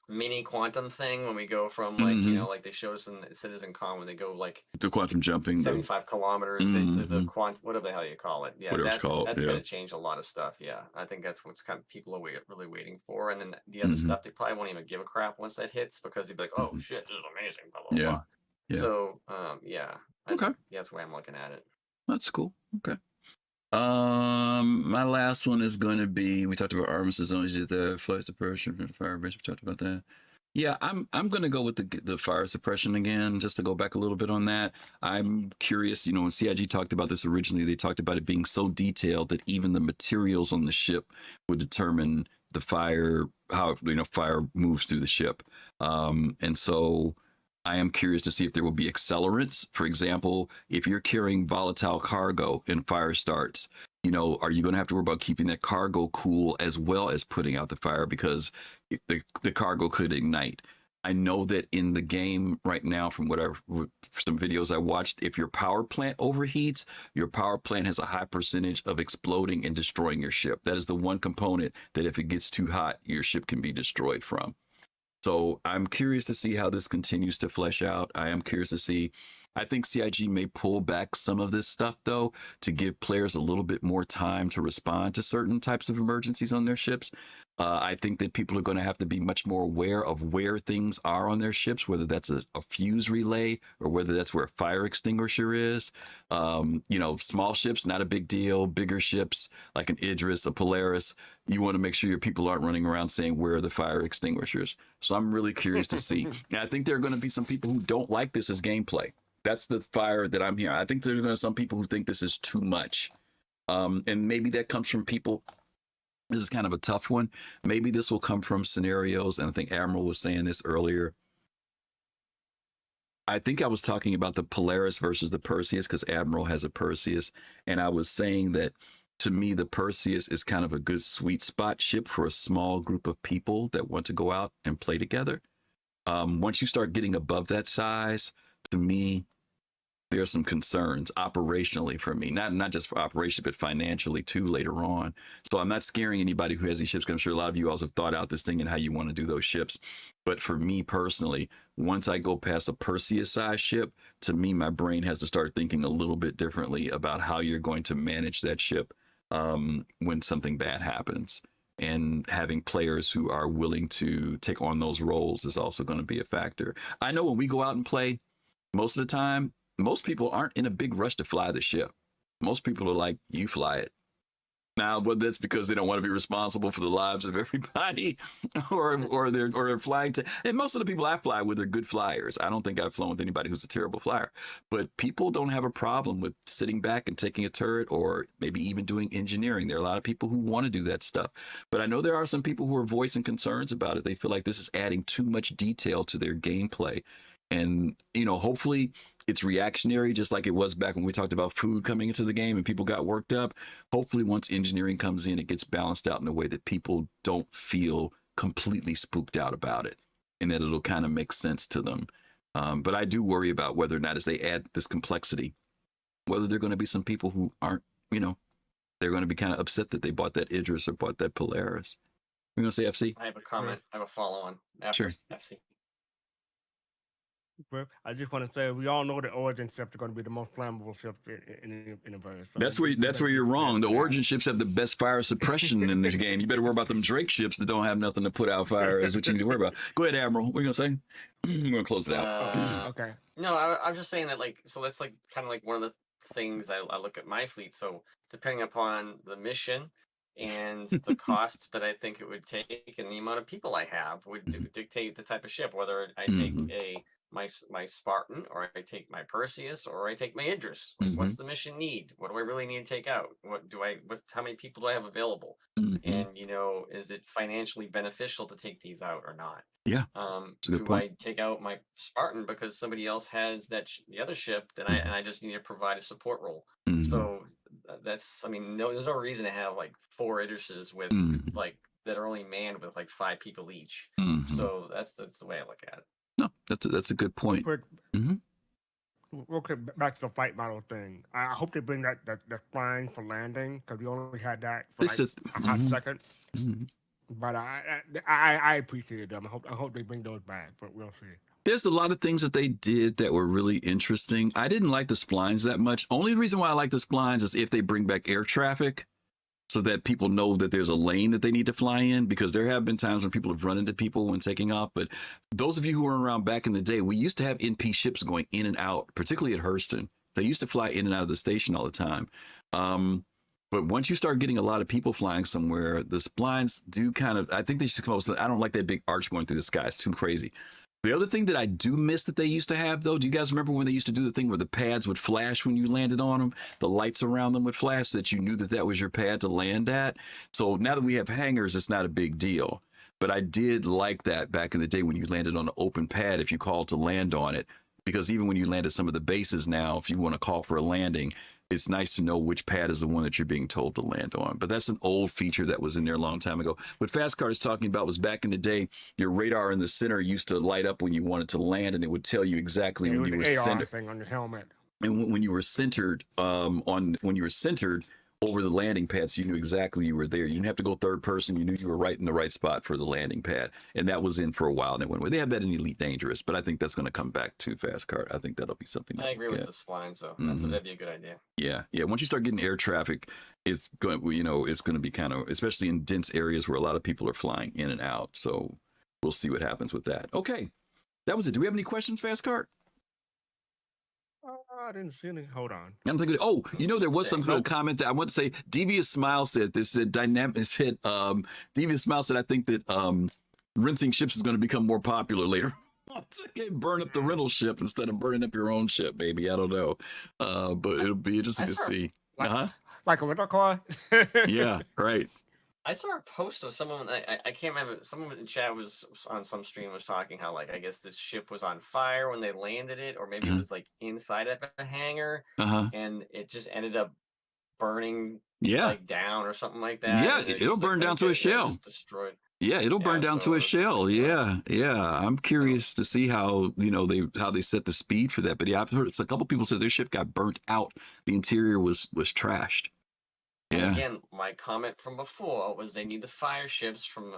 mini quantum thing, when we go from like, you know, like they showed us in Citizen Con when they go like The quantum jumping, 75 kilometers, the quant, whatever the hell you call it. Yeah, whatever it's called. that's Yeah. going to change a lot of stuff. Yeah, I think that's what's kind of people are really waiting for. And then the other stuff, they probably won't even give a crap once that hits because they'd be like, oh shit, this is amazing, blah, blah, blah. Yeah. So, yeah, I Okay. think that's the way I'm looking at it. That's cool. Okay. My last one is going to be, we talked about armistice zones, the flight suppression, fire base. We talked about that. Yeah, I'm going to go with the fire suppression again, just to go back a little bit on that. I'm curious, you know, when CIG talked about this originally, they talked about it being so detailed that even the materials on the ship would determine the fire, how, you know, fire moves through the ship. And so I am curious to see if there will be accelerants. For example, if you're carrying volatile cargo and fire starts, you know, are you going to have to worry about keeping that cargo cool as well as putting out the fire, because the cargo could ignite? I know that in the game right now, from some videos I watched, if your power plant overheats, your power plant has a high percentage of exploding and destroying your ship. That is the one component that if it gets too hot, your ship can be destroyed from. So I'm curious to see how this continues to flesh out. I am curious to see. I think CIG may pull back some of this stuff, though, to give players a little bit more time to respond to certain types of emergencies on their ships. I think that people are going to have to be much more aware of where things are on their ships, whether that's a fuse relay or whether that's where a fire extinguisher is. You know, small ships, not a big deal. Bigger ships like an Idris, a Polaris, you want to make sure your people aren't running around saying, where are the fire extinguishers? So I'm really curious to see. And I think there are going to be some people who don't like this as gameplay. That's the fire that I'm hearing. I think there's going to be some people who think this is too much. And maybe that comes from people. This is kind of a tough one. Maybe this will come from scenarios, and I think Admiral was saying this earlier. I think I was talking about the Polaris versus the Perseus because Admiral has a Perseus, and I was saying that to me, the Perseus is kind of a good sweet spot ship for a small group of people that want to go out and play together. Once you start getting above that size, to me, there are some concerns operationally for me, not just for operation, but financially too later on. So I'm not scaring anybody who has these ships, because I'm sure a lot of you also have thought out this thing and how you want to do those ships. But for me personally, once I go past a Perseus-sized ship, to me, my brain has to start thinking a little bit differently about how you're going to manage that ship when something bad happens. And having players who are willing to take on those roles is also going to be a factor. I know when we go out and play, most of the time, most people aren't in a big rush to fly the ship. Most people are like, you fly it. Now, whether that's because they don't want to be responsible for the lives of everybody, or they're flying to. And most of the people I fly with are good flyers. I don't think I've flown with anybody who's a terrible flyer. But people don't have a problem with sitting back and taking a turret, or maybe even doing engineering. There are a lot of people who want to do that stuff. But I know there are some people who are voicing concerns about it. They feel like this is adding too much detail to their gameplay. And, you know, hopefully it's reactionary, just like it was back when we talked about food coming into the game and people got worked up. Hopefully once engineering comes in, it gets balanced out in a way that people don't feel completely spooked out about it, and that it'll kind of make sense to them. But I do worry about whether or not, as they add this complexity, whether there are going to be some people who aren't, you know, they're going to be kind of upset that they bought that Idris or bought that Polaris. We're going to say FC? I have a comment. I have a follow-on after Sure. FC. I just want to say we all know the Origin ships are going to be the most flammable ships in the verse. So that's where you're wrong. The Origin ships have the best fire suppression in this game. You better worry about them Drake ships that don't have nothing to put out fire. Is what you need to worry about. Go ahead, Admiral. What are you gonna say? We're gonna close it out. Okay. No, I'm just saying that, like, so that's like kind of like one of the things I look at my fleet. So depending upon the mission and the cost that I think it would take and the amount of people I have would dictate the type of ship, whether I take my Spartan, or I take my Perseus, or I take my Idris. Like, what's the mission need? What do I really need to take out? How many people do I have available? And, you know, is it financially beneficial to take these out or not? Yeah. Do I take out my Spartan because somebody else has the other ship, then I just need to provide a support role? So that's, I mean, there's no reason to have like 4 Idrises with like that are only manned with like 5 people each. So that's the way I look at it. No, that's a good point. Okay, back to the flight model thing. I hope they bring that flying for landing because we only had that for This like is a hot second. But I appreciate them. I hope they bring those back, but we'll see. there's a lot of things that they did that were really interesting. I didn't like the splines that much. Only reason why I like the splines is if they bring back air traffic so that people know that there's a lane that they need to fly in, because there have been times when people have run into people when taking off. But those of you who were around back in the day, we used to have NP ships going in and out, particularly at Hurston. They used to fly in and out of the station all the time. But once you start getting a lot of people flying somewhere, the splines do kind of, I think they should come up with, I don't like that big arch going through the sky. It's too crazy. The other thing that I do miss that they used to have, though, do you guys remember when they used to do the thing where the pads would flash when you landed on them? The lights around them would flash so that you knew that that was your pad to land at. So now that we have hangars, it's not a big deal. But I did like that back in the day when you landed on an open pad if you called to land on it. Because even when you land at some of the bases now, if you want to call for a landing, it's nice to know which pad is the one that you're being told to land on. But that's an old feature that was in there a long time ago. What fastcart is talking about was back in the day, your radar in the center used to light up when you wanted to land, and it would tell you exactly when you were centered. Thing on your helmet. And when you were centered over the landing pad, so you knew exactly you were there. You didn't have to go third person. You knew you were right in the right spot for the landing pad. And that was in for a while, and it went away. They have that in Elite Dangerous, but I think that's going to come back to fastcart. I think that'll be something. I agree with the splines, though. That'd be a good idea. Yeah. Once you start getting air traffic, it's going, it's going to be kind of, especially in dense areas where a lot of people are flying in and out. So we'll see what happens with that. Okay, that was it. Do we have any questions, fastcart? I didn't see any. Hold on. I'm thinking, there was some little comment that I want to say. Devious Smile said this. Said dynamic. Said Devious Smile said I think that renting ships is going to become more popular later. Burn up the rental ship instead of burning up your own ship, maybe. I don't know, but it'll be interesting to see. Like a rental car. Yeah, right. I saw a post of someone. I can't remember. Someone in chat was on some stream was talking how I guess this ship was on fire when they landed it, or maybe it was inside of a hangar, and it just ended up burning down or something like that. Yeah, it'll burn down to a shell. Destroyed. Yeah, it'll burn down to a shell. Yeah. I'm curious to see how they set the speed for that. But yeah, I've heard a couple people said their ship got burnt out. The interior was trashed. Yeah. And again, my comment from before was they need the fire ships from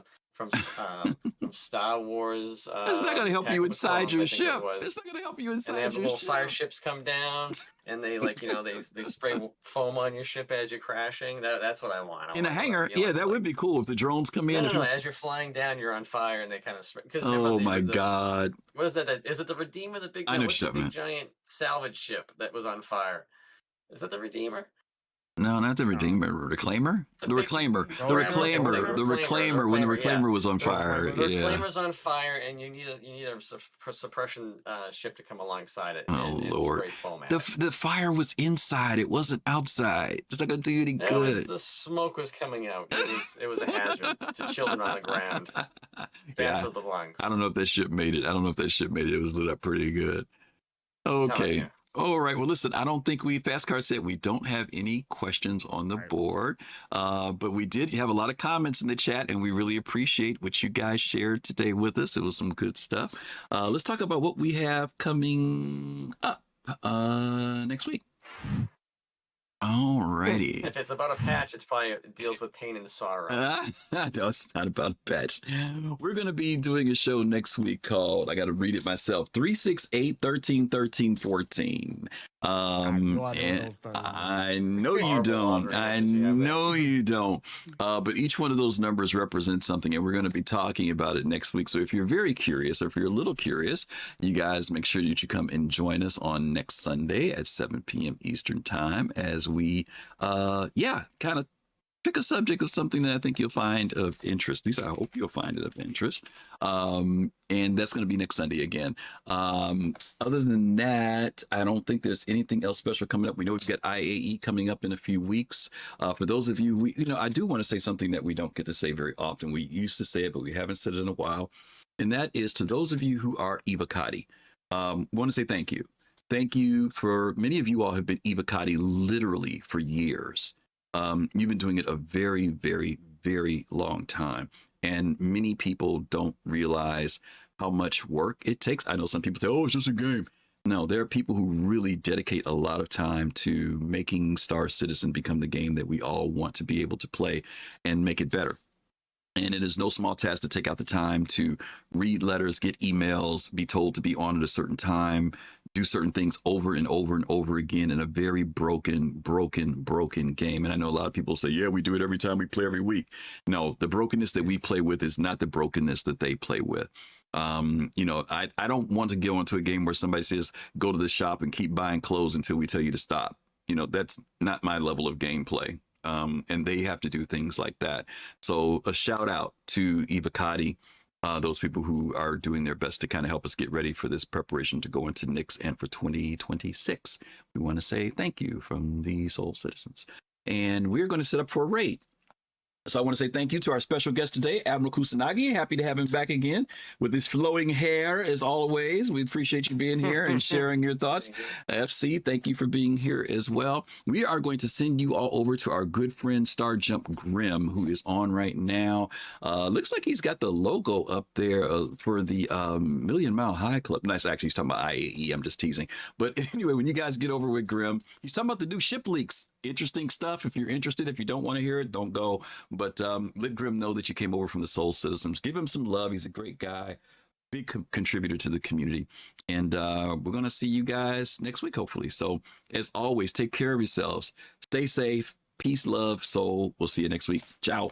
Star Wars. That's not going to help you inside your ship. It's not going to help you inside your ship. And they have little fire ships come down, and they they spray foam on your ship as you're crashing. That's what I want. In a hangar, that would be cool if the drones come in. No, as you're flying down, you're on fire, and they kind of spray. Oh my God! What is that? Is it the Redeemer? The big, giant salvage ship that was on fire? Is that the Redeemer? No, not the Redeemer. Reclaimer? The Reclaimer. The Reclaimer when the Reclaimer was on fire. The Reclaimer's on fire, and you need a suppression ship to come alongside it. And Lord. The fire was inside. It wasn't outside. It's not going to do any good. The smoke was coming out. It was a hazard to children on the ground. Bad for the lungs. I don't know if that ship made it. It was lit up pretty good. Okay. All right. Well, listen, I don't think fastcart said we don't have any questions on the board, but we did have a lot of comments in the chat, and we really appreciate what you guys shared today with us. It was some good stuff. Let's talk about what we have coming up next week. All righty. If it's about a patch, it deals with pain and sorrow. No, it's not about a patch. We're going to be doing a show next week called, I got to read it myself, 368-13-13-14. And I know you don't. I know you don't. But each one of those numbers represents something, and we're going to be talking about it next week. So if you're very curious, or if you're a little curious, you guys make sure that you come and join us on next Sunday at 7 p.m. Eastern Time as we, kind of pick a subject of something that I think you'll find of interest. At least I hope you'll find it of interest. And that's going to be next Sunday again. Other than that, I don't think there's anything else special coming up. We know we've got IAE coming up in a few weeks. For those of you, I do want to say something that we don't get to say very often. We used to say it, but we haven't said it in a while. And that is to those of you who are Evocati. Want to say thank you. Thank you for many of you all have been Evocati literally for years. You've been doing it a very, very, very long time. And many people don't realize how much work it takes. I know some people say, oh, it's just a game. No, there are people who really dedicate a lot of time to making Star Citizen become the game that we all want to be able to play and make it better. And it is no small task to take out the time to read letters, get emails, be told to be on at a certain time, do certain things over and over and over again in a very broken game. And I know a lot of people say, yeah, we do it every time we play every week. No, the brokenness that we play with is not the brokenness that they play with. I don't want to go into a game where somebody says, go to the shop and keep buying clothes until we tell you to stop. That's not my level of gameplay. And they have to do things like that. So a shout out to Eva Cotty, those people who are doing their best to kind of help us get ready for this preparation to go into Nix and for 2026. We want to say thank you from the Soul Citizens. And we're going to set up for a raid. So I want to say thank you to our special guest today, Admiral Kusanagi. Happy to have him back again with his flowing hair, as always. We appreciate you being here and sharing your thoughts. FC, thank you for being here as well. We are going to send you all over to our good friend Star Jump Grim, who is on right now. Looks like he's got the logo up there for the Million Mile High Club. Nice, actually, he's talking about IAE. I'm just teasing. But anyway, when you guys get over with Grim, he's talking about the new ship leaks. Interesting stuff. If you're interested, if you don't want to hear it, don't go. But let Grim know that you came over from the Soul Citizens. Give him some love. He's a great guy, big contributor to the community. And we're going to see you guys next week, hopefully. So as always, take care of yourselves. Stay safe. Peace, love, soul. We'll see you next week. Ciao.